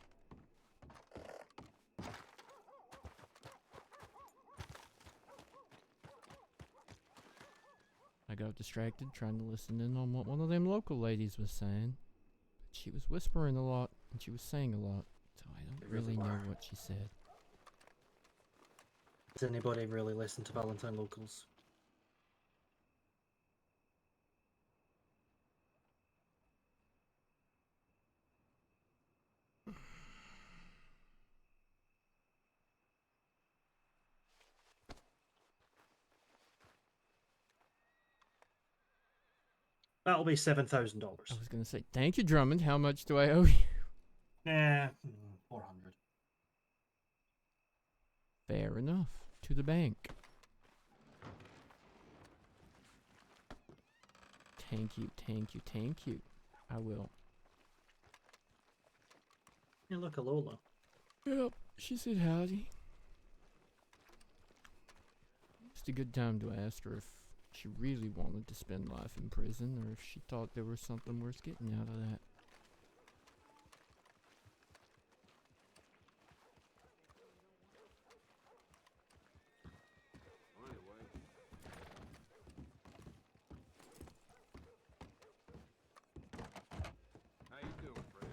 I got distracted trying to listen in on what one of them local ladies was saying. But she was whispering a lot, and she was saying a lot, so I don't really know what she said. Does anybody really listen to Valentine locals? That'll be $7,000. I was gonna say, thank you, Drummond. How much do I owe you? Yeah, 400. Fair enough. To the bank. Thank you, thank you, thank you. I will. Yeah, look at Lola. Yep, she said howdy. Just a good time to ask her if she really wanted to spend life in prison or if she thought there was something worth getting out of that. How you doing, friend?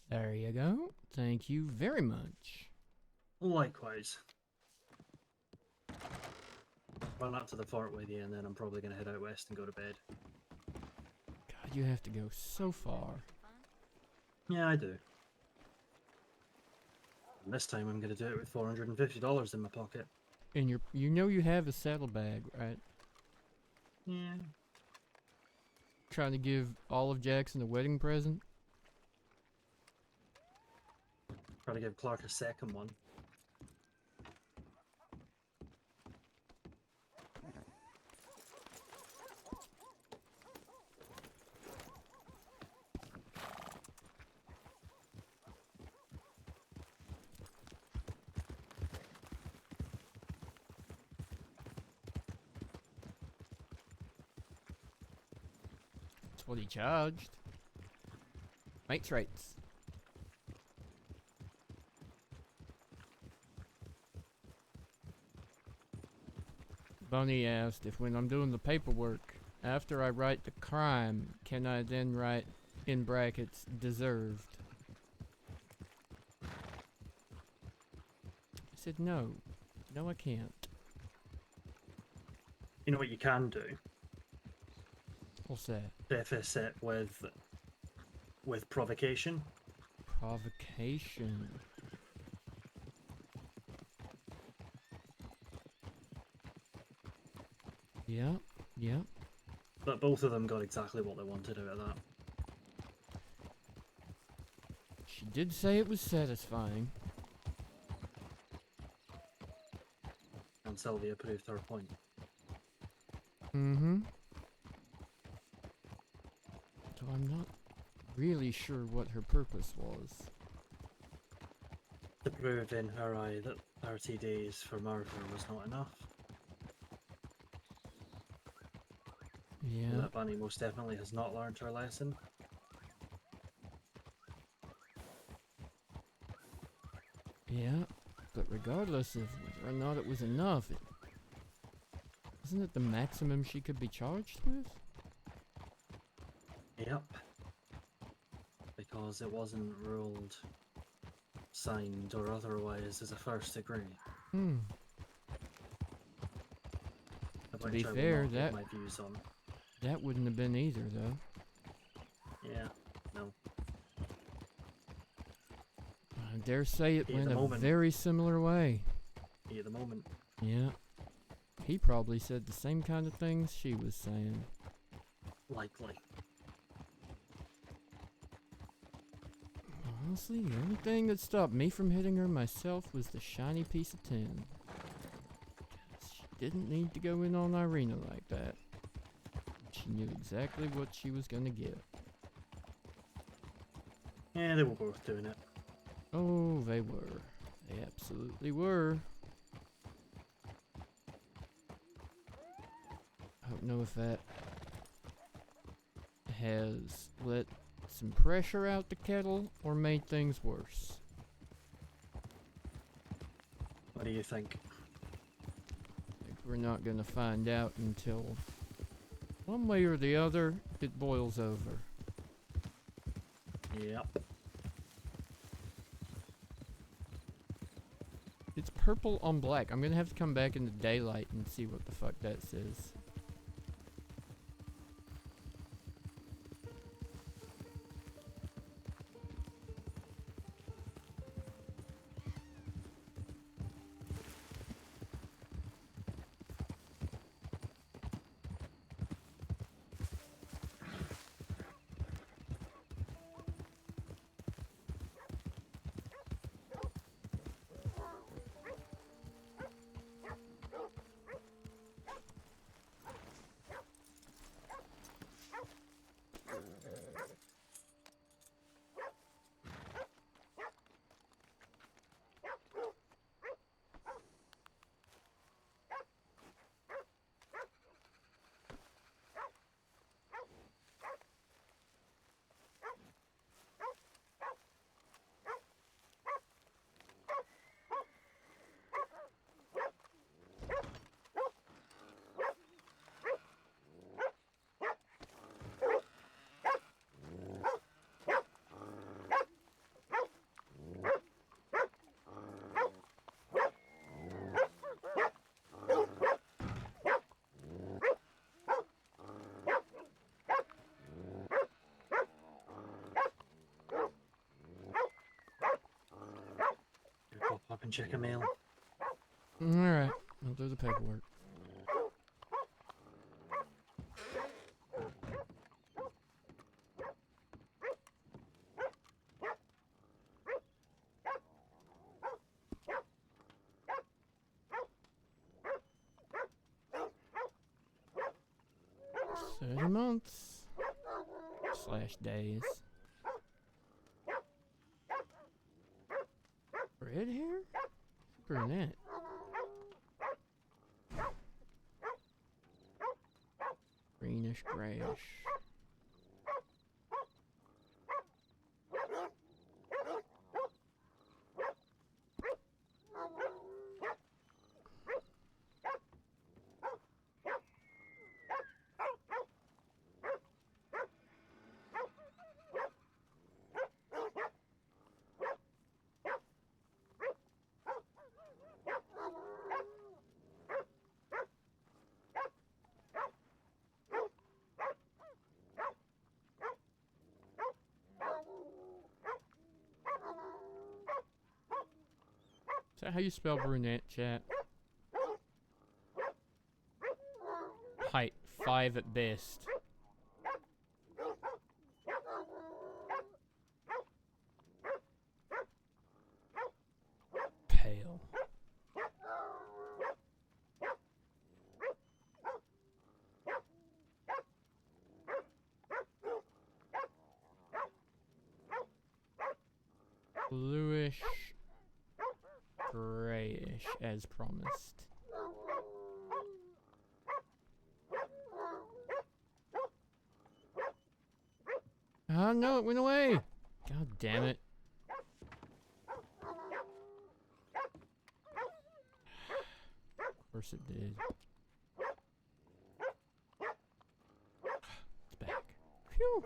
There you go. Thank you very much. Likewise. Run up to the fort with you, and then I'm probably going to head out west and go to bed. God, you have to go so far. Yeah, I do. And this time I'm going to do it with $450 in my pocket. And you know you have a saddlebag, right? Yeah. Trying to give Olive Jackson a wedding present? Try to give Clark a second one. That's what he charged. Mates rates. Bunny asked if when I'm doing the paperwork, after I write the crime, can I then write, in brackets, deserved? I said no. No, I can't. You know what you can do? What's that? Preface it with provocation. Provocation. Yeah, yeah. But both of them got exactly what they wanted out of that. She did say it was satisfying. And Sylvia proved her point. Mm-hmm. So I'm not really sure what her purpose was. To prove in her eye that 30 days for murder was not enough. Yeah. That Bunny most definitely has not learned her lesson. Yeah, but regardless of whether or not it was enough, isn't it the maximum she could be charged with? Yep. Because it wasn't ruled, signed, or otherwise as a first degree. Hmm. To Which be I will fair, not give that my views on. that wouldn't have been either, though. Yeah, no. I dare say it At went the a moment. very similar way. At the moment. Yeah. He probably said the same kind of things she was saying. Likely. Honestly, the only thing that stopped me from hitting her myself was the shiny piece of tin. She didn't need to go in on Irina like that. She knew exactly what she was gonna get. Yeah, they were both doing it. Oh, they were. They absolutely were. I don't know if that has let some pressure out the kettle or made things worse. What do you think? I think we're not gonna find out until one way or the other it boils over. Yep. It's purple on black. I'm gonna have to come back into daylight and see what the fuck that says. Pop up and check a mail. Alright, I'll do the paperwork. Months / days. Red hair? Brunette. Greenish grayish. Is that how you spell brunette, chat? Height 5 at best. bluish, grayish, as promised. Oh no, it went away! God damn it. Of course it did. It's back. Phew!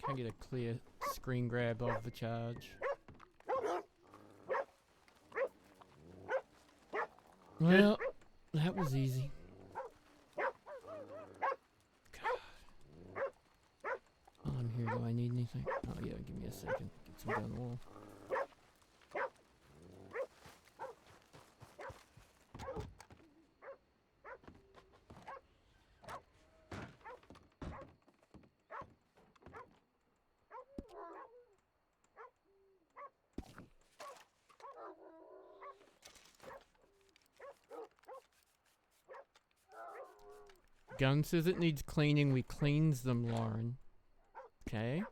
Can't get a clear screen grab of the charge. Well, that was easy. God. While I'm here, do I need anything? Oh yeah, give me a second. Get some gun wool. Gun says it needs cleaning, we cleans them, Lauren. Okay.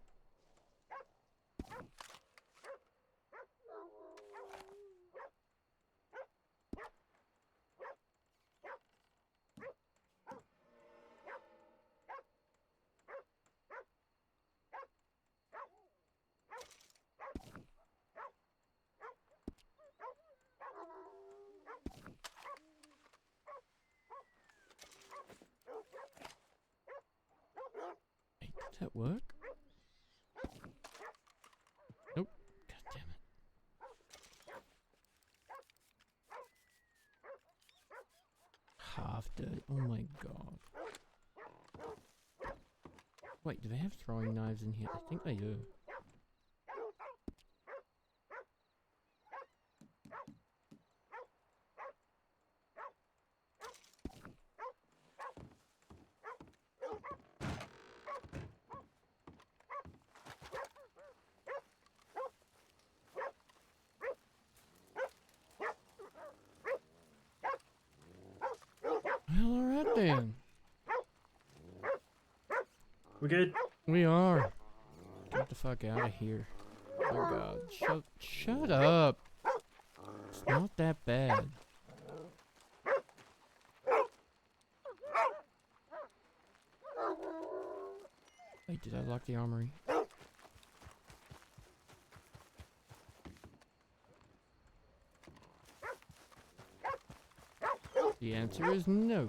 Hey, did that work? Nope. God damn it. Half dead. Oh my god. Wait, do they have throwing knives in here? I think they do. Well, alright then. We good? We are. Get the fuck out of here. Oh god. Shut up. It's not that bad. Wait, did I lock the armory? The answer is no.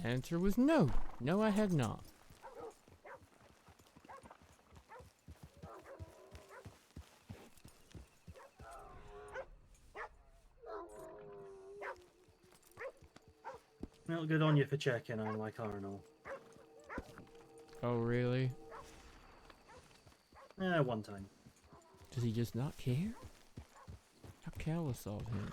Answer was no. No, I had not. Well, good on you for checking on like Arnold. Oh, really? One time. Does he just not care? How callous of him.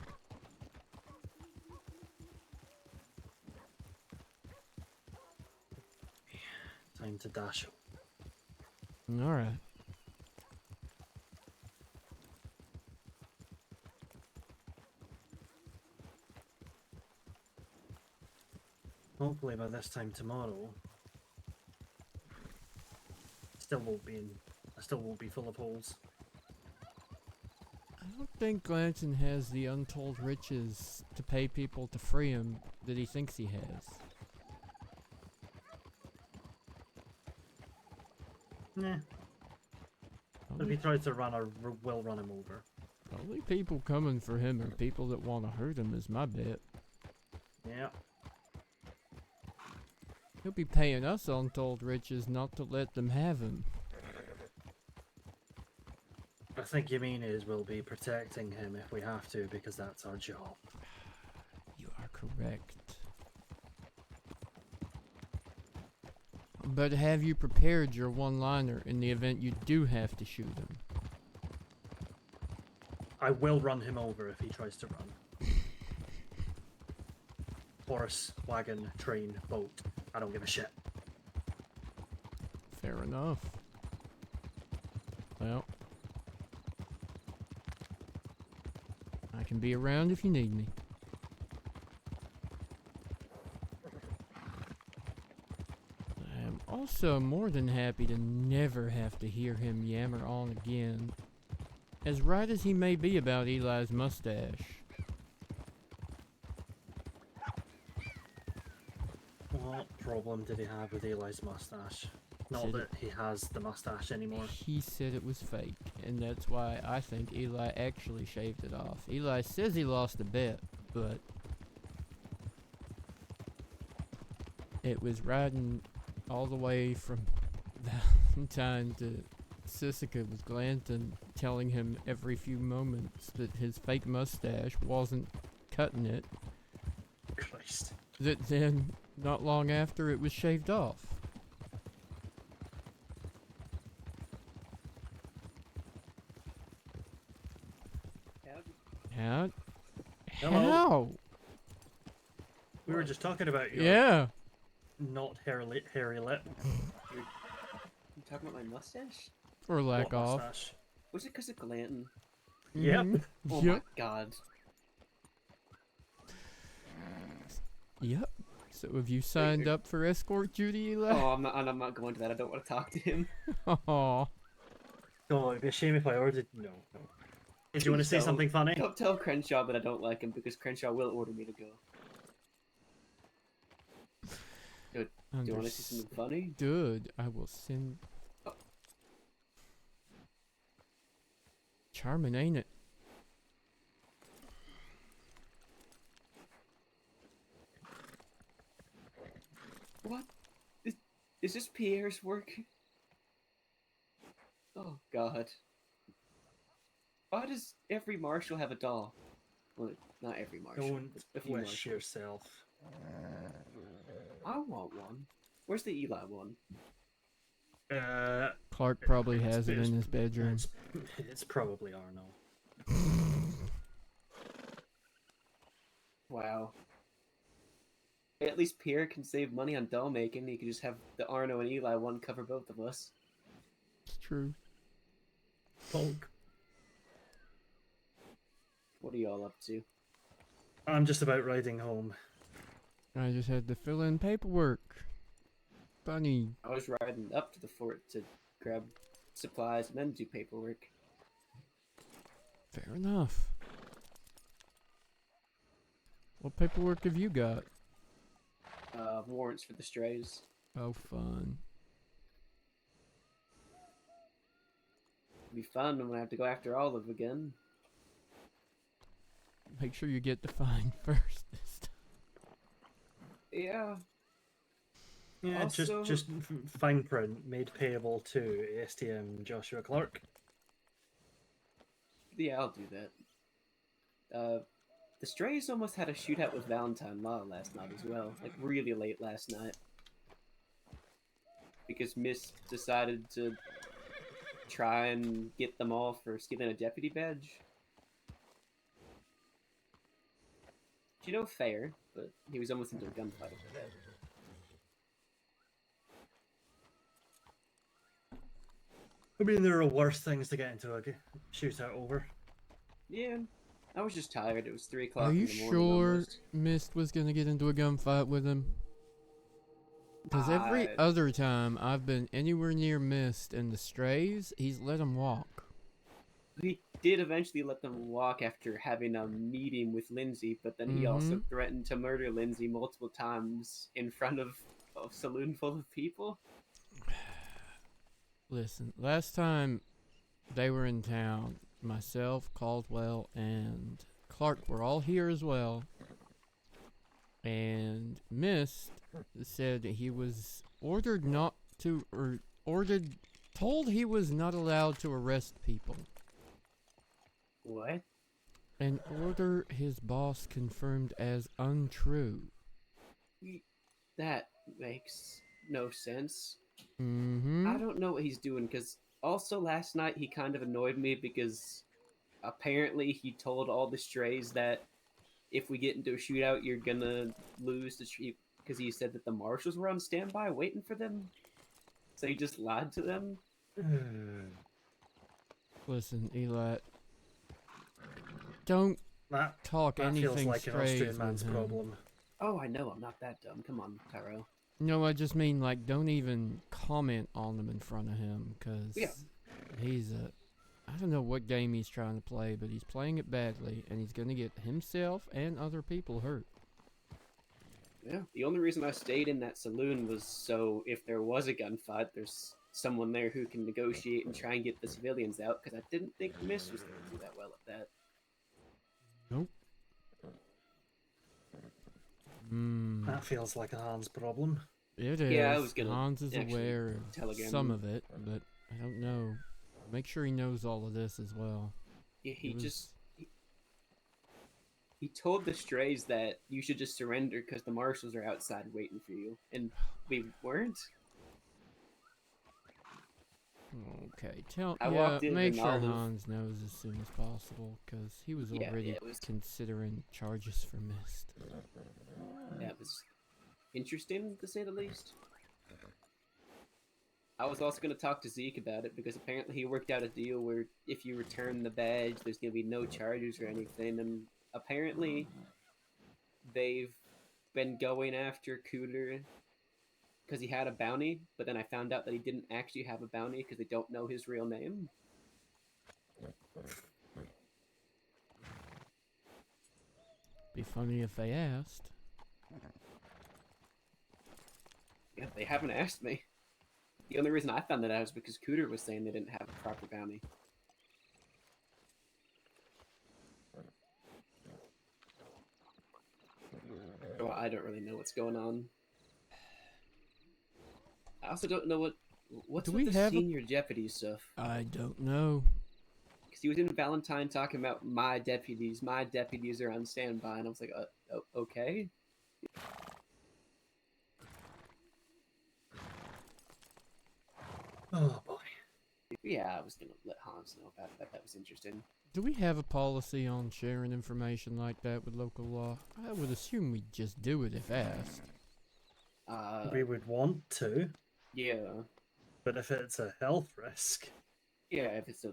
Time to dash. Alright. Hopefully by this time tomorrow, I still won't be full of holes. I don't think Glanton has the untold riches to pay people to free him that he thinks he has. Nah. But if he tries to run, we'll run him over. Only people coming for him are people that want to hurt him, is my bet. Yeah. He'll be paying us untold riches not to let them have him. I think you mean is we'll be protecting him if we have to, because that's our job. You are correct. But have you prepared your one-liner in the event you do have to shoot him? I will run him over if he tries to run. Horse, wagon, train, boat. I don't give a shit. Fair enough. Well, I can be around if you need me. I am also more than happy to never have to hear him yammer on again. As right as he may be about Eli's mustache. What problem did he have with Eli's mustache? Not Said that he has the mustache anymore. He said it was fake, and that's why I think Eli actually shaved it off. Eli says he lost a bet, but it was riding all the way from Valentine to Sissica with Glanton telling him every few moments that his fake mustache wasn't cutting it. Christ. That then, not long after, it was shaved off. How? Hello. How? We were just talking about your not hairy lip. You talking about my mustache? Or lack What of. mustache? Was it because of Glanton? Yep. Oh Yep. my god. Yep. So have you signed up for escort duty, Eli? Oh, I'm not going to that. I don't want to talk to him. Aww. Oh, it'd be a shame if I ordered. No. Did you want to say something funny? Don't tell Crenshaw that I don't like him because Crenshaw will order me to go. Good. Do you want to see something funny? Good. I will send. Oh. Charming, ain't it? What? Is this Pierre's work? Oh God. Why does every marshal have a doll? Well, not every marshal. Don't But a few wish marshals. yourself. I want one. Where's the Eli one? Clark probably has it in his bedroom. It's probably Arno. Wow. At least Pierre can save money on doll making. He can just have the Arno and Eli one cover both of us. It's true. Hulk. What are y'all up to? I'm just about riding home. I just had to fill in paperwork. Bunny. I was riding up to the fort to grab supplies and then do paperwork. Fair enough. What paperwork have you got? Warrants for the strays. Oh, fun. It'll be fun when I have to go after Olive again. Make sure you get the fine first this time. Yeah. Yeah, Also- just fine print made payable to STM Joshua Clark. Yeah, I'll do that. The Strays almost had a shootout with Valentine Law last night as well. Like, really late last night. Because Miss decided to try and get them all for stealing a deputy badge. You know, fair, but he was almost into a gunfight over that. I mean, there are worse things to get into a shootout over. Yeah, I was just tired. It was 3 o'clock Are in you the morning sure almost. Mist was gonna get into a gunfight with him? Because every I- other time I've been anywhere near Mist and the Strays, he's let him walk. He did eventually let them walk after having a meeting with Lindsay, but then he also threatened to murder Lindsay multiple times in front of a saloon full of people. Listen, last time they were in town, myself, Caldwell, and Clark were all here as well. And Mist said that he was ordered not to, or told he was not allowed to arrest people. What? An order his boss confirmed as untrue. That makes no sense. Mm-hmm. I don't know what he's doing, because also last night he kind of annoyed me because apparently he told all the Strays that if we get into a shootout, you're gonna lose the street, because he said that the Marshals were on standby waiting for them. So he just lied to them. Listen, Eli, don't talk that anything feels like an Strays Austrian with man's him. problem. Oh, I know, I'm not that dumb. Come on, Tyrell. No, I just mean, like, don't even comment on them in front of him, because he's a... I don't know what game he's trying to play, but he's playing it badly, and he's going to get himself and other people hurt. Yeah, the only reason I stayed in that saloon was so if there was a gunfight, there's someone there who can negotiate and try and get the civilians out, because I didn't think Miss was going to do that well at that. Nope. That feels like a Hans problem. It is. Yeah, I was gonna Hans is actually aware of telegram some him. of it, but I don't know. Make sure he knows all of this as well. Yeah, he It was- just... He told the Strays that you should just surrender because the Marshals are outside waiting for you. And we weren't. Okay, I walked in make and sure Olive- Hans knows as soon as possible, because he was Yeah, already yeah, it was- considering charges for Mist. That was interesting, to say the least. I was also going to talk to Zeke about it, because apparently he worked out a deal where if you return the badge, there's going to be no charges or anything, and apparently they've been going after Cooter because he had a bounty, but then I found out that he didn't actually have a bounty because they don't know his real name. Be funny if they asked. Yeah, they haven't asked me. The only reason I found that out is because Cooter was saying they didn't have a proper bounty. So I don't really know what's going on. I also don't know what What's Do with we the have a- senior deputy stuff? I don't know. Because he was in Valentine talking about my deputies. My deputies are on standby, and I was like, okay. Oh boy. Yeah, I was gonna let Hans know about that. That was interesting. Do we have a policy on sharing information like that with local law? I would assume we'd just do it if asked. We would want to. Yeah. But if it's a health risk. Yeah, if it's a...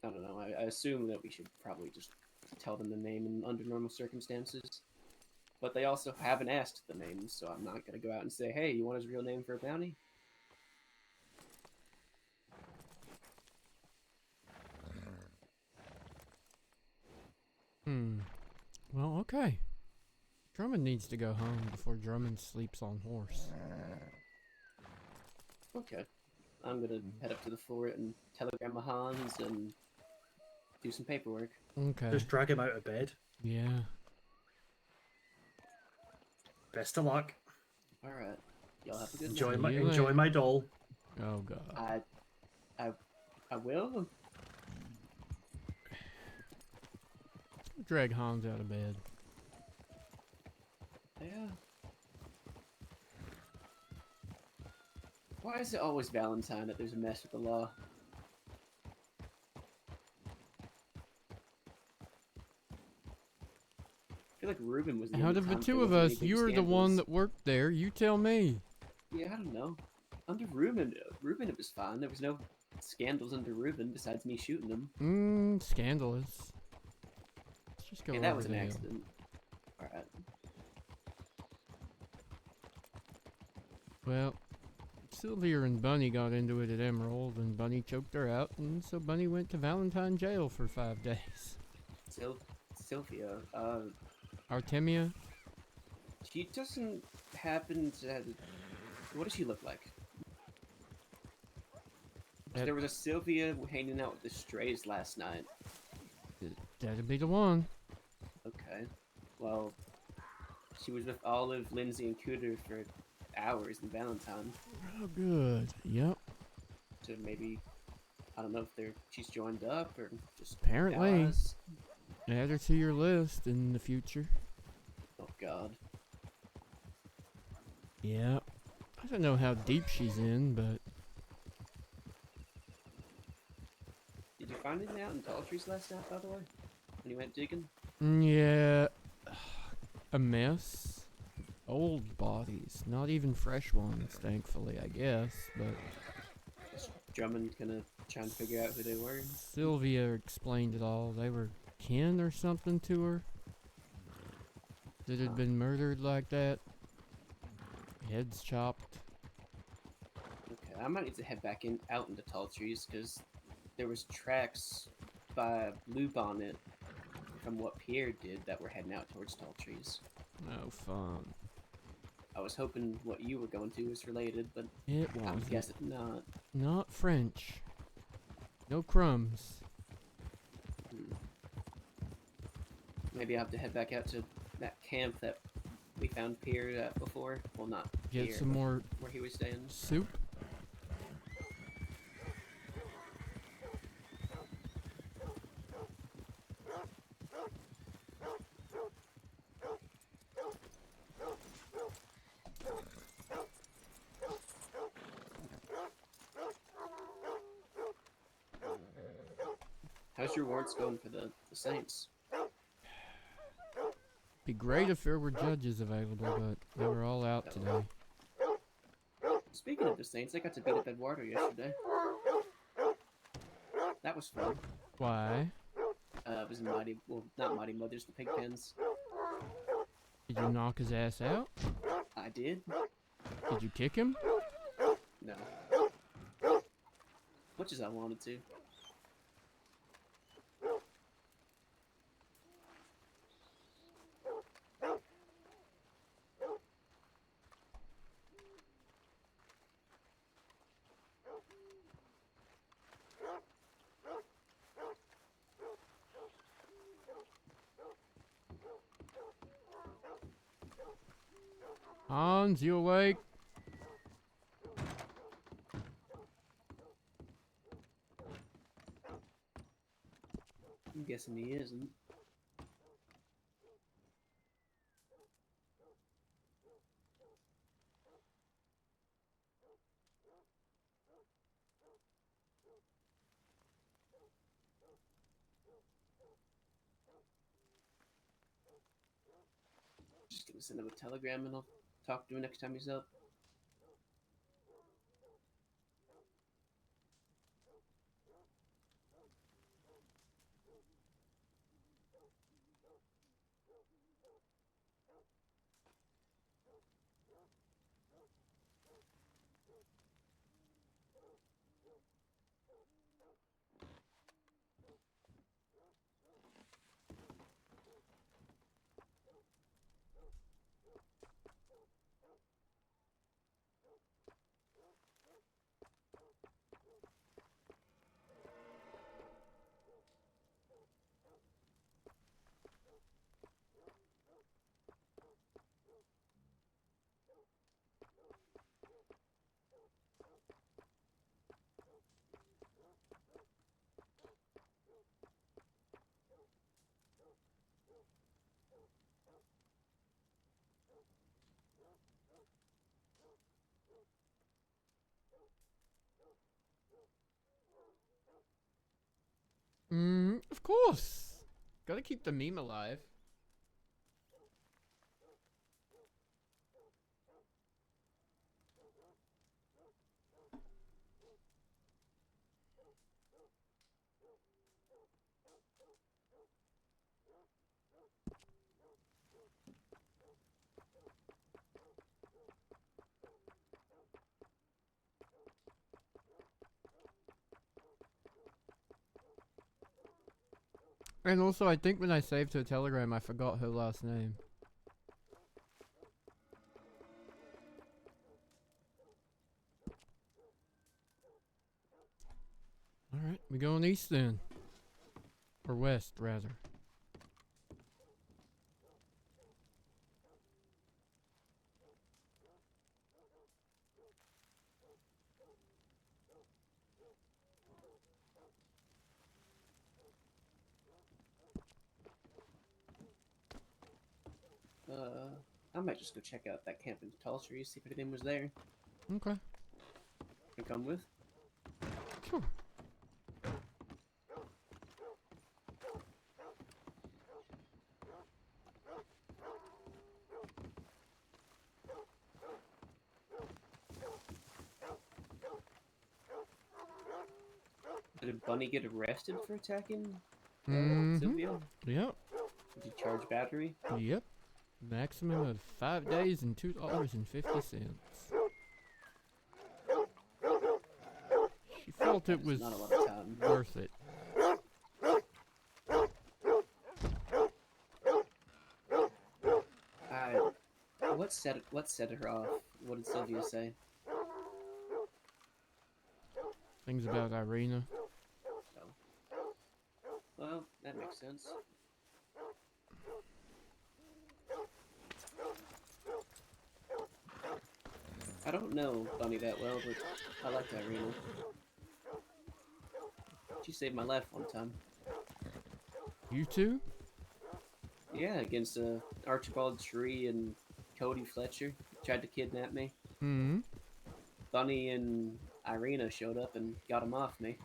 I don't know. I assume that we should probably just tell them the name under normal circumstances. But they also haven't asked the name, so I'm not going to go out and say, hey, you want his real name for a bounty? Well, okay. Drummond needs to go home before Drummond sleeps on horse. Okay. I'm going to head up to the fort and telegram Hans and do some paperwork. Okay. Just drag him out of bed. Yeah. Best of luck. Alright. Y'all have a good Enjoy night. enjoy my doll. Oh god. I will. Drag Hans out of bed. Yeah. Why is it always Valentine that there's a mess with the law? I feel like Ruben was the Out only of the time two there of wasn't any us, big you're the one scandals. that worked there. You tell me. Yeah, I don't know. Under Ruben, it was fine. There was no scandals under Ruben besides me shooting him. Scandalous. Let's just go Yeah, that over was an the hill. accident. Alright. Well, Sylvia and Bunny got into it at Emerald, and Bunny choked her out, and so Bunny went to Valentine jail for 5 days. Sylvia, Artemia? she doesn't happen to... What does she look like? There was a Sylvia hanging out with the strays last night. That'd be the one. Okay. Well, she was with Olive, Lindsay, and Cooter for hours in Valentine. Oh, good. Yep. So maybe, I don't know if she's joined up or just Apparently. allies. Add her to your list in the future. Oh God. Yep. I don't know how deep she's in, but... Did you find anything out in tall trees last night, by the way? When you went digging? Yeah. A mess. Old bodies. Not even fresh ones, thankfully, I guess, but... Is Drummond gonna try and figure out who they were? Sylvia explained it all. They were kin or something to her. That had been murdered like that. Heads chopped. Okay, I might need to head back out into tall trees because there was tracks by Blue Bonnet from what Pierre did that were heading out towards tall trees. No fun. I was hoping what you were going to was related, but It I'm wasn't. guessing not. Not French. No crumbs. Maybe I have to head back out to that camp that we found Pierre at before. Well, not Get Pierre, some but more where he was staying. soup. How's your warrants going for the Saints? Be great if there were judges available, but they were all out today. Speaking of the Saints, I got to beat up Eduardo yesterday. That was fun. Why? It was not Mighty Mothers, the Pigpens. Did you knock his ass out? I did. Did you kick him? No. Much as I wanted to. Hans, you awake? guessing he isn't. Just gonna send him a telegram and I'll talk to him next time he's up. Of course. Gotta keep the meme alive. And also, I think when I saved her telegram, I forgot her last name. Alright, we going east then. Or west, rather. I might just go check out that camp in Tall Trees, see if anything was there. Okay. Can come with? Sure. Did Bunny get arrested for attacking Mm-hmm. Sylvia? Yep. Did he charge battery? Yep. Maximum of 5 days and $2.50. She felt it was Not a lot of time. worth it. What set her off? What did Sylvia say? Things about Irina. Well, that makes sense. I don't know Bunny that well, but I like Irina. She saved my life one time. You too? Yeah, against Archibald Tree and Cody Fletcher. Tried to kidnap me. Mm-hmm. Bunny and Irina showed up and got him off me.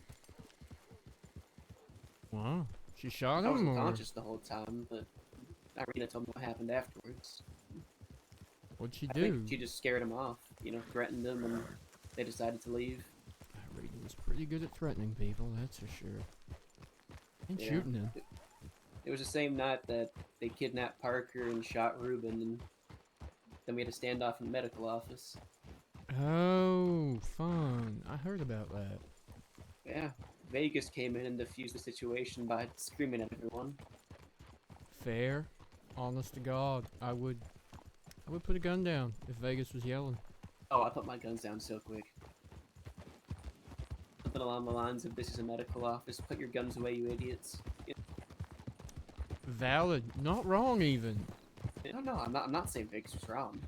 Wow. She shot I him, wasn't or conscious the whole time, but Irina told me what happened afterwards. what'd she I do? think she just scared him off, you know, threatened them, and they decided to leave. Irina was pretty good at threatening people, that's for sure. And Yeah. shooting them. It was the same night that they kidnapped Parker and shot Ruben, and then we had a standoff in the medical office. Oh, fun. I heard about that. Yeah, Vegas came in and defused the situation by screaming at everyone. Fair. Honest to God, I would put a gun down if Vegas was yelling. Oh, I put my guns down so quick. Something along the lines of, "This is a medical office. Put your guns away, you idiots." Valid. Not wrong, even. No, I'm not saying Vegas was wrong.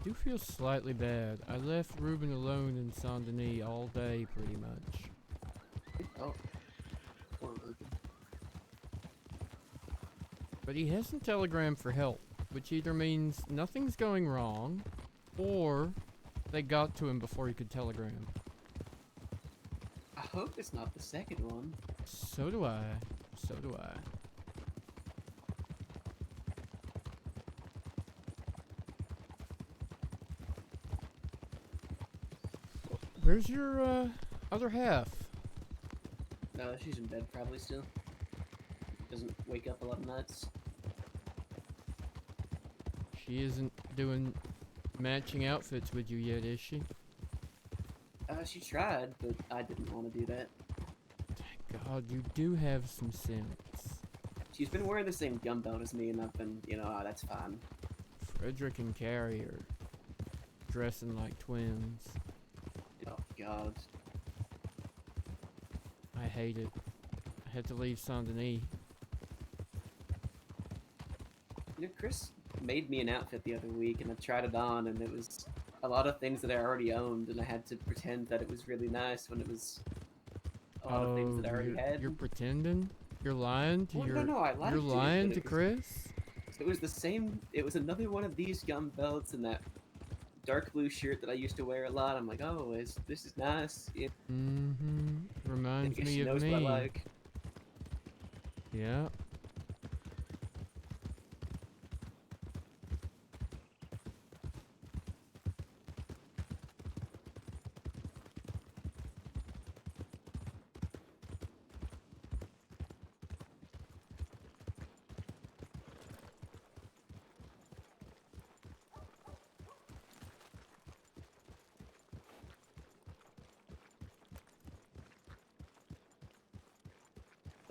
do feel slightly bad. I left Ruben alone in Saint Denis all day, pretty much. Oh. Poor Ruben. But he hasn't telegrammed for help, which either means nothing's going wrong, or they got to him before he could telegram. I hope it's not the second one. So do I. So do I. Where's your other half? No, she's in bed probably still. Doesn't wake up a lot of nights. She isn't doing matching outfits with you yet, is she? She tried, but I didn't want to do that. Thank God, you do have some sense. She's been wearing the same gun belt as me, and I've been, that's fine. Frederick and Carrie are dressing like twins. Oh, God. I hate it. I had to leave Saint Denis. Chris made me an outfit the other week, and I tried it on, and it was a lot of things that I already owned, and I had to pretend that it was really nice when it was a lot of things that I already had. You're pretending? You're lying to No, I liked You're it, lying but to it was- Chris? It was the same. It was another one of these gun belts and that dark blue shirt that I used to wear a lot. I'm like, oh, this is nice. Mm-hmm. Reminds I guess me she of knows me. what I like. Yeah.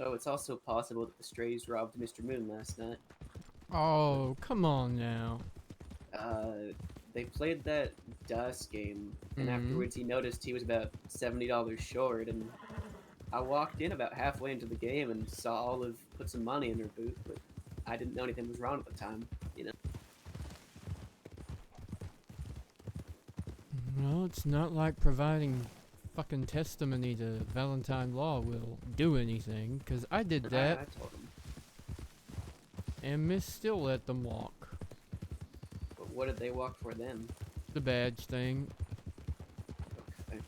Oh, it's also possible that the Strays robbed Mr. Moon last night. Oh, come on now. They played that dice game, and Mhm. afterwards he noticed he was about $70 short, and I walked in about halfway into the game and saw Olive put some money in her boot, but I didn't know anything was wrong at the time, Well, it's not like providing fucking testimony to Valentine Law will do anything, because I did that, I told him. and Miss still let them walk. But what did they walk for then? The badge thing. Okay.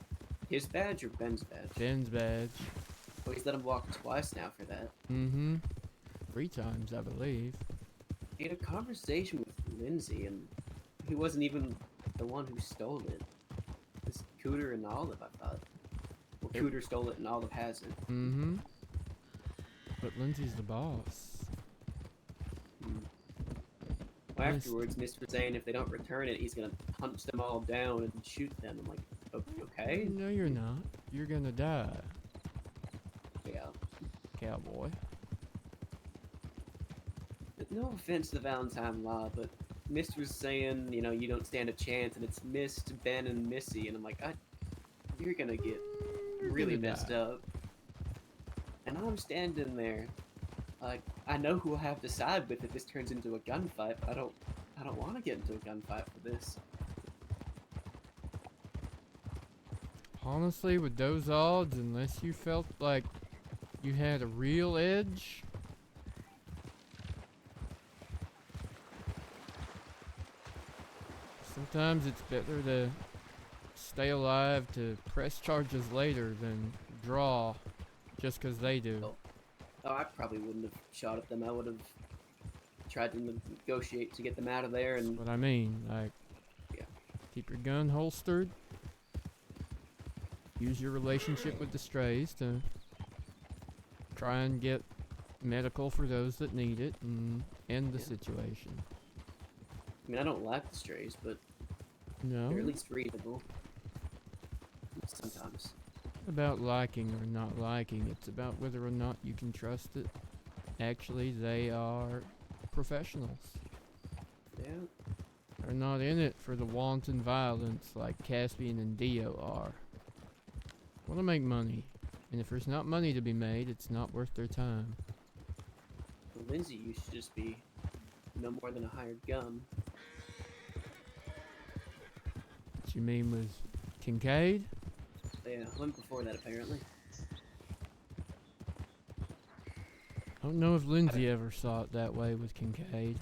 His badge or Ben's badge? Ben's badge. Oh, he's let him walk twice now for that. Mm-hmm. 3 times, I believe. He had a conversation with Lindsay, and he wasn't even the one who stole it. This Cooter and Olive, I thought. Well, Cooter stole it and Olive has it. Mm-hmm. But Lindsay's the boss. Well, afterwards, Mist was saying if they don't return it, he's gonna punch them all down and shoot them. I'm like, okay? No, you're not. You're gonna die, Yeah. cowboy. No offense to the Valentine Law, but Mist was saying, you don't stand a chance, and it's Mist, Ben, and Missy, and I'm like, you're gonna get really gonna messed die. up. And I'm standing there, like, I know who I'll have to side with if this turns into a gunfight, but I don't want to get into a gunfight for this. Honestly, with those odds, unless you felt like you had a real edge, sometimes it's better to stay alive to press charges later than draw just 'cause they do. Oh, I probably wouldn't have shot at them. I would have tried to negotiate to get them out of there, and What I mean, like, yeah. keep your gun holstered. Use your relationship with the Strays to try and get medical for those that need it and end the situation. I mean, I don't like the Strays, but No, they're at least reasonable. Sometimes. about liking or not liking, it's about whether or not you can trust it. Actually, they are professionals. Yeah. They're not in it for the wanton violence like Caspian and Dio are. Want to make money, and if there's not money to be made, it's not worth their time. Well, Lindsay used to just be no more than a hired gun. What you mean with Kincaid? Yeah, went before that apparently. I don't know if Lindsay ever saw it that way with Kincaid.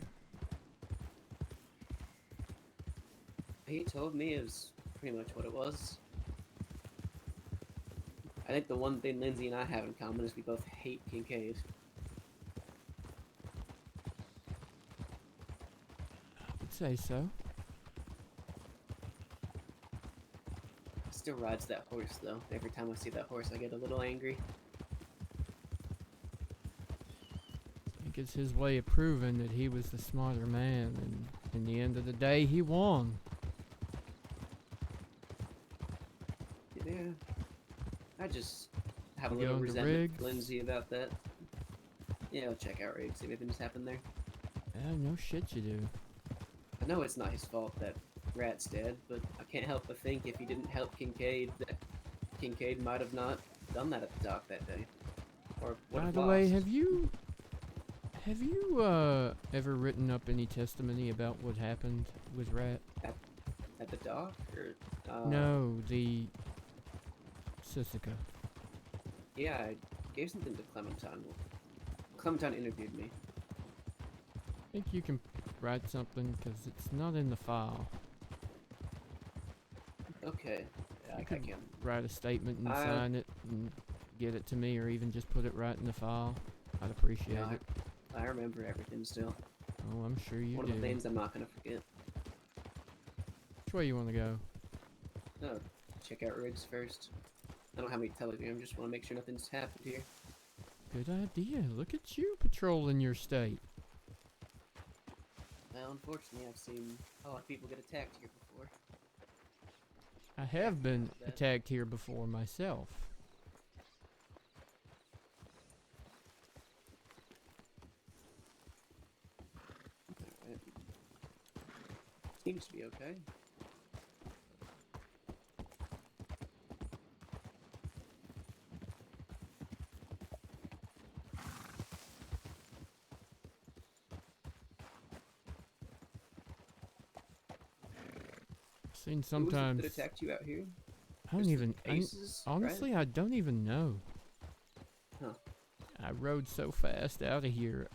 He told me it was pretty much what it was. I think the one thing Lindsay and I have in common is we both hate Kincaid. I would say so. Still rides that horse though. Every time I see that horse I get a little angry. I think it's his way of proving that he was the smarter man, and in the end of the day, he won. Yeah. I just have a You little going to resentment Riggs? for Lindsay about that. Yeah, I'll check out Riggs, see if anything's happened there. Yeah, no shit you do. I know it's not his fault that Rat's dead, but I can't help but think if he didn't help Kincaid, that Kincaid might have not done that at the dock that day. Or would By have the lost. way, have you ever written up any testimony about what happened with Rat? At the dock? Or, No, the Sisika. Yeah, I gave something to Clementine. Clementine interviewed me. I think you can write something because it's not in the file. Okay. Yeah, I can. Write a statement and sign it and get it to me, or even just put it right in the file. I'd appreciate No, it. I remember everything still. Oh, I'm sure you One do. of the things I'm not gonna forget. Which way you want to go? No, check out Riggs first. I don't have any telegram, just want to make sure nothing's happened here. Good idea. Look at you patrolling your state. Well, unfortunately, I've seen a lot of people get attacked here before. I have been attacked here before myself. Alright. Seems to be okay. Seen sometimes. Who was it that attacked you out here? I don't Just even. Aces, honestly, I don't even know. Huh. I rode so fast out of here.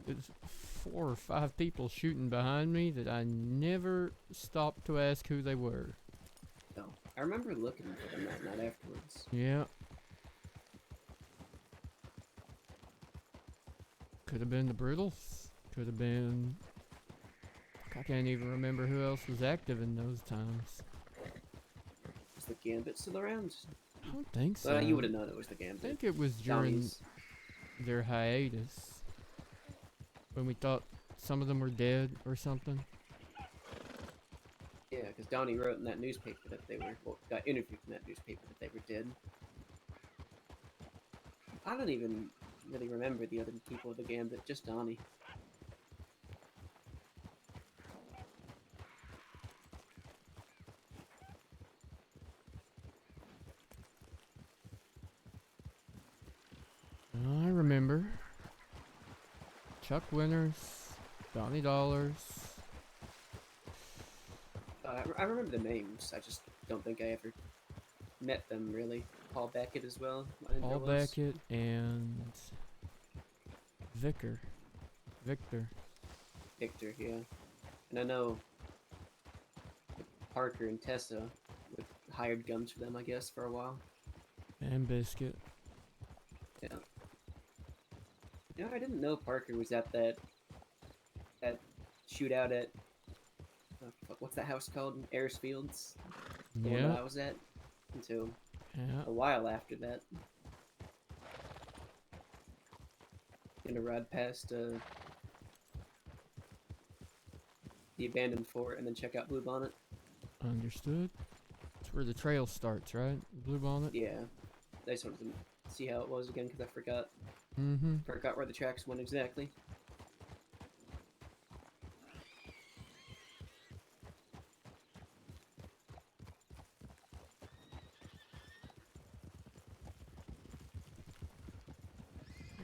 There's 4 or 5 people shooting behind me that I never stopped to ask who they were. Oh, I remember looking for them that night afterwards. Yeah. Could have been the Brittles. Could have been. I can't even remember who else was active in those times. Was the Gambit still around? I don't think so. You would have known it was the Gambit. I think it was during their hiatus. When we thought some of them were dead or something. Yeah, because Donnie wrote in that newspaper that they were, well, got interviewed in that newspaper that they were dead. I don't even really remember the other people of the Gambit, just Donnie. I remember. Chuck Winters, Donnie Dollars. I remember the names, I just don't think I ever met them, really. Paul Beckett as well. I didn't know Paul was. Beckett and Victor, yeah. And I know Parker and Tessa with hired guns for them, I guess, for a while. and Biscuit. Yeah. You know, I didn't know Parker was at that shootout at what's that house called? Ayers Fields. The one that I was at until a while after that. Gonna ride past the abandoned fort and then check out Blue Bonnet. Understood. That's where the trail starts, right? Blue Bonnet? Yeah. I just wanted to see how it was again because I forgot. Mm-hmm. Forgot where the tracks went exactly.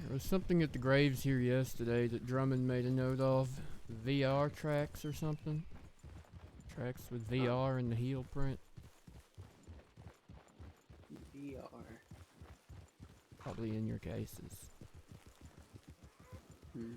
There was something at the graves here yesterday that Drummond made a note of. VR tracks or something. tracks with VR and the heel print. VR. Probably in your cases. Hmm.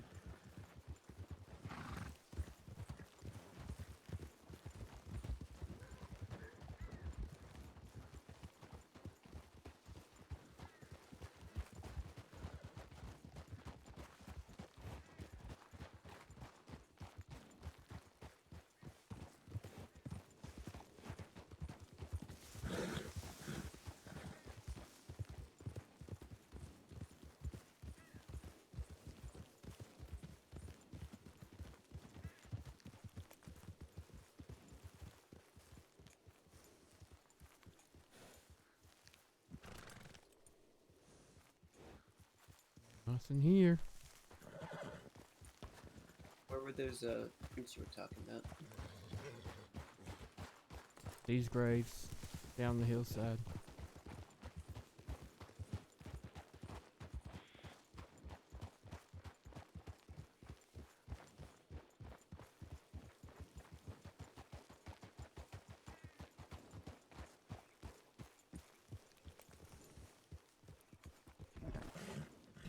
Nothing here. Where were those prints you were talking about? These graves down the hillside.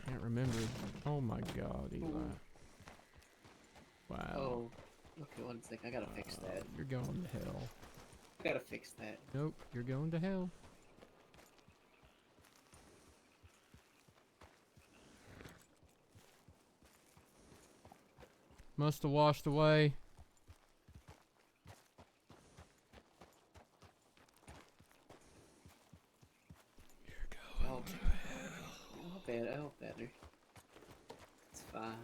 Can't remember. Oh my god, Eli. Wow. Oh, okay, one sec. I gotta fix that. You're going to hell. I gotta fix that. Nope, you're going to hell. Must have washed away. You're going to hell. I'll better. It's fine.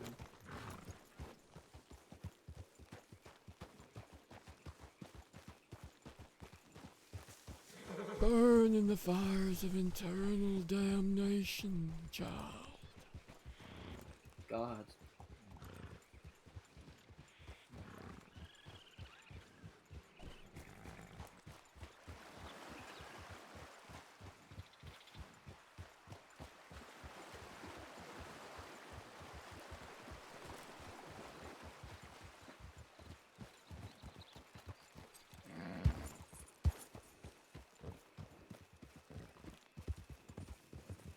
Burn in the fires of eternal damnation, child. God.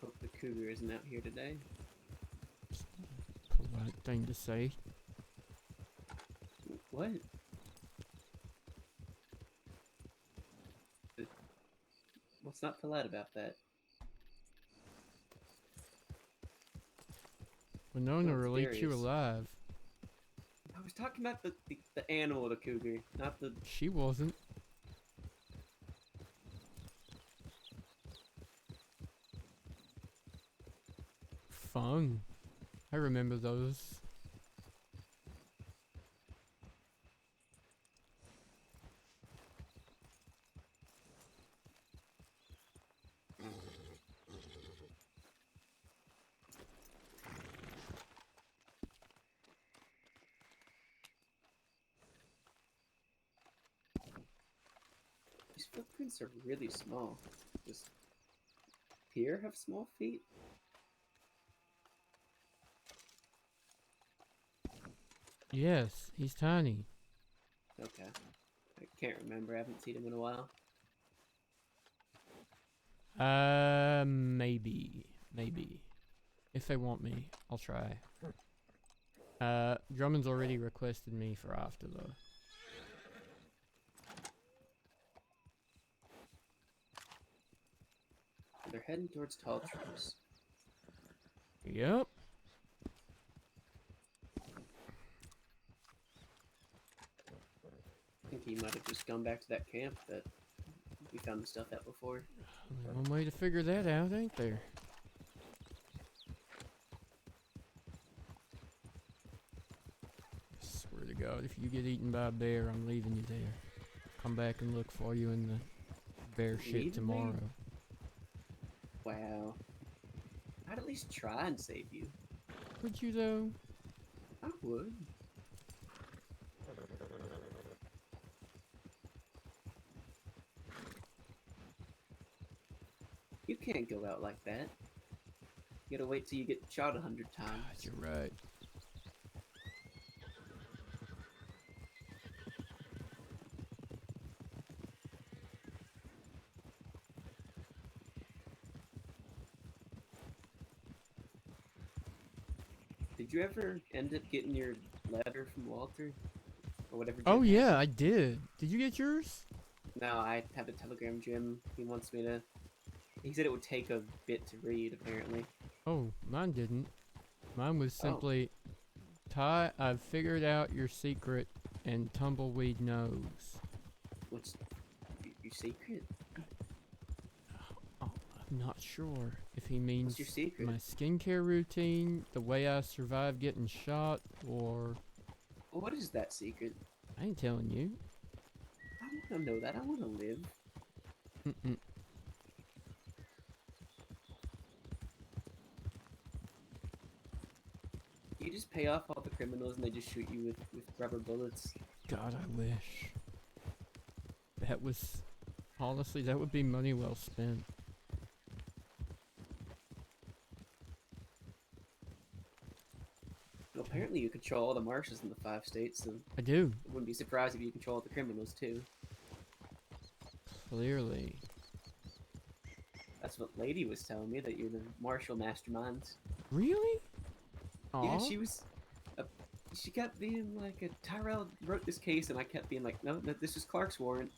Hope the cougar isn't out here today. Polite thing to say. What? What's not polite about that? Winona That's will eat you Darius. alive. I was talking about the animal, the cougar, not the... She wasn't. Fun. I remember those. These footprints are really small. Does Pierre have small feet? Yes, he's tiny. Okay. I can't remember. I haven't seen him in a while. Maybe. Maybe. If they want me, I'll try. Drummond's already requested me for after, though. They're heading towards tall trees. Yep. I think he might have just gone back to that camp that we found the stuff at before. Only one way to figure that out, ain't there? Swear to God, if you get eaten by a bear, I'm leaving you there. Come back and look for you in the bear shit Leaving me? tomorrow. Wow. I'd at least try and save you. Would you, though? I would. You can't go out like that. You gotta wait till you get shot 100 times. You're right. Did you ever end up getting your letter from Walter? Or whatever? Oh Jim had? yeah, I did. Did you get yours? No, I have a telegram, Jim. He wants me to. He said it would take a bit to read, apparently. Oh, mine didn't. Mine was Oh. simply, Ty, I've figured out your secret, and Tumbleweed knows. What's your secret? Oh, I'm not sure if he means What's your secret? my skincare routine, the way I survived getting shot, or... Well, what is that secret? I ain't telling you. I want to know that. I want to live. Mm-mm. You just pay off all the criminals and they just shoot you with rubber bullets. God, I wish. That was... Honestly, that would be money well spent. Well, apparently you control all the marshals in the 5 states, so... I do. I wouldn't be surprised if you control all the criminals, too. Clearly. That's what Lady was telling me, that you're the marshal masterminds. Really? Yeah, Aw. she was... she kept being like, Tyrell wrote this case, and I kept being like, no, this is Clark's warrant.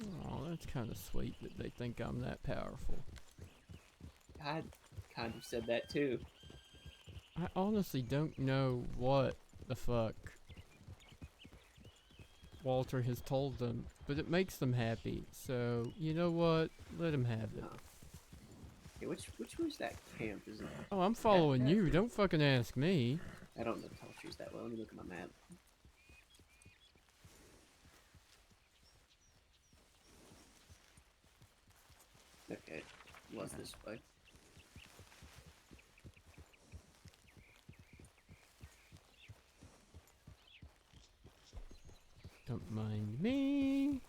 Oh, that's kind of sweet that they think I'm that powerful. I kind of said that, too. I honestly don't know what the fuck Walter has told them, but it makes them happy. So, you know what? Let him have it. Yeah, which was that camp? Is it? Oh, I'm following you. Don't fucking ask me. I don't know the tall trees that well. Let me look at my map. Okay, was this way? Don't mind me.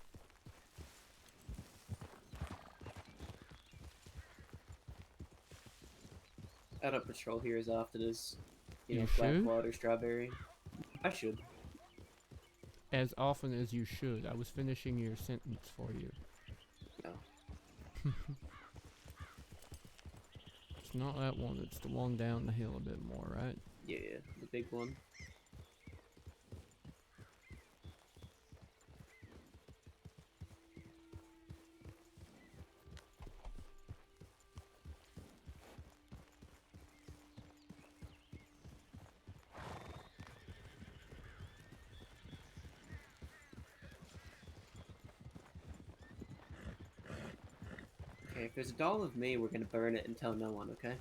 I don't patrol here as often as, you know, You should? Blackwater, Strawberry. I should. As often as you should. I was finishing your sentence for you. No. It's not that one. It's the one down the hill a bit more, right? Yeah, the big one. Okay, if there's a doll of me, we're gonna burn it and tell no one, okay?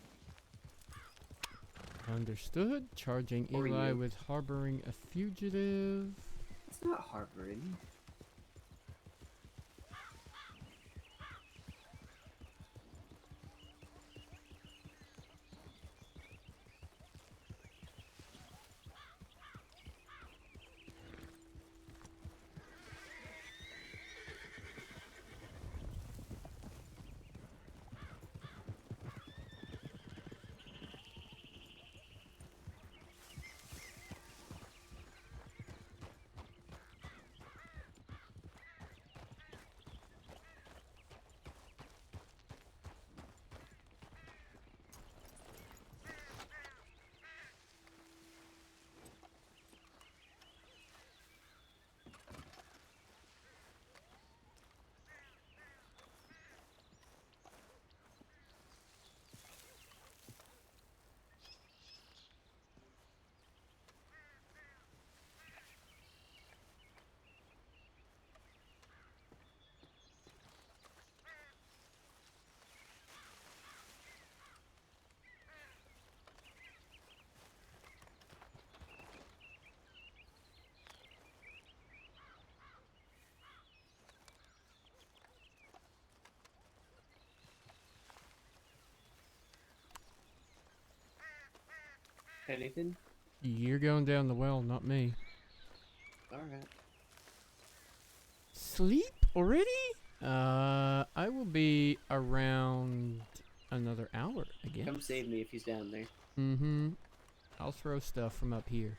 Understood. Charging Or Eli you. with harboring a fugitive. It's not harboring. Anything? You're going down the well, not me. Alright. Sleep already? I will be around another hour, I guess. Come save me if he's down there. Mm-hmm. I'll throw stuff from up here.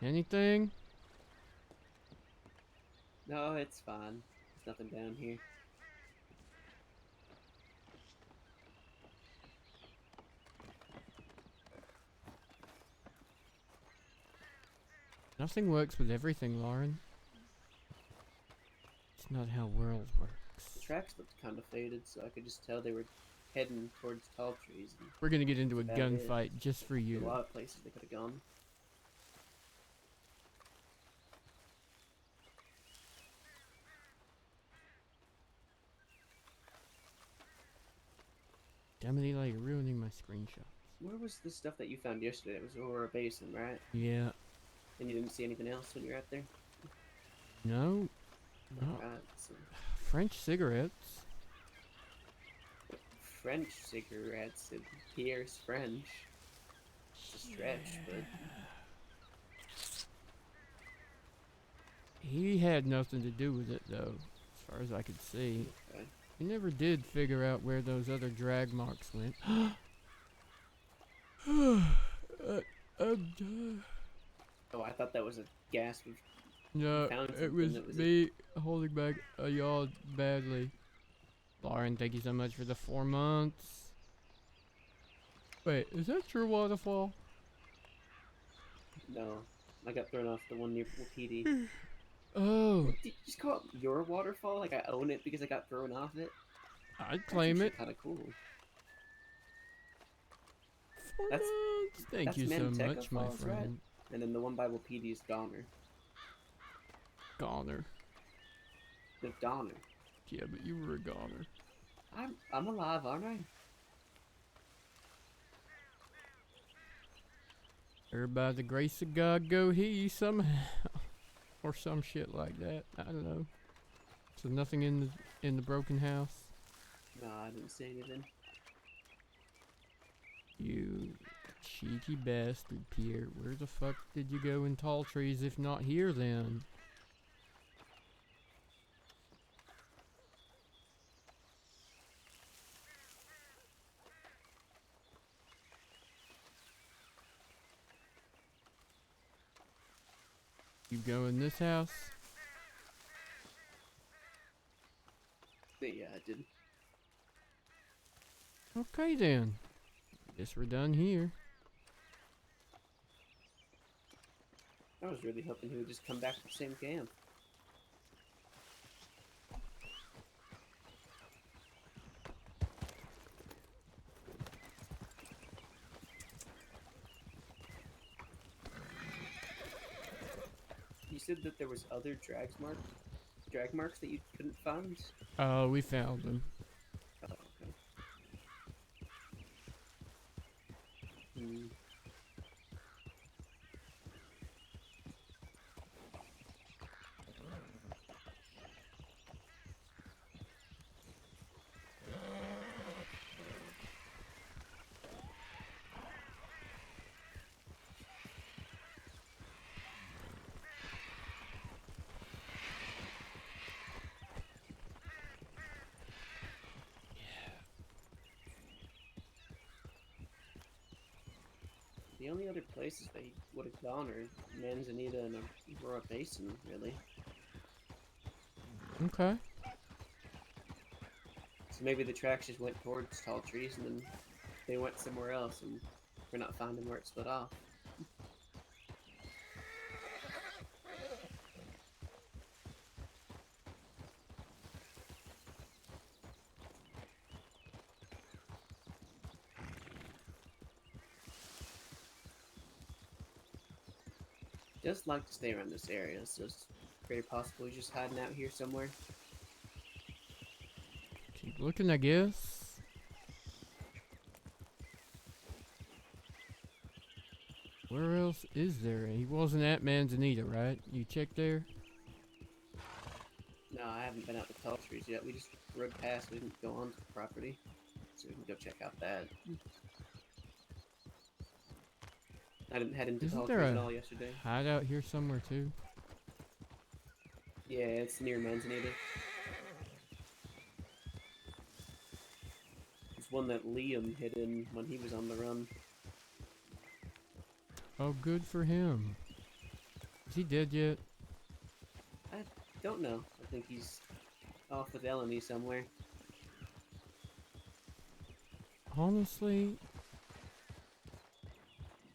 Anything? No, it's fine. There's nothing down here. Nothing works with everything, Lauren. It's not how world works. The tracks looked kind of faded, so I could just tell they were heading towards tall trees. And We're gonna get into a that's about it. gunfight just for There's you. a lot of places they could have gone. Damn it, Eli, you're ruining my screenshot. Where was the stuff that you found yesterday? It was Aurora Basin, right? Yeah. And you didn't see anything else when you were out there? No. No. Alright, so French cigarettes. French cigarettes and Pierre's French. It's a stretch, but He had nothing to do with it, though, as far as I could see. okay. He never did figure out where those other drag marks went. I'm done. Oh, I thought that was a gasp of No, found it something was that was me holding back a yawn badly. Lauren, thank you so much for the 4 months. Wait, is that your waterfall? No, I got thrown off the one near PD. Oh, Did you just call it your waterfall? Like I own it because I got thrown off it? I'd claim it. Kind of cool. 4 That's- months. Thank That's you so Manteca much, my Falls, right? friend. And then the one by PD is Donner. Goner. The Donner. Yeah, but you were a goner. I'm alive, aren't I? Or by the grace of God go he somehow. Or some shit like that. I don't know. So nothing in the broken house? No, I didn't see anything. You cheeky bastard, Pierre. Where the fuck did you go in tall trees if not here then? You go in this house? Yeah, I did. Okay then. Guess we're done here. I was really hoping he would just come back to the same camp. You said that there was other drag marks that you couldn't find? Oh, we found them. Oh, okay. Hmm. The only other places they would have gone are Manzanita and Aurora Basin, really. Okay. So maybe the tracks just went towards tall trees and then they went somewhere else and we're not finding where it split off. Just like to stay around this area, so it's very possible he's just hiding out here somewhere. Keep looking, I guess. Where else is there? He wasn't at Manzanita, right? You checked there? No, I haven't been out to tall trees yet. We just rode past. We didn't go onto the property, so we can go check out that. I didn't head into Isn't tall there trees at a all yesterday. hideout here somewhere too? Yeah, it's near Manzanita. It's one that Liam hid in when he was on the run. Oh, good for him. Is he dead yet? I don't know. I think he's off with Eleni somewhere. Honestly,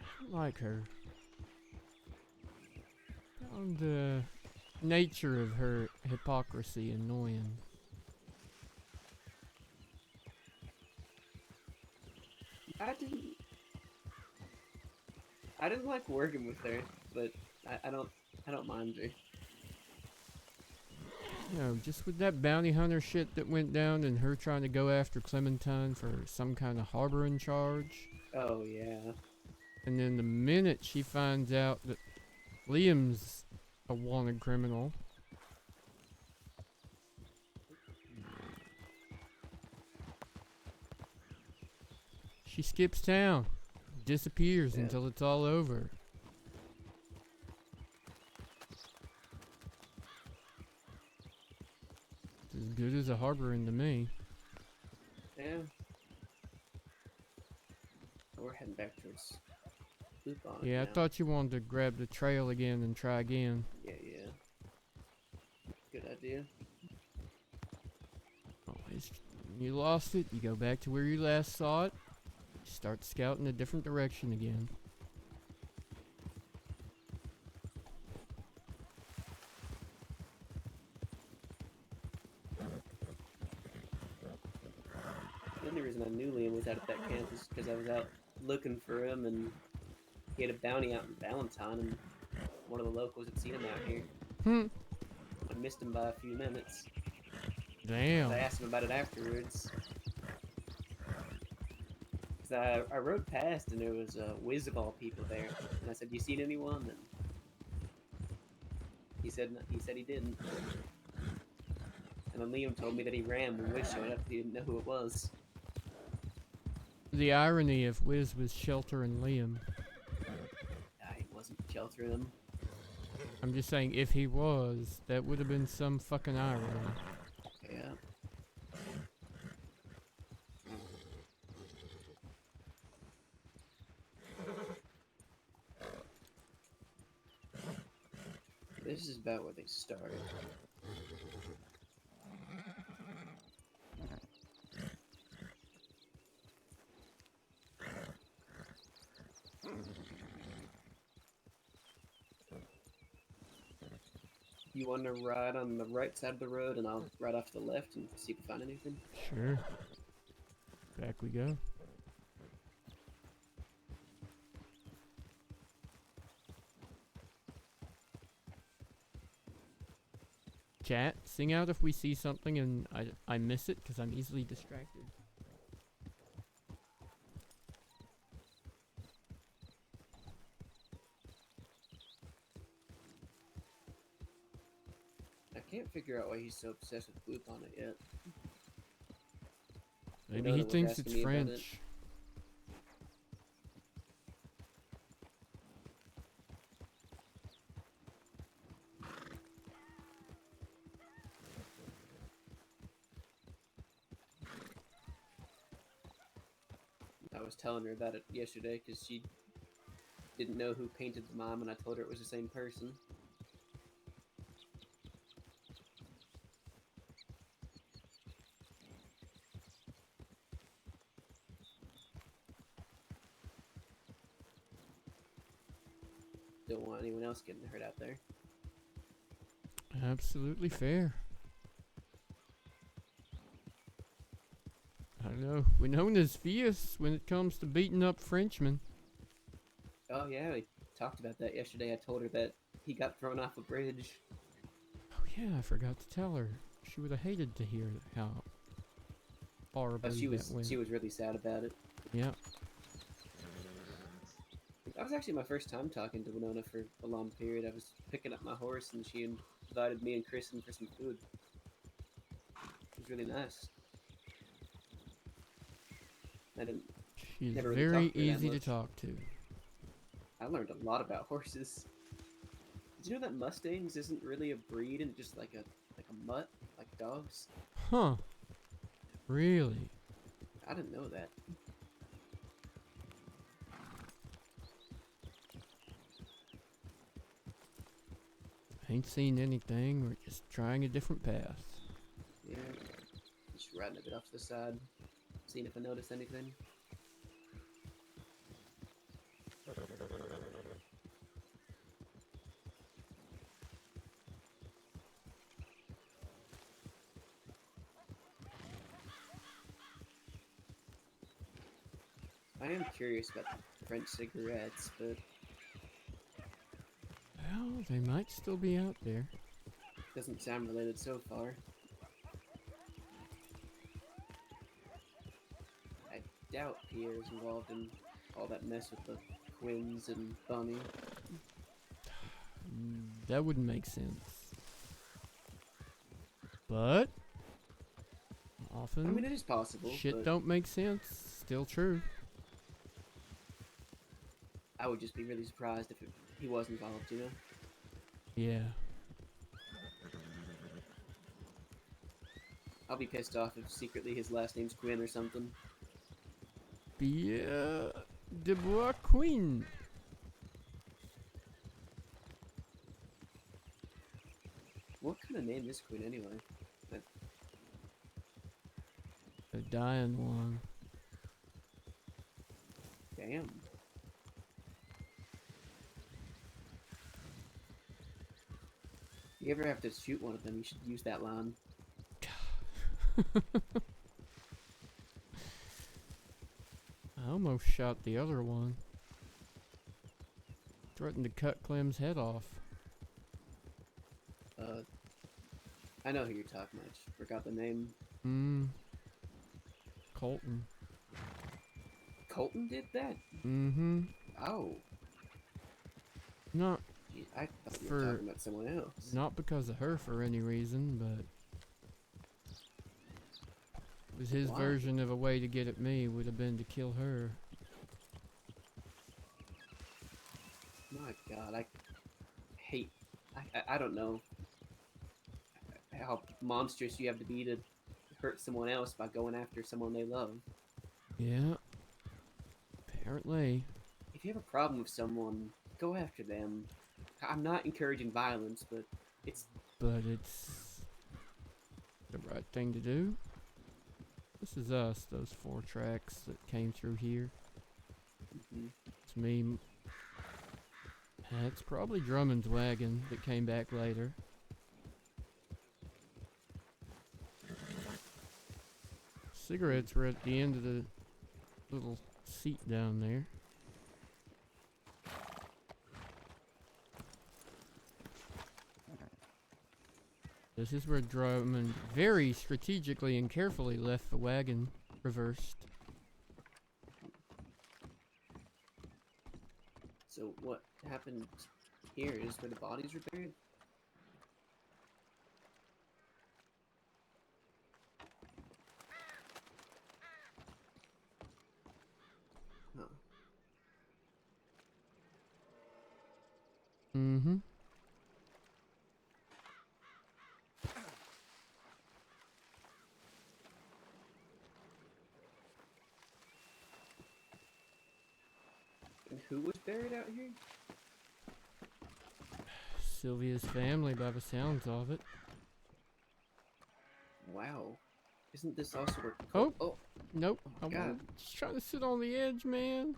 I don't like her. Found the nature of her hypocrisy annoying. I didn't like working with her, but I don't mind her. You know, just with that bounty hunter shit that went down and her trying to go after Clementine for some kind of harboring charge. Oh yeah. And then the minute she finds out that Liam's a wanted criminal, she skips town, disappears until it's all over. It's as good as a harboring to me. Yeah. We're heading back towards Lupon. Yeah, I thought you wanted to grab the trail again and try again. Yeah, yeah. Good idea. Always, when you lost it, you go back to where you last saw it, start scouting a different direction again. The only reason I knew Liam was out at that camp is because I was out looking for him, and he had a bounty out in Valentine, and one of the locals had seen him out here. I missed him by a few minutes. Damn. I asked him about it afterwards. Cause I rode past and there was a whiz of all people there, and I said, "You seen anyone?" And he said he didn't. And then Liam told me that he ran when Wiz showed up. He didn't know who it was. The irony of Wiz was sheltering Liam. He wasn't sheltering him. I'm just saying, if he was, that would have been some fucking irony. Yeah. This is about where they started. You want to ride on the right side of the road, and I'll ride off to the left and see if we find anything? Sure. Back we go. Chat, sing out if we see something and I miss it, because I'm easily distracted. I can't figure out why he's so obsessed with Bloop on it yet. Maybe he thinks it's French. I was telling her about it yesterday because she didn't know who painted the mom, and I told her it was the same person. Don't want anyone else getting hurt out there. Absolutely fair. I know, we're known as fierce when it comes to beating up Frenchmen. Oh yeah, we talked about that yesterday. I told her that he got thrown off a bridge. Oh yeah, I forgot to tell her. She would have hated to hear how horribly that went. She was really sad about it. Yeah. That was actually my first time talking to Winona for a long period. I was picking up my horse, and she invited me and Kristen for some food. It was really nice. She's never really very talked to her that easy to much. talk to. I learned a lot about horses. Did you know that Mustangs isn't really a breed and just like a mutt, like dogs? Huh. Really? I didn't know that. Ain't seen anything. We're just trying a different path. Yeah. Just riding a bit off to the side, seeing if I notice anything. I am curious about the French cigarettes, but Well, they might still be out there. doesn't sound related so far. I doubt Pierre is involved in all that mess with the Quinns and Bunny. That wouldn't make sense. But often, I mean, it is possible. shit but don't make sense. Still true. I would just be really surprised if he was involved, you know? Yeah. I'll be pissed off if secretly his last name's Quinn or something. Pierre Dubois Queen. What kind of name is Quinn anyway? A dying one. Damn. If you ever have to shoot one of them, you should use that line. I almost shot the other one. Threatened to cut Clem's head off. I know who you're talking about. Just forgot the name. Colton. Colton did that? Mm-hmm. Oh. Not I thought you were talking about someone else. Not because of her for any reason, but it was his Why? version of a way to get at me would have been to kill her. My God, I hate. I don't know how monstrous you have to be to hurt someone else by going after someone they love. Yeah. Apparently. If you have a problem with someone, go after them. I'm not encouraging violence, but it's the right thing to do. This is us, those 4 tracks that came through here. It's me. It's probably Drummond's wagon that came back later. Cigarettes were at the end of the little seat down there. This is where Drummond very strategically and carefully left the wagon reversed. So what happened here is where the bodies were buried? Huh. Mm-hmm. And who was buried out here? Sylvia's family by the sounds of it. Wow. Isn't this also where... Oh! Nope. I'm God. just trying to sit on the edge, man.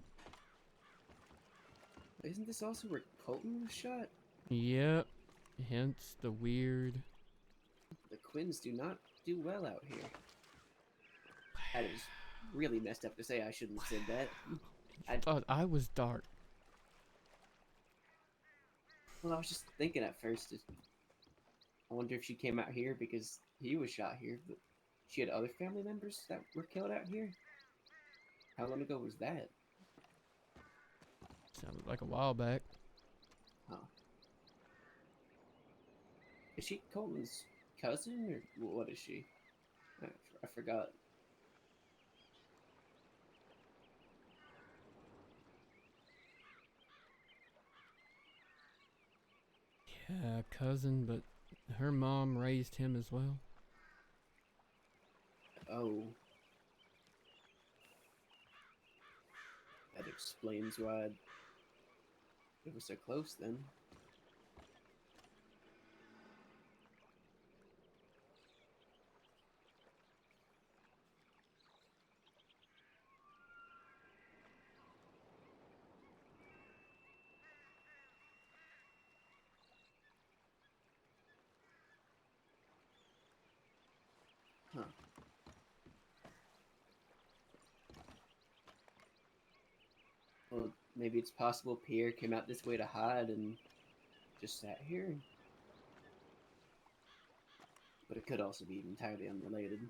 Isn't this also where Colton was shot? Yep. Hence the weird... The Quinns do not do well out here. That is really messed up to say. I shouldn't have said that. I thought I was dark. Well, I was just thinking at first, I wonder if she came out here because he was shot here, but she had other family members that were killed out here? How long ago was that? Sounded like a while back. Huh. Is she Colton's cousin, or what is she? I forgot. Yeah, cousin, but her mom raised him as well. Oh. That explains why they were so close then. Well, maybe it's possible Pierre came out this way to hide and just sat here. But it could also be entirely unrelated.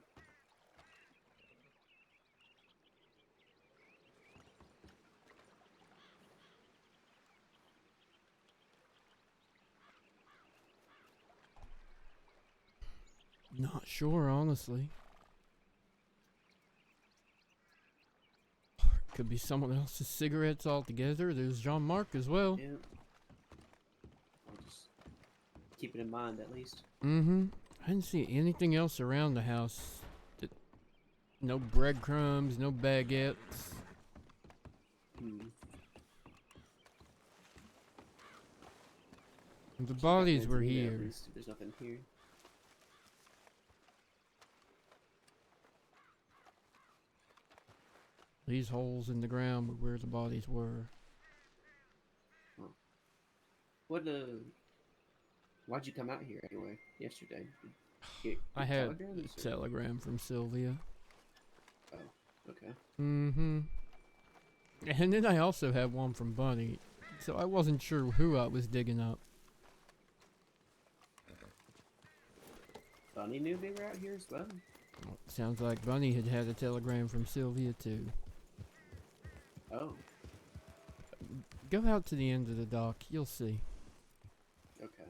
Not sure, honestly. Could be someone else's cigarettes altogether. There's Jean-Marc as well. Yeah. I'll just keep it in mind at least. Mm-hmm. I didn't see anything else around the house. No breadcrumbs, no baguettes. The bodies were here. At least if there's nothing here. These holes in the ground were where the bodies were. What why'd you come out here anyway yesterday? I had a telegram from Sylvia. Oh, okay. Mm-hmm. And then I also had one from Bunny, so I wasn't sure who I was digging up. Bunny knew they were out here as well. Sounds like Bunny had a telegram from Sylvia too. Oh. Go out to the end of the dock, you'll see. Okay.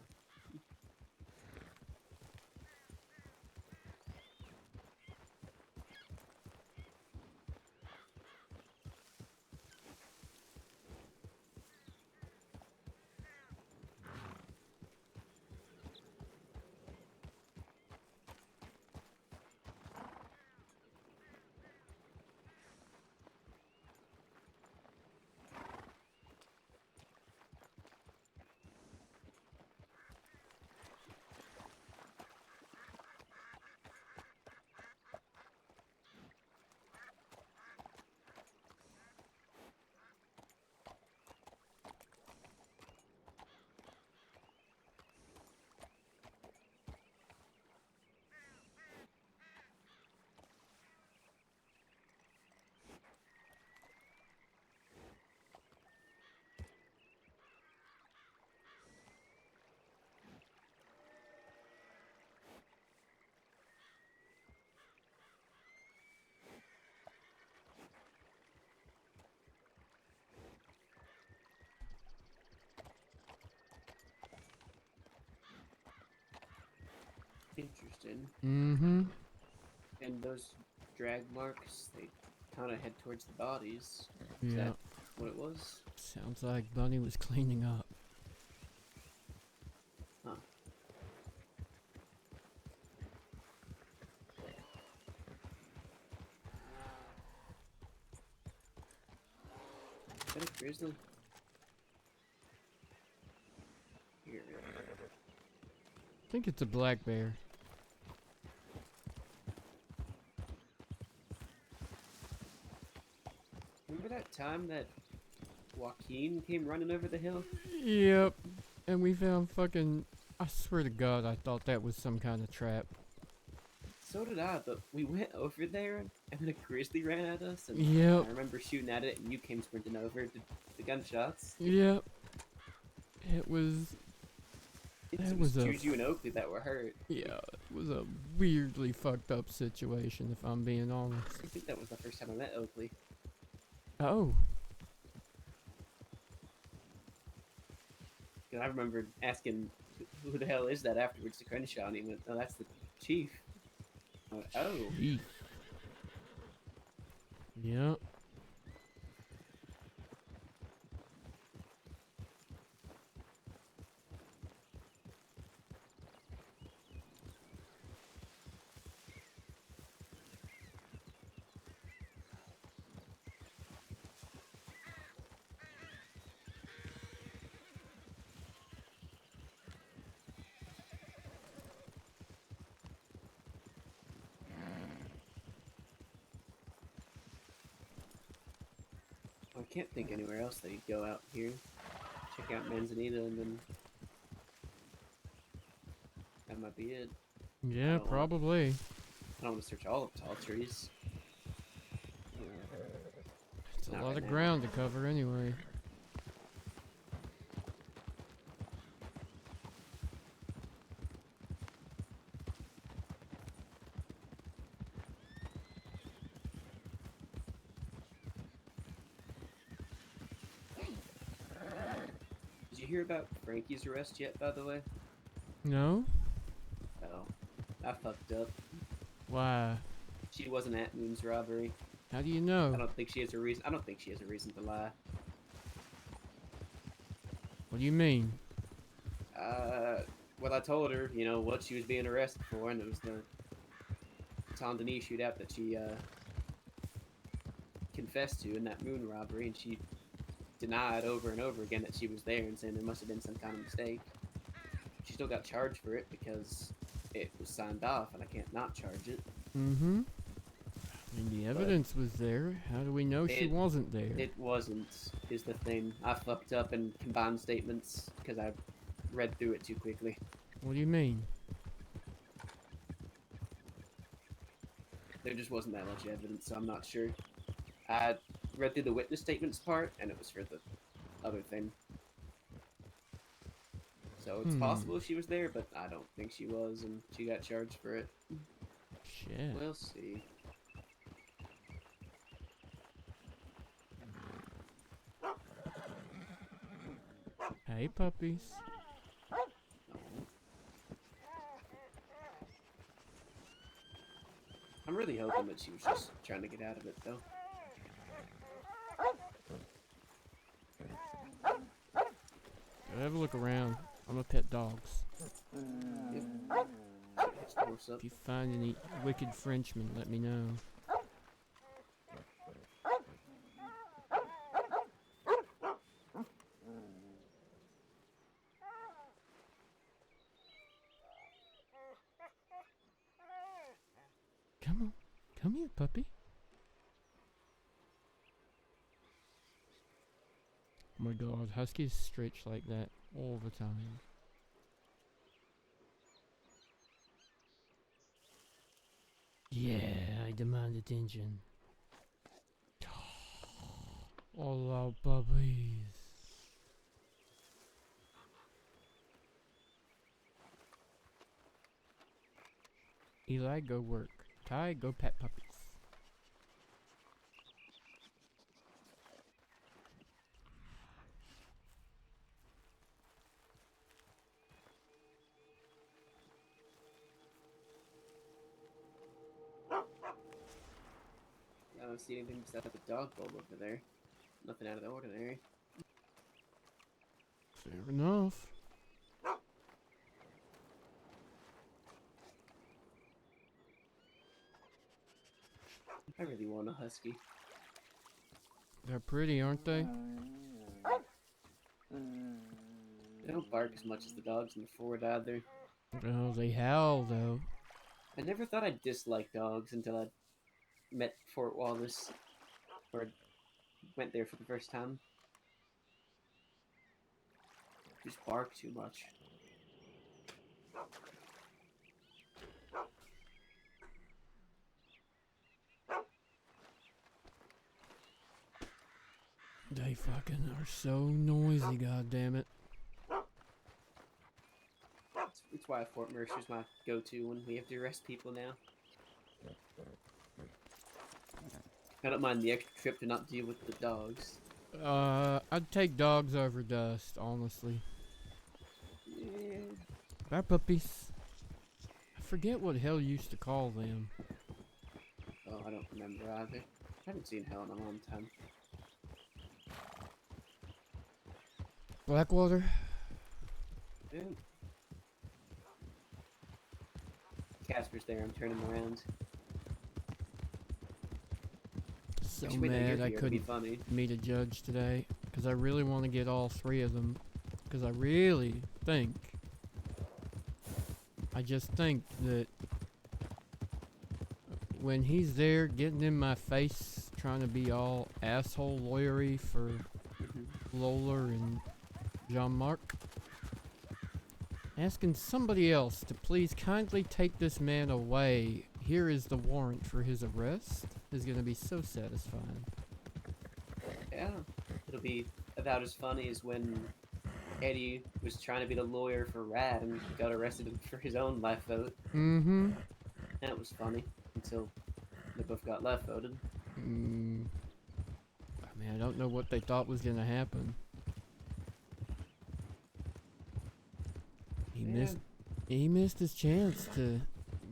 Interesting. Mm-hmm. And those drag marks, they kind of head towards the bodies. Is Yeah. that what it was? Sounds like Bunny was cleaning up. Huh. Is that a grizzly? Here. I think it's a black bear. Remember that time that Joaquin came running over the hill? Yep. And we found fucking... I swear to God, I thought that was some kind of trap. So did I, but we went over there and then a grizzly ran at us. And Yep. I remember shooting at it and you came sprinting over to the gunshots. Yep. It was... It was Juju and Oakley that were hurt. Yeah, it was a weirdly fucked up situation, if I'm being honest. I think that was the first time I met Oakley. Oh. And I remember asking, who the hell is that afterwards to Crenshaw, and he went, oh, that's the chief. I went, oh. Chief. Yep. I can't think anywhere else that you'd go out here. Check out Manzanita and then... that might be it. Yeah, probably. I don't want to search all of Tall Trees. It's a Not lot right of now. ground to cover anyway. Did you hear about Frankie's arrest yet, by the way? No? Oh, I fucked up. Why? She wasn't at Moon's robbery. How do you know? I don't think she has a reason. I don't think she has a reason to lie. What do you mean? Well, I told her, you know, what she was being arrested for, and it was the Tom Denis shootout that she confessed to in that Moon robbery, and she denied over and over again that she was there and saying there must have been some kind of mistake. She still got charged for it because it was signed off, and I can't not charge it. Mm-hmm. I mean, the evidence was there. How do we know she wasn't there? It wasn't, is the thing. I fucked up in combined statements because I read through it too quickly. What do you mean? There just wasn't that much evidence, so I'm not sure. I read through the witness statements part, and it was for the other thing. So it's possible she was there, but I don't think she was, and she got charged for it. Shit. We'll see. Hey, puppies. I'm really hoping that she was just trying to get out of it, though. Go have a look around. I'm gonna pet dogs. Yep. If you find any wicked Frenchmen, let me know. Come on. Come here, puppy. Oh my god, huskies stretch like that all the time. Yeah, I demand attention. All our puppies. Eli, go work. Ty, go pet puppies. I don't see anything besides the dog bowl over there. Nothing out of the ordinary. Fair enough. I really want a husky. They're pretty, aren't they? They don't bark as much as the dogs in the fort either. Oh, they howl though. I never thought I disliked dogs until I met Fort Wallace, or went there for the first time. Just bark too much. They fucking are so noisy, goddammit. It's why Fort Mercer's my go-to when we have to arrest people now. I don't mind the extra trip to not deal with the dogs. I'd take dogs over dust, honestly. Yeah. Bye, puppies. I forget what Hell used to call them. Oh, I don't remember either. I haven't seen Hell in a long time. Blackwater? Yeah. Casper's there, I'm turning around. So Actually, wait, no, you're mad I here, it'd be couldn't funny. meet a judge today. Because I really want to get all three of them. Because I really think... I just think that... when he's there getting in my face, trying to be all asshole lawyery for Lola and Jean-Marc, asking somebody else to please kindly take this man away, here is the warrant for his arrest, is going to be so satisfying. Yeah, it'll be about as funny as when Eddie was trying to be the lawyer for Rat and got arrested for his own life vote. Mm-hmm. That was funny until they both got left voted. I mean, I don't know what they thought was gonna happen. He missed his chance to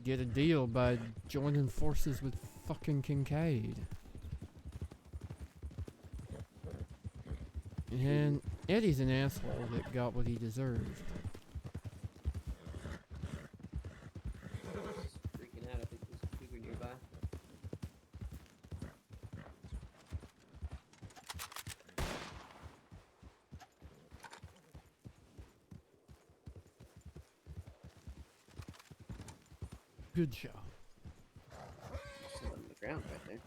get a deal by joining forces with fucking Kincaid. And Eddie's an asshole that got what he deserved. Freaking out, I think there's a cougar nearby. Good shot. Still on the ground right there.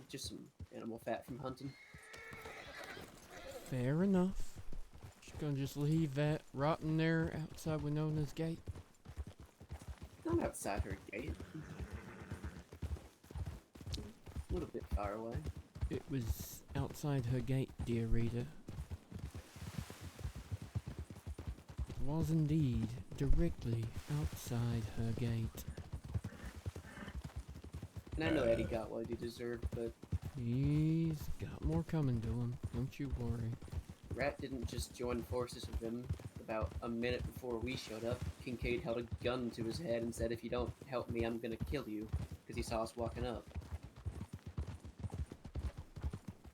Just some animal fat from hunting. Fair enough. She's gonna just leave that rotting there outside Winona's gate. Not outside her gate. A little bit far away. It was outside her gate, dear reader. It was indeed directly outside her gate. And I know Eddie got what he deserved, but He's got more coming to him, don't you worry. Rat didn't just join forces with him. About a minute before we showed up, Kincaid held a gun to his head and said, "If you don't help me, I'm gonna kill you," because he saw us walking up.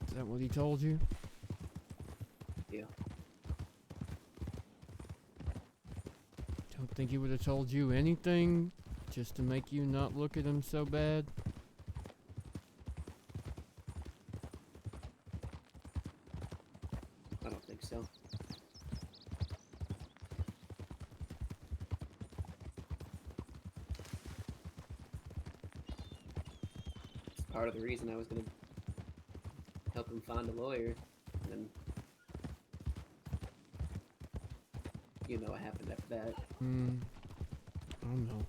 Is that what he told you? Yeah. Don't think he would have told you anything just to make you not look at him so bad? I don't think so. It's part of the reason I was gonna help him find a lawyer, and you know what happened after that. I don't know.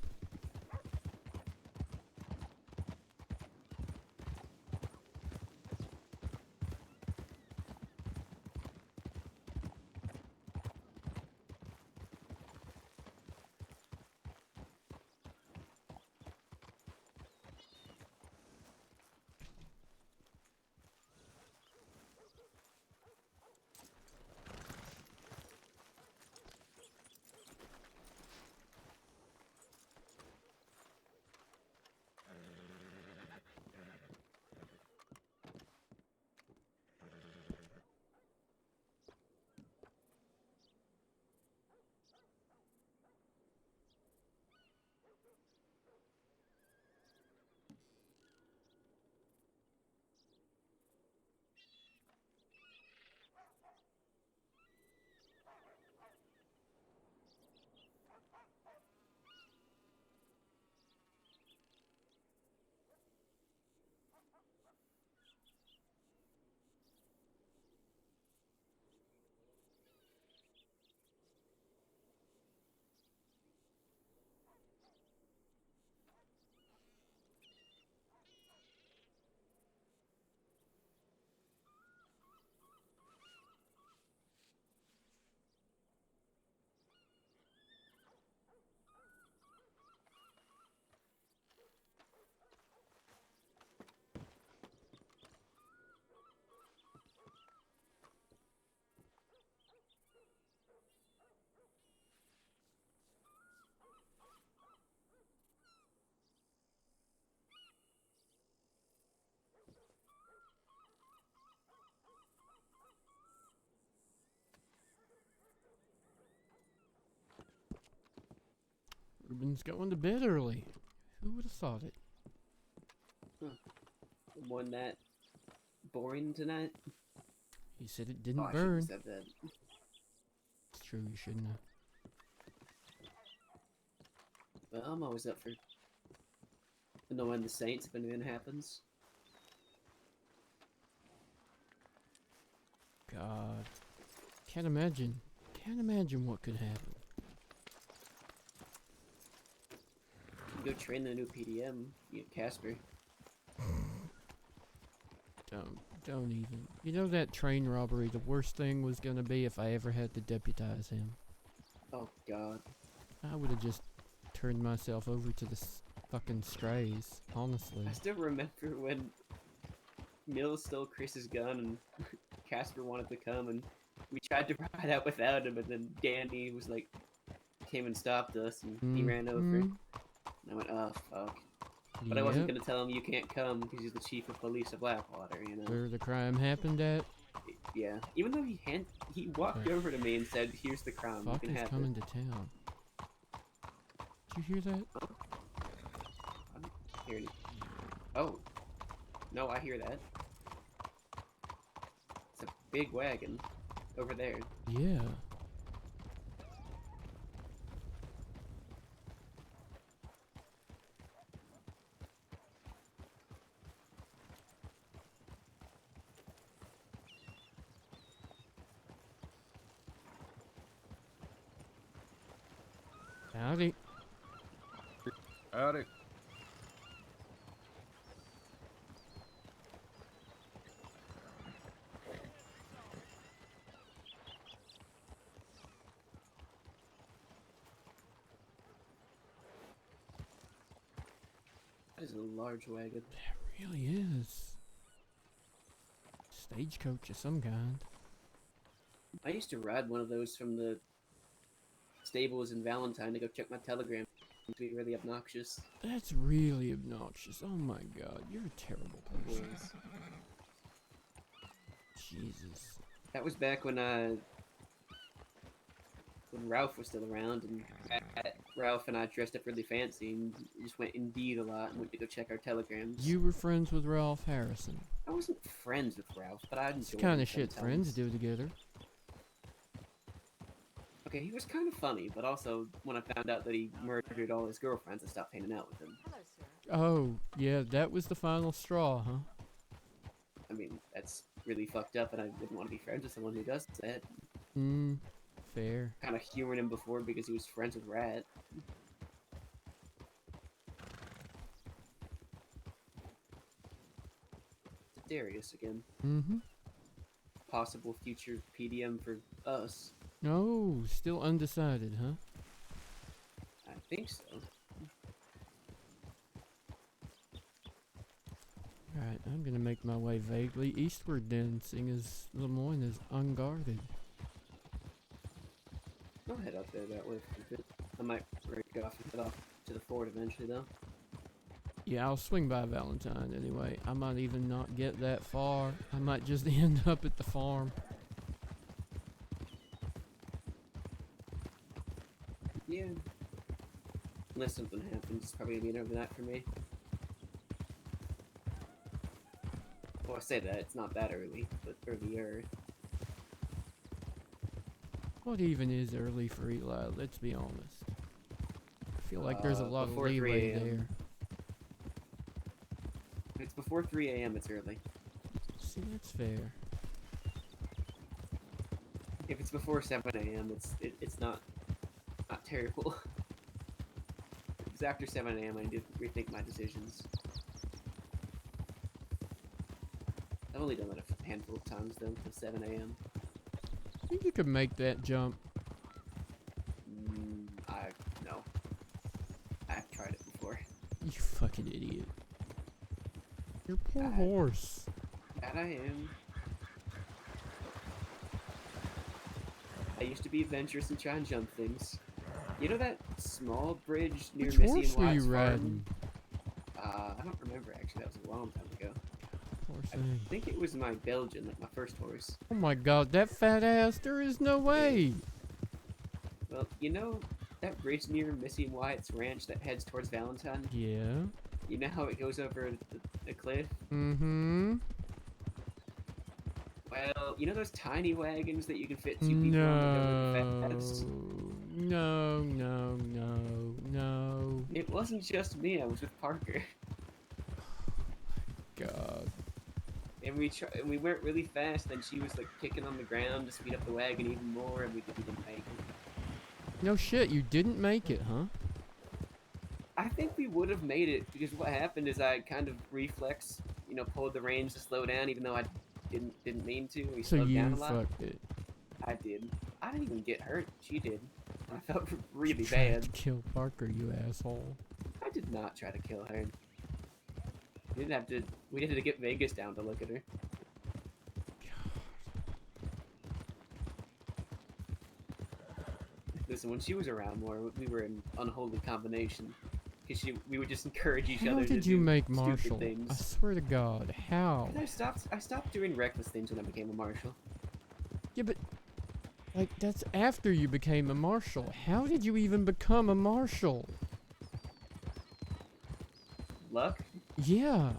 Ruben's going to bed early. Who would have thought it? Wasn't that boring tonight? He said it didn't I shouldn't burn. have said that. It's true, you shouldn't have. Well, I'm always up for annoying the Saints if anything happens. God. Can't imagine. Can't imagine what could happen. You go train the new PDM, Casper. Don't even. You know that train robbery, the worst thing was gonna be if I ever had to deputize him. Oh god. I would have just turned myself over to the fucking strays, honestly. I still remember when Mills stole Chris's gun and Casper wanted to come and we tried to ride out without him and then Danny was like, came and stopped us and he ran over. And I went, oh fuck. But I wasn't gonna tell him you can't come because he's the chief of police of Blackwater, you know. Where the crime happened at? Yeah. Even though he walked over to me and said, here's the crime, Fuck you can is have coming it. to town. Did you hear that? I'm hearing it. Oh. No, I hear that. It's a big wagon over there. Yeah. Howdy. Howdy. That is a large wagon. It really is. Stagecoach of some kind. I used to ride one of those from the stables in Valentine to go check my telegram. To be really obnoxious. That's really obnoxious. Oh my god, you're a terrible person. Jesus. That was back when Ralph was still around, and Ralph and I dressed up really fancy and just went Indeed a lot and went to go check our telegrams. You were friends with Ralph Harrison. I wasn't friends with Ralph, but I enjoyed It's the kind of shit sometimes. friends do together. Okay, he was kind of funny, but also when I found out that he murdered all his girlfriends, I stopped hanging out with him. Oh, yeah, that was the final straw, huh? I mean, that's really fucked up, and I wouldn't want to be friends with someone who does that. Fair. Kind of humored him before because he was friends with Rat. It's Darius again. Possible future PDM for us. Oh, still undecided, huh? I think so. Alright, I'm gonna make my way vaguely eastward then, seeing as Lemoyne is unguarded. I'll head up there that way for a bit. I might break off and head off to the fort eventually, though. Yeah, I'll swing by Valentine anyway. I might even not get that far. I might just end up at the farm. Yeah. Unless something happens, it's probably gonna be an overnight for me. Well, I say that, it's not that early, but earlier. What even is early for Eli? Let's be honest. I feel like there's a lot of before 3 leeway a.m. there. If it's before 3 a.m., it's early. See, that's fair. If it's before 7 a.m., it's not terrible. If it's after 7 a.m., I need to rethink my decisions. I've only done that a handful of times, though, till 7 a.m. I think you could make that jump. No. I've tried it before. You fucking idiot. Your poor horse. That I am. I used to be adventurous and try and jump things. You know that small bridge near Which Missy horse and were Wyatt's you farm? riding? I don't remember actually. That was a long time ago. Poor I thing. think it was my Belgian, like my first horse. Oh my god, that fat ass, there is no way! Well, you know that bridge near Missy and Wyatt's ranch that heads towards Valentine? Yeah. You know how it goes over the cliff? Mm-hmm. Well, you know those tiny wagons that you can fit 2 people on that go really fast? No, no, no, no. It wasn't just me, I was with Parker. God. And we went really fast, and she was like kicking on the ground to speed up the wagon even more, and we didn't make it. No shit, you didn't make it, huh? I think we would have made it because what happened is I kind of reflex, pulled the reins to slow down, even though I didn't mean to. We So slowed down you a lot. fucked it. I did. I didn't even get hurt. She did. And I felt really Tried bad. to kill Parker, you asshole. I did not try to kill her. We didn't have to. We had to get Vegas down to look at her. Listen, when she was around more, we were an unholy combination. Because we would just encourage each How other to did you do make stupid Marshal? things. I swear to God, how? I stopped doing reckless things when I became a marshal. Yeah, but like that's after you became a marshal. How did you even become a marshal? Luck? Yeah.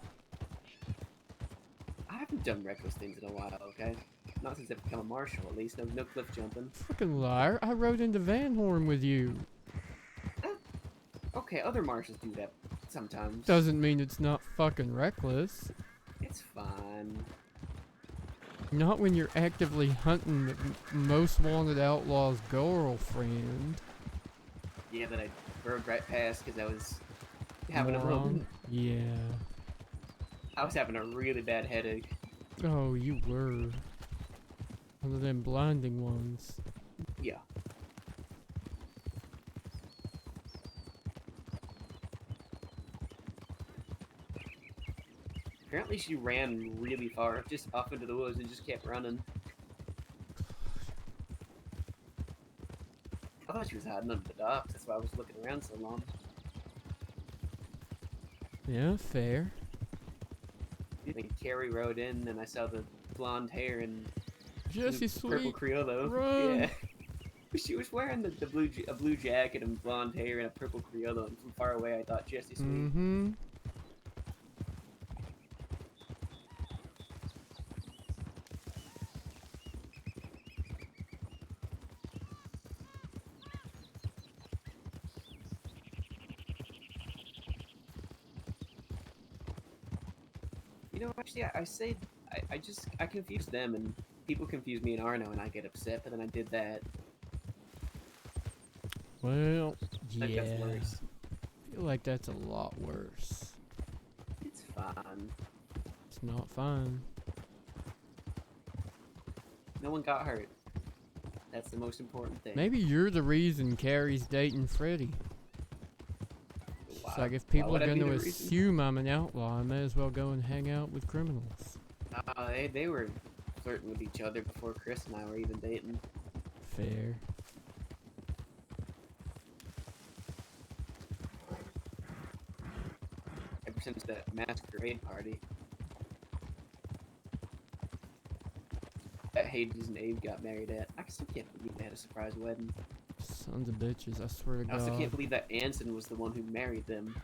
I haven't done reckless things in a while, okay? Not since I've become a marshal, at least. No cliff jumping. Fucking liar. I rode into Van Horn with you. Okay, other marshals do that sometimes. Doesn't mean it's not fucking reckless. It's fine. Not when you're actively hunting the most wanted outlaw's girlfriend. Yeah, that I rode right past because I was having a Moron. Yeah. I was having a really bad headache. Oh, you were. One of them blinding ones. Yeah. Apparently she ran really far, just off into the woods and just kept running. I thought she was hiding under the docks, that's why I was looking around so long. Yeah, fair. When Carrie rode in and I saw the blonde hair and Jesse the purple Sweet, Criollo. run. Yeah. She was wearing a blue jacket and blonde hair and a purple Criollo, and from far away I thought Jesse Sweet. Mm-hmm. Actually, I confuse them, and people confuse me and Arno, and I get upset, but then I did that. Well, I think yeah. that's worse. I feel like that's a lot worse. It's fine. It's not fun. No one got hurt. That's the most important thing. Maybe you're the reason Carrie's dating Freddy. It's like if people are going to assume I'm an outlaw, I may as well go and hang out with criminals. They were flirting with each other before Chris and I were even dating. Fair. Ever since that masquerade party. That Hades and Abe got married at. I still can't believe they had a surprise wedding. Sons of bitches, I swear to I also God. can't believe that Anson was the one who married them.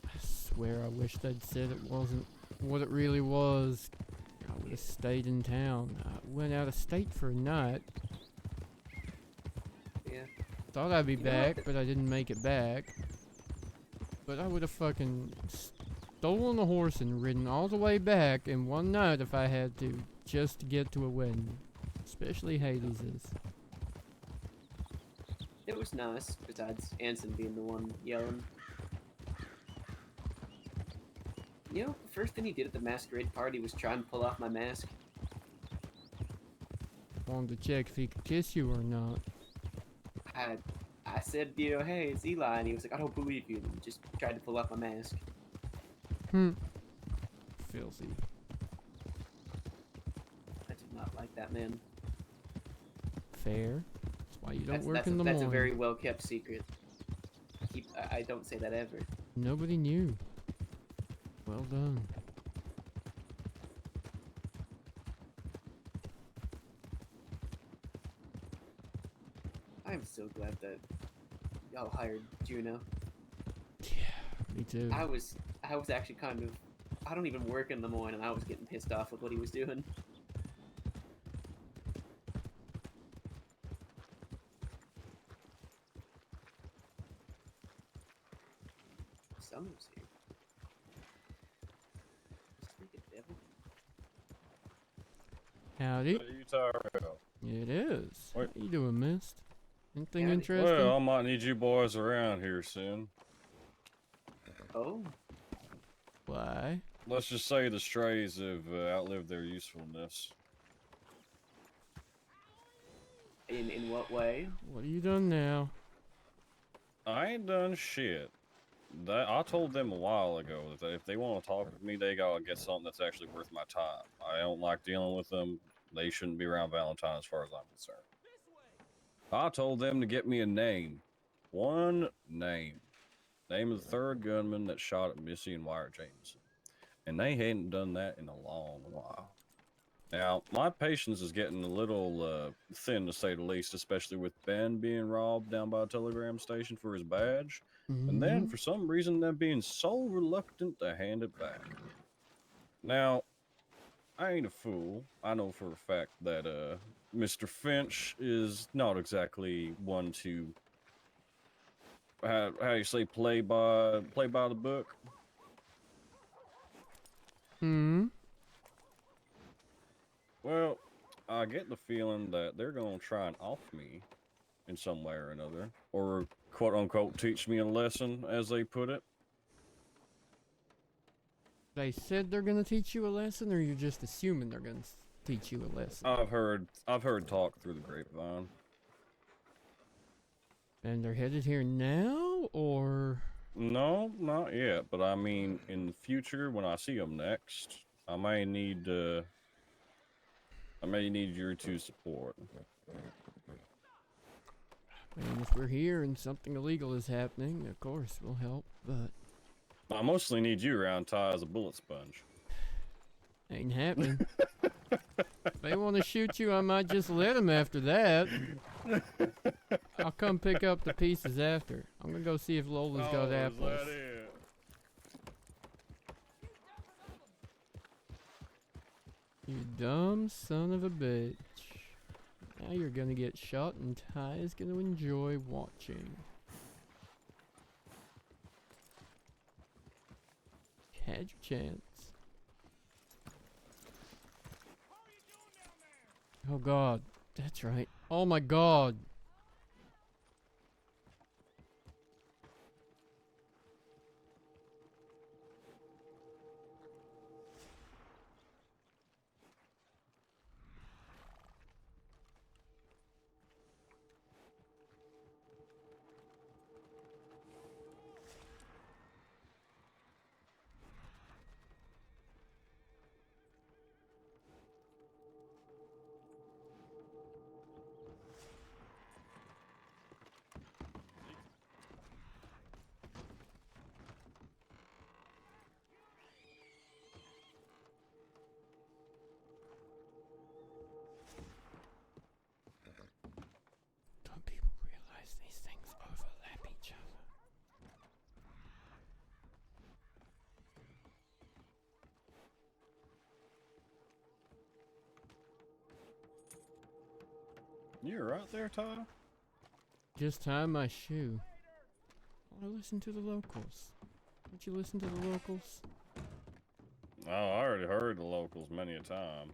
I swear I wish they'd said it wasn't what it really was. I would have stayed in town. I went out of state for a night. Yeah. Thought I'd be You know back, what? but I didn't make it back. But I would have fucking stolen a horse and ridden all the way back in one night if I had to, just to get to a wedding. Especially Hades's. It was nice, besides Anson being the one yelling. You know, the first thing he did at the masquerade party was try and pull off my mask. Wanted to check if he could kiss you or not. I said, hey, it's Eli, and he was like, I don't believe you, and just tried to pull off my mask. Filthy. I did not like that man. Fair. That's why you don't work in the That's morning. a very well kept secret. I don't say that ever. Nobody knew. Well done. I'm so glad that y'all hired Juno. Me too. I was actually kind of, I don't even work in the morning, and I was getting pissed off with what he was doing. Summer's here. Stinking devil. Howdy. Hey, Tyrell. It is. What? How you doing, Mist? Anything Howdy. interesting? Well, I might need you boys around here soon. Oh. Why? Let's just say the strays have outlived their usefulness. In what way? What have you done now? I ain't done shit. I told them a while ago that if they want to talk with me, they gotta get something that's actually worth my time. I don't like dealing with them. They shouldn't be around Valentine as far as I'm concerned. I told them to get me a name. One name. Name of the third gunman that shot at Missy and Wyatt Jameson. And they hadn't done that in a long while. Now, my patience is getting a little thin, to say the least, especially with Ben being robbed down by a telegram station for his badge. And then, for some reason, them being so reluctant to hand it back. Now, I ain't a fool. I know for a fact that Mr. Finch is not exactly one to, how you say, play by the book. Well, I get the feeling that they're going to try and off me in some way or another. Or, quote-unquote, teach me a lesson, as they put it. They said they're gonna teach you a lesson, or you're just assuming they're gonna teach you a lesson? I've heard talk through the grapevine. And they're headed here now, or? No, not yet. But I mean, in the future, when I see them next, I may need your two support. I mean, if we're here and something illegal is happening, of course we'll help, but... I mostly need you around, Ty, as a bullet sponge. Ain't happening. If they want to shoot you, I might just let them after that. I'll come pick up the pieces after. I'm gonna go see if Lola's got apples. Is that it? You dumb son of a bitch. Now you're gonna get shot and Ty is gonna enjoy watching. Had your chance. Oh god, that's right. Oh my god. Don't people realize these things overlap each other? You're right there, Ty? Just tie my shoe. I listen to the locals. Don't you listen to the locals? Oh, I already heard the locals many a time.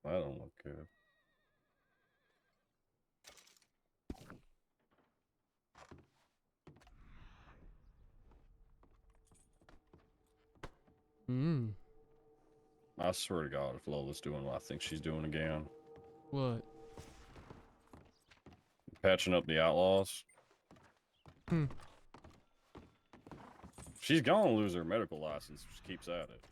That don't look good. I swear to God, if Lola's doing what I think she's doing again. What? Patching up the outlaws. She's gonna lose her medical license if she keeps at it.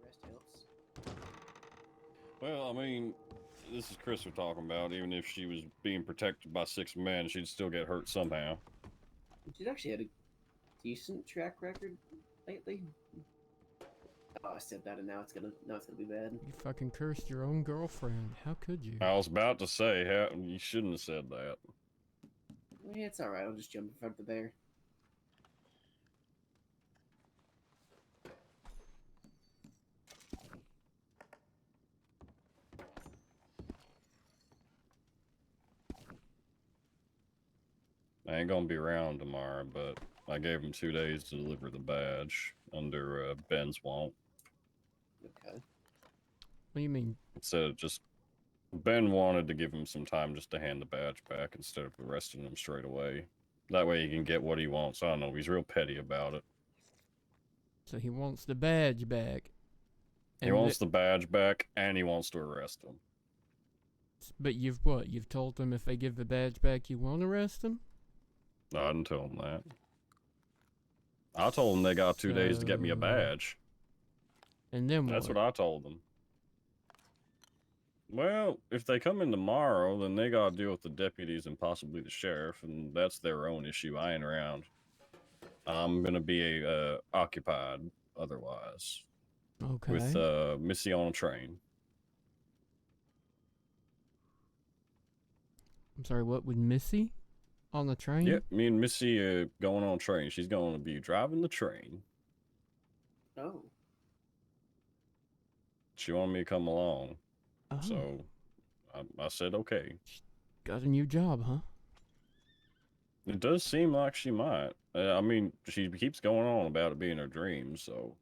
Rest helps. Well, I mean, this is Chris we're talking about. Even if she was being protected by 6 men, she'd still get hurt somehow. She's actually had a decent track record lately. Oh, I said that, and now it's gonna be bad. You fucking cursed your own girlfriend. How could you? I was about to say, you shouldn't have said that. Yeah, it's alright. I'll just jump in front of the bear. I ain't gonna be around tomorrow, but I gave him 2 days to deliver the badge under Ben's want. Okay. What do you mean? Instead of Ben wanted to give him some time just to hand the badge back instead of arresting him straight away. That way he can get what he wants. I don't know, he's real petty about it. So he wants the badge back. He wants the badge back, and he wants to arrest him. But you've told them if they give the badge back you won't arrest them? No, I didn't tell him that. I told them they got 2 days to get me a badge. And then what? That's what I told them. Well, if they come in tomorrow, then they gotta deal with the deputies and possibly the sheriff, and that's their own issue. I ain't around. I'm gonna be occupied otherwise. Okay. With Missy on a train. I'm sorry, what, with Missy? On the train? Yep, me and Missy are going on a train. She's going to be driving the train. Oh. She wanted me to come along. Oh. So I said okay. Got a new job, huh? It does seem like she might. I mean, she keeps going on about it being her dream, so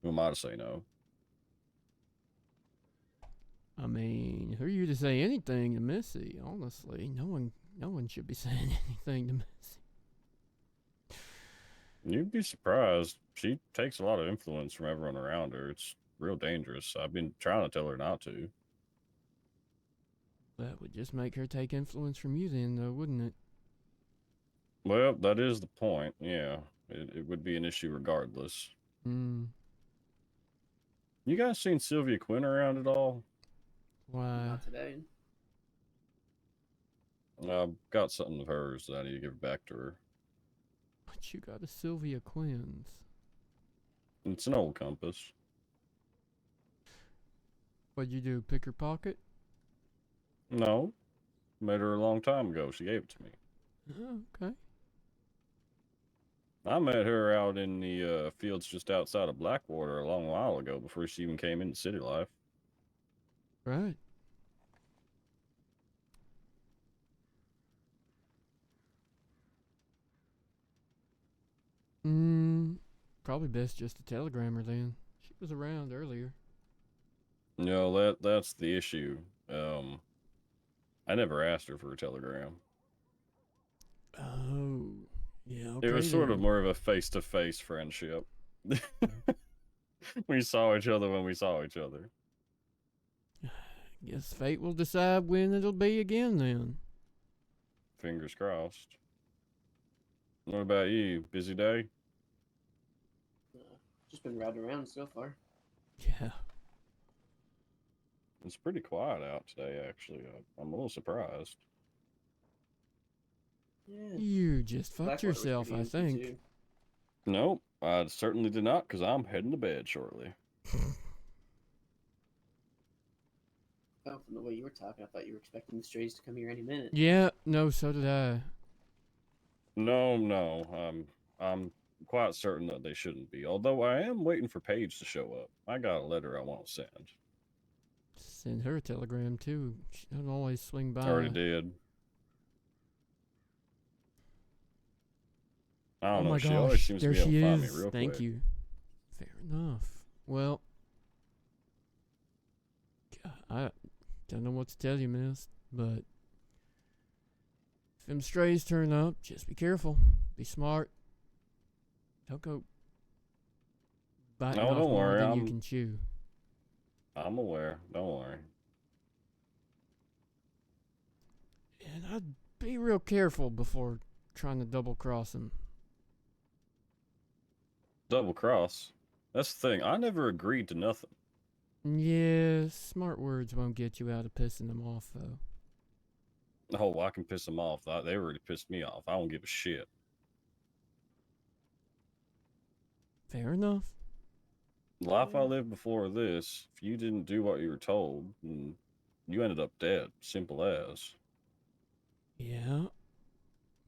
who am I to say no? I mean, who are you to say anything to Missy? Honestly, no one should be saying anything to Missy. You'd be surprised. She takes a lot of influence from everyone around her. It's real dangerous. I've been trying to tell her not to. That would just make her take influence from you then, though, wouldn't it? Well, that is the point, yeah. It would be an issue regardless. Hmm. You guys seen Sylvia Quinn around at all? Why? Not today. I've got something of hers that I need to give back to her. But you got a Sylvia Quinn's. It's an old compass. What'd you do, pick her pocket? No. Met her a long time ago. She gave it to me. Oh, okay. I met her out in the fields just outside of Blackwater a long while ago before she even came into city life. Right. Probably best just to telegram her then. She was around earlier. No, that's the issue. I never asked her for a telegram. Oh, yeah, okay. It was sort of more of a face-to-face friendship. We saw each other when we saw each other. Guess fate will decide when it'll be again then. Fingers crossed. What about you? Busy day? Just been riding around so far. Yeah. It's pretty quiet out today, actually. I'm a little surprised. Yeah. You just fucked yourself, I think. Too. Nope, I certainly did not, because I'm heading to bed shortly. Oh, from the way you were talking, I thought you were expecting the strays to come here any minute. Yeah, no, so did I. No, I'm quite certain that they shouldn't be. Although I am waiting for Paige to show up. I got a letter I want to send. Send her a telegram too. She doesn't always swing by. Already did. I don't know. My She gosh, always seems to there be able she to find me is. real Thank quick. you. Fair enough. Well, I don't know what to tell you, miss, but if them strays turn up, just be careful. Be smart. Don't go biting No, off don't more worry. than you can chew. I'm aware. Don't worry. And I'd be real careful before trying to double cross him. Double cross. That's the thing. I never agreed to nothing. Yeah, smart words won't get you out of pissing them off, though. Oh, I can piss them off. They already pissed me off. I don't give a shit. Fair enough. The life I lived before this, if you didn't do what you were told, then you ended up dead. Simple as. Yeah.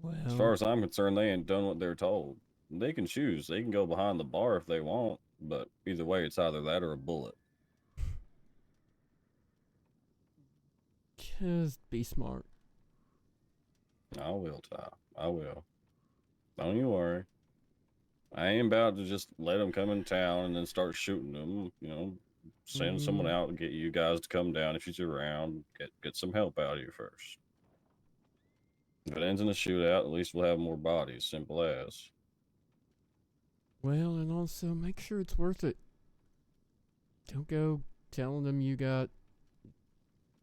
Well. As far as I'm concerned, they ain't done what they're told. They can choose. They can go behind the bar if they want, but either way, it's either that or a bullet. Just be smart. I will, Ty. I will. Don't you worry. I ain't about to just let them come in town and then start shooting them. You know, send someone out and get you guys to come down if she's around. Get some help out of you first. If it ends in a shootout, at least we'll have more bodies. Simple as. Well, and also make sure it's worth it. Don't go telling them you got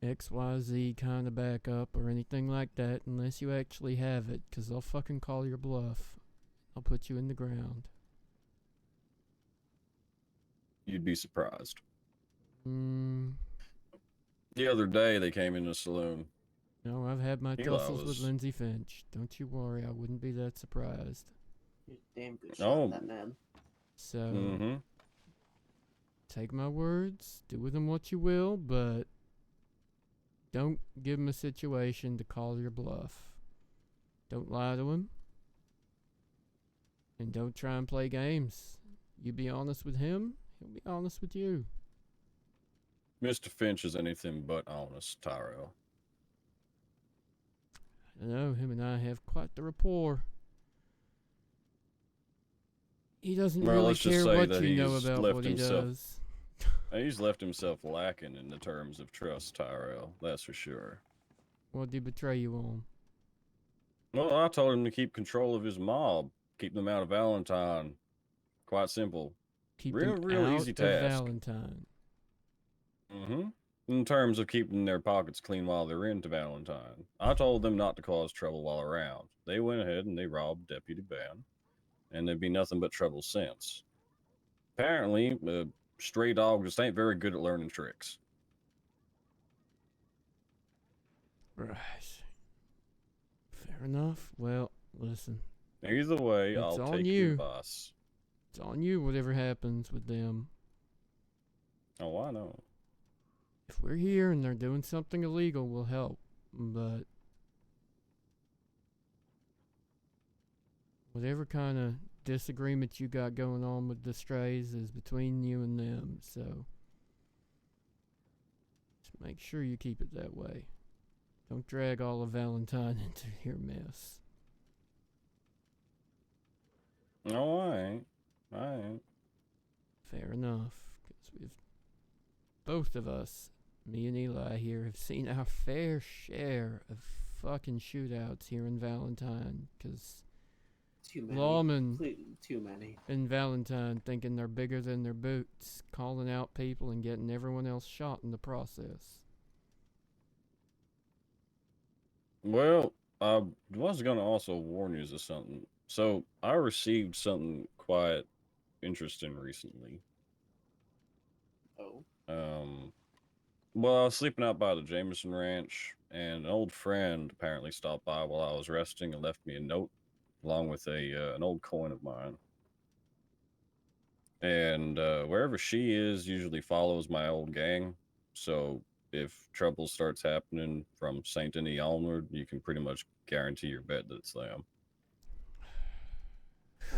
XYZ kind of backup or anything like that unless you actually have it, because they'll fucking call your bluff. I'll put you in the ground. You'd be surprised. The other day, they came in the saloon. No, I've had my Eli tussles with was- Lindsay Finch. Don't you worry, I wouldn't be that surprised. You're damn good shot, that man. So, take my words, do with them what you will, but don't give him a situation to call your bluff. Don't lie to him. And don't try and play games. You be honest with him, he'll be honest with you. Mr. Finch is anything but honest, Tyrell. I know, him and I have quite the rapport. He doesn't Well, really let's just care say what that you know he's about left what he himself- does. He's left himself lacking in the terms of trust, Tyrell. That's for sure. What'd he betray you on? Well, I told him to keep control of his mob, keep them out of Valentine. Quite simple. Keep real them real out easy of task. Valentine. In terms of keeping their pockets clean while they're into Valentine. I told them not to cause trouble while around. They went ahead and they robbed Deputy Ben, and there'd be nothing but trouble since. Apparently, stray dog just ain't very good at learning tricks. Right. Fair enough. Well, listen. Either way, It's I'll on take you. your advice. It's on you, whatever happens with them. Oh, I know. If we're here and they're doing something illegal, we'll help. But whatever kind of disagreement you got going on with the strays is between you and them, so just make sure you keep it that way. Don't drag all of Valentine into your mess. No, I ain't. I ain't. Fair enough, because we've both of us, me and Eli here, have seen our fair share of fucking shootouts here in Valentine, because Too many. lawmen Too many. in Valentine thinking they're bigger than their boots, calling out people and getting everyone else shot in the process. Well, I was going to also warn you of something. So, I received something quite interesting recently. Oh. Well, I was sleeping out by the Jameson Ranch, and an old friend apparently stopped by while I was resting and left me a note, along with an old coin of mine. And wherever she is usually follows my old gang, so if trouble starts happening from Saint Denis onward, you can pretty much guarantee your bet that it's them.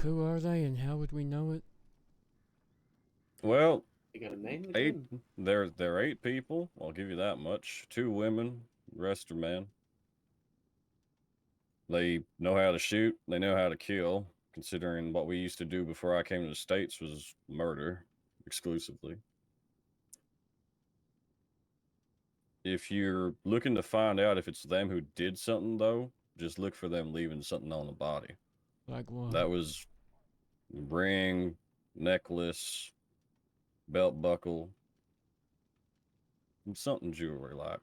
Who are they and how would we know it? You Well, got a name? eight. Again? They're 8 people. I'll give you that much. 2 women, the rest are men. They know how to shoot. They know how to kill. Considering what we used to do before I came to the States was murder exclusively. If you're looking to find out if it's them who did something, though, just look for them leaving something on the body. Like what? That was ring, necklace, belt buckle, something jewelry like.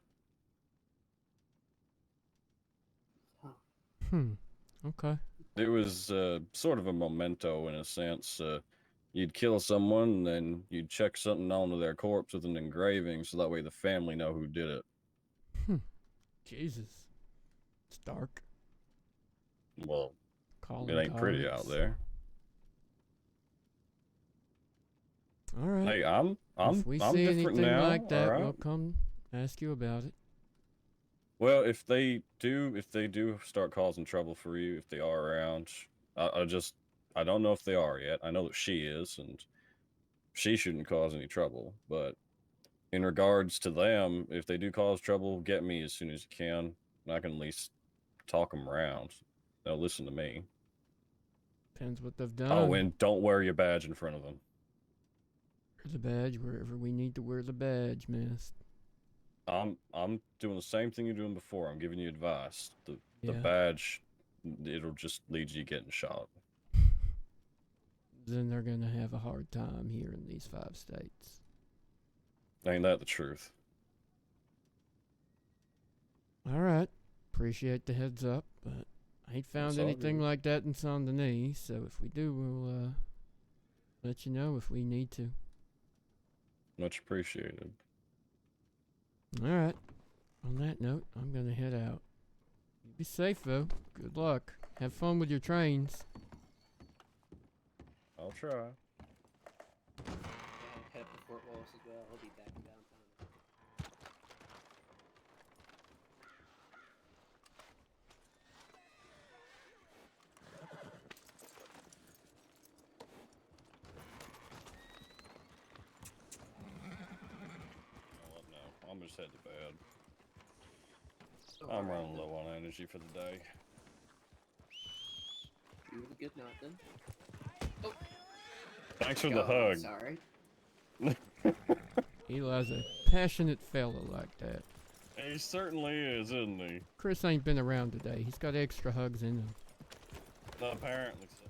Okay. It was sort of a memento in a sense. You'd kill someone and then you'd check something onto their corpse with an engraving so that way the family know who did it. Jesus. It's dark. Well, Calling it ain't pretty out cards. there. Hey, I'm If we see different anything now. like that, all right? we'll come ask you about it. Well, if they do start causing trouble for you, if they are around, I don't know if they are yet. I know that she is, and she shouldn't cause any trouble. But in regards to them, if they do cause trouble, get me as soon as you can, and I can at least talk them around. They'll listen to me. Depends what they've done. Oh, and don't wear your badge in front of them. Wear the badge wherever we need to wear the badge, miss. I'm doing the same thing you're doing before. I'm giving you advice. The Yeah. badge, it'll just lead you getting shot. Then they're gonna have a hard time here in these 5 states. Ain't that the truth? Alright. Appreciate the heads up, but I ain't found That's all anything good. like that in Saint Denis, so if we do, we'll let you know if we need to. Much appreciated. Alright. On that note, I'm gonna head out. You be safe though. Good luck. Have fun with your trains. I'll try. I'll head up to Fort Wallace as well. I'll be back in downtown. No, I'm just head to bed. I'm running low on energy for the day. You have a good night then. Thanks for the God, hug. Sorry. Eli's a passionate fella like that. He certainly is, isn't he? Chris ain't been around today. He's got extra hugs in him. Apparently so.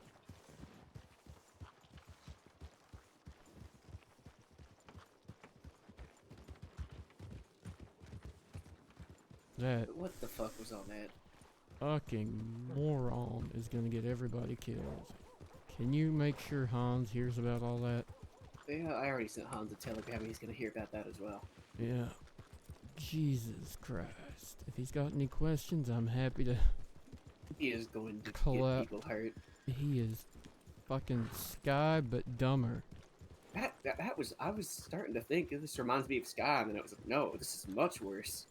That What the fuck was all that? fucking moron is gonna get everybody killed. Can you make sure Hans hears about all that? Yeah, I already sent Hans a telegram. He's gonna hear about that as well. Yeah. Jesus Christ. If he's got any questions, I'm happy to He is going to collab. get people hurt. He is fucking Sky, but dumber. That was. I was starting to think this reminds me of Sky, and then I was like, no, this is much worse.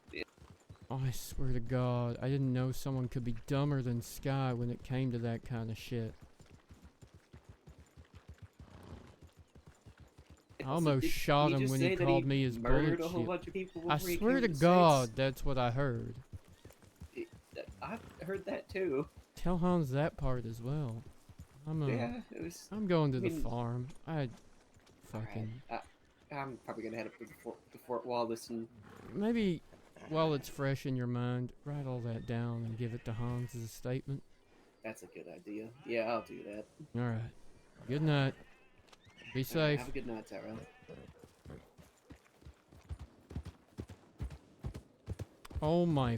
Oh, I swear to God, I didn't know someone could be dumber than Sky when it came to that kind of shit. I almost shot him when he called me his bullet a whole shit. bunch of people I before he swear came to the God, States? that's what I heard. I heard that too. Tell Hans that part as well. Yeah, it was. I'm going to I the mean- farm. Fucking I'm probably gonna head up to Fort Wallace and maybe while it's fresh in your mind, write all that down and give it to Hans as a statement. that's a good idea. Yeah, I'll do that. All right. Good night. Be All right, safe. have a good night, Tyrell. Oh my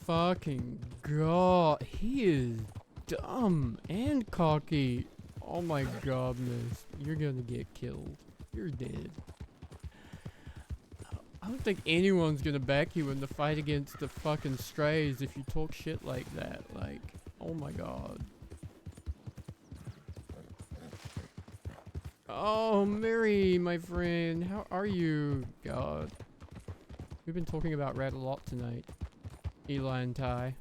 fucking God. He is dumb and cocky. Oh my godness. You're gonna get killed. You're dead. I don't think anyone's gonna back you in the fight against the fucking strays if you talk shit like that. Like, oh my God. Oh, Mary, my friend. How are you? God. We've been talking about Rat a lot tonight. Eli and Ty.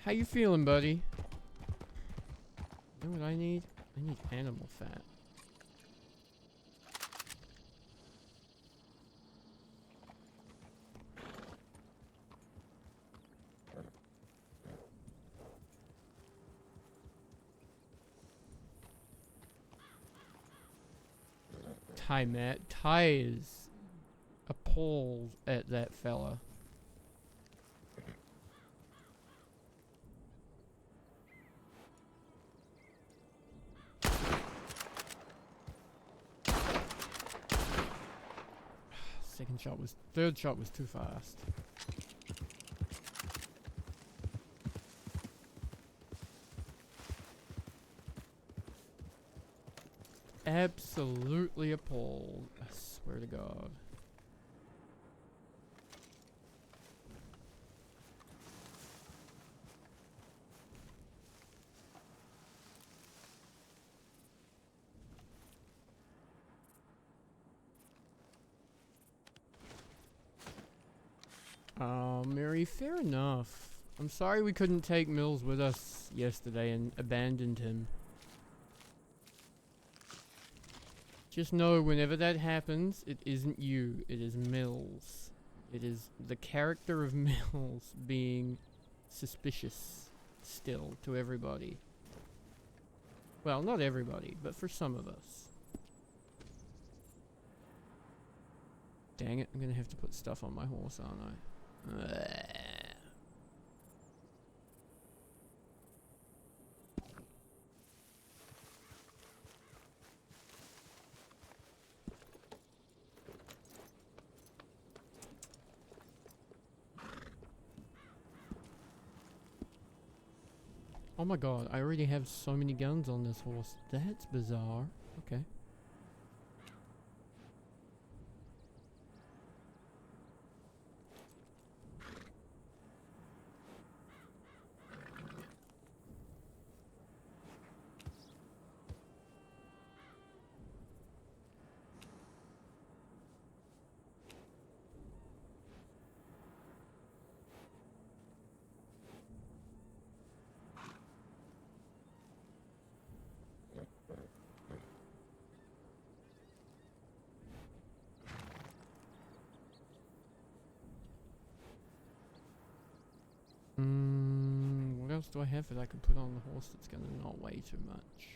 How you feeling, buddy? You know what I need? I need animal fat. Ty, Matt. Ty is appalled at that fella. Third shot was too fast. Absolutely appalled. I swear to God. Mary, fair enough. I'm sorry we couldn't take Mills with us yesterday and abandoned him. Just know, whenever that happens, it isn't you, it is Mills. It is the character of Mills being suspicious still to everybody. Well, not everybody, but for some of us. Dang it, I'm gonna have to put stuff on my horse, aren't I? Oh my god, I already have so many guns on this horse. That's bizarre. Okay. What else do I have that I can put on the horse that's gonna not weigh too much?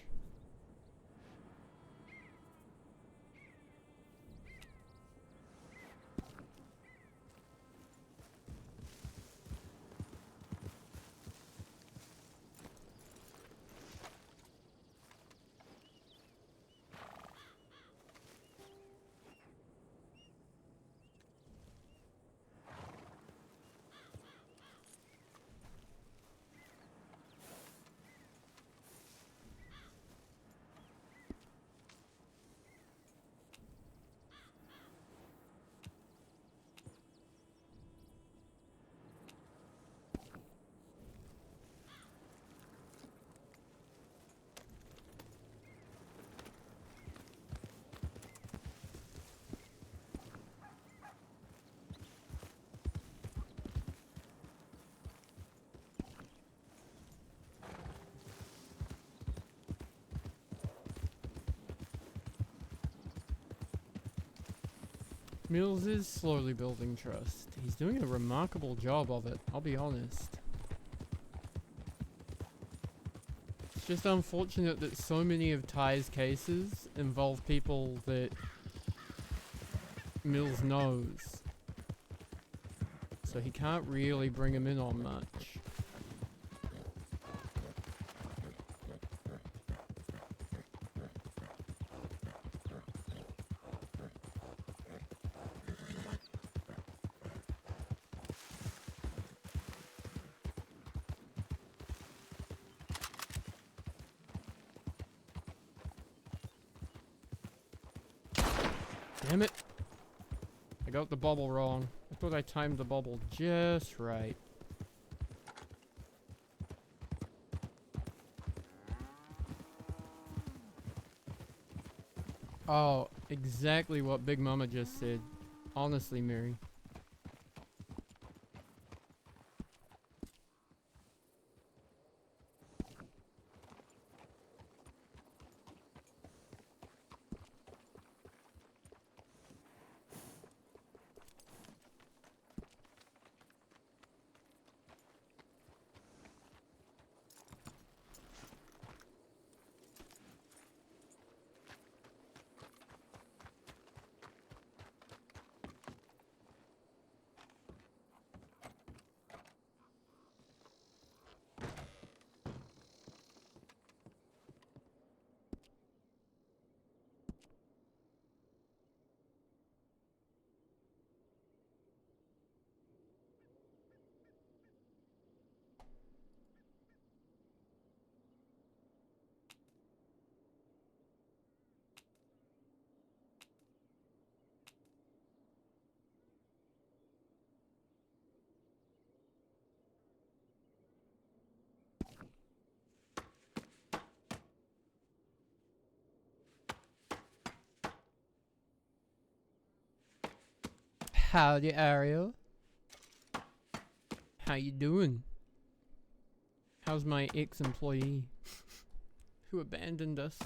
Mills is slowly building trust. He's doing a remarkable job of it, I'll be honest. It's just unfortunate that so many of Ty's cases involve people that Mills knows. So he can't really bring him in on much. Damn it! I got the bubble wrong. I thought I timed the bubble just right. Oh, exactly what Big Mama just said. Honestly, Mary. Howdy, Ariel. How you doing? How's my ex-employee who abandoned us?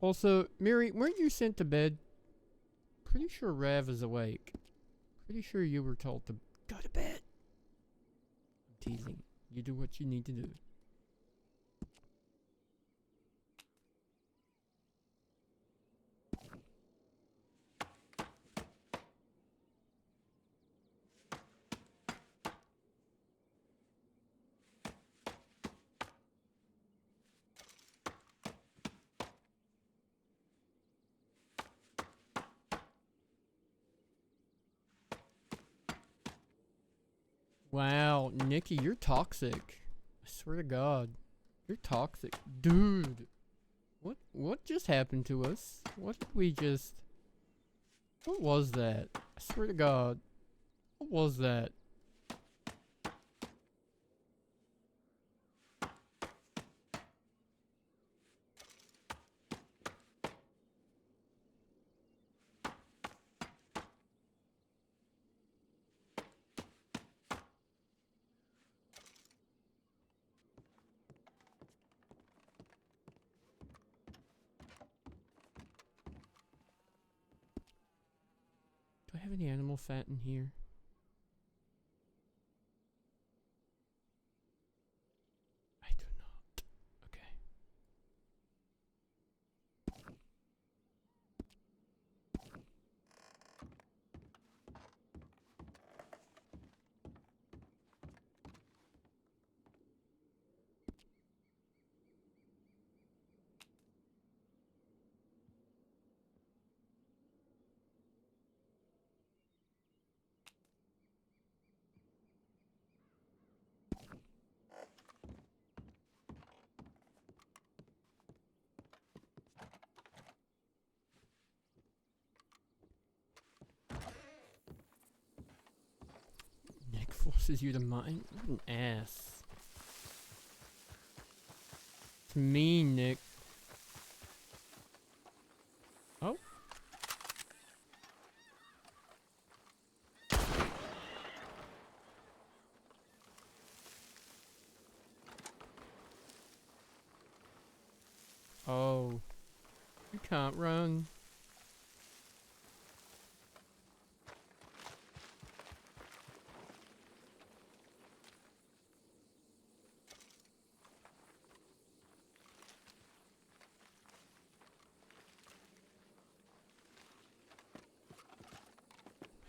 Also, Miri, weren't you sent to bed? Pretty sure Rav is awake. Pretty sure you were told to go to bed. I'm teasing. You do what you need to do. Wow, Nikki, you're toxic. I swear to God. You're toxic. Dude. What just happened to us? What did we just... What was that? I swear to God. What was that? Do I have any animal fat in here? I do not. Okay. Nick forces you to mine? What an ass. It's mean, Nick. Oh. Oh. You can't run.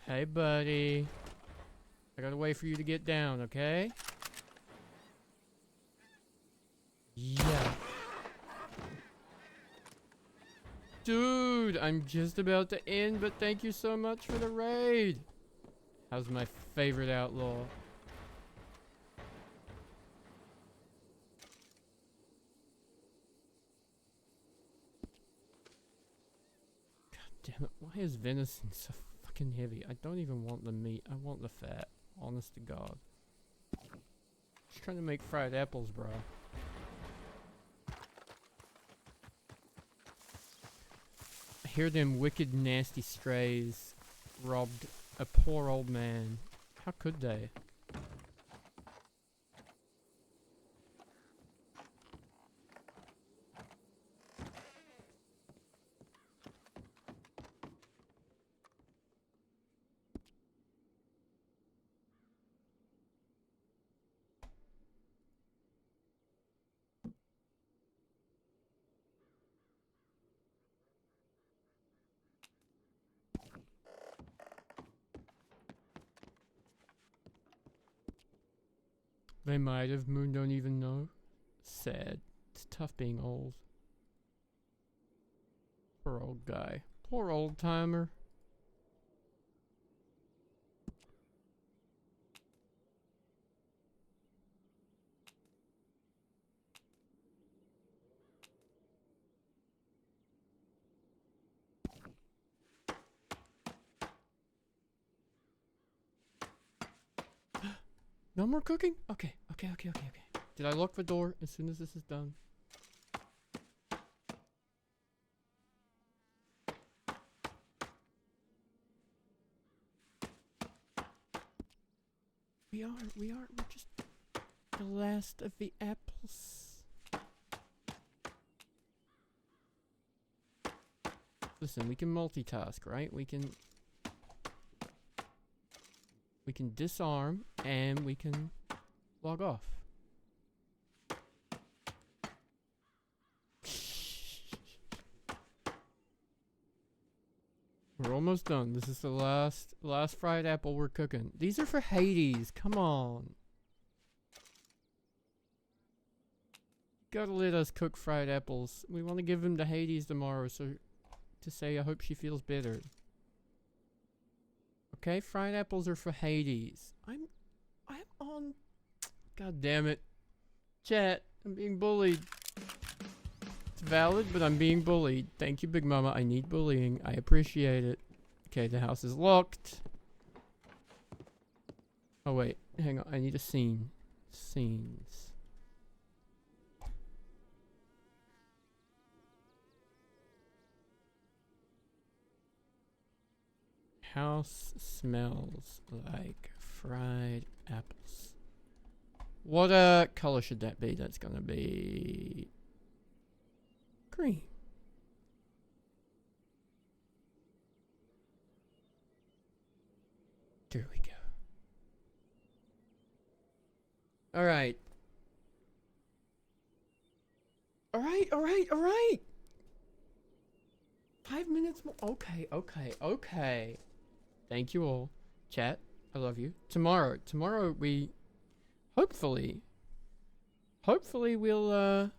Hey, buddy. I gotta wait for you to get down, okay? Yeah. Dude, I'm just about to end, but thank you so much for the raid. How's my favorite outlaw? God damn it, why is venison so fucking heavy? I don't even want the meat, I want the fat. Honest to God. Just trying to make fried apples, bro. I hear them wicked, nasty strays robbed a poor old man. How could they? They might have. Moon don't even know. Sad. It's tough being old. Poor old guy. Poor old timer. No more cooking? Okay. Did I lock the door as soon as this is done? We're just the last of the apples. Listen, we can multitask, right? We can disarm and we can log off. We're almost done. This is the last fried apple we're cooking. These are for Hades. Come on. Gotta let us cook fried apples. We want to give them to Hades tomorrow, so to say I hope she feels better. Okay, fried apples are for Hades. I'm on. God damn it. Chat, I'm being bullied. It's valid, but I'm being bullied. Thank you, Big Mama. I need bullying. I appreciate it. Okay, the house is locked. Oh, wait. Hang on. I need a scene. Scenes. House smells like fried apples. What color should that be? That's gonna be green. There we go. Alright. Alright. 5 minutes more. Okay. Thank you all. Chat, I love you. Tomorrow we hopefully we'll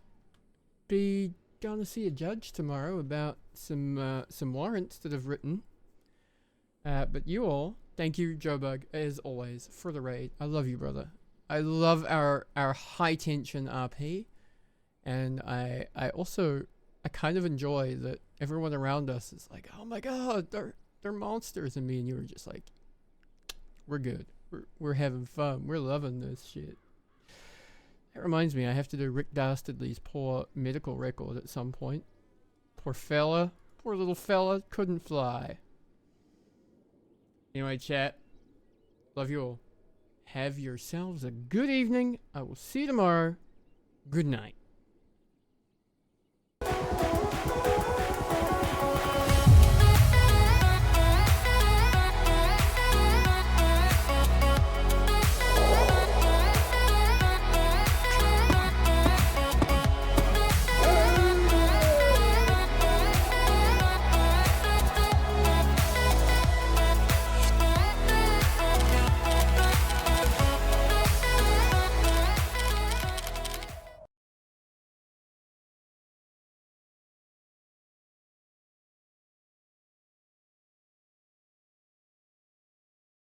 be going to see a judge tomorrow about some warrants that have written. But you all, thank you, Joe Bug, as always, for the raid. I love you, brother. I love our high tension RP, and I also kind of enjoy that everyone around us is like, oh my god, they're monsters, and me and you are just like, we're good. We're having fun. We're loving this shit. That reminds me, I have to do Rick Dastardly's poor medical record at some point. Poor little fella, couldn't fly. Anyway, chat, love you all. Have yourselves a good evening. I will see you tomorrow. Good night.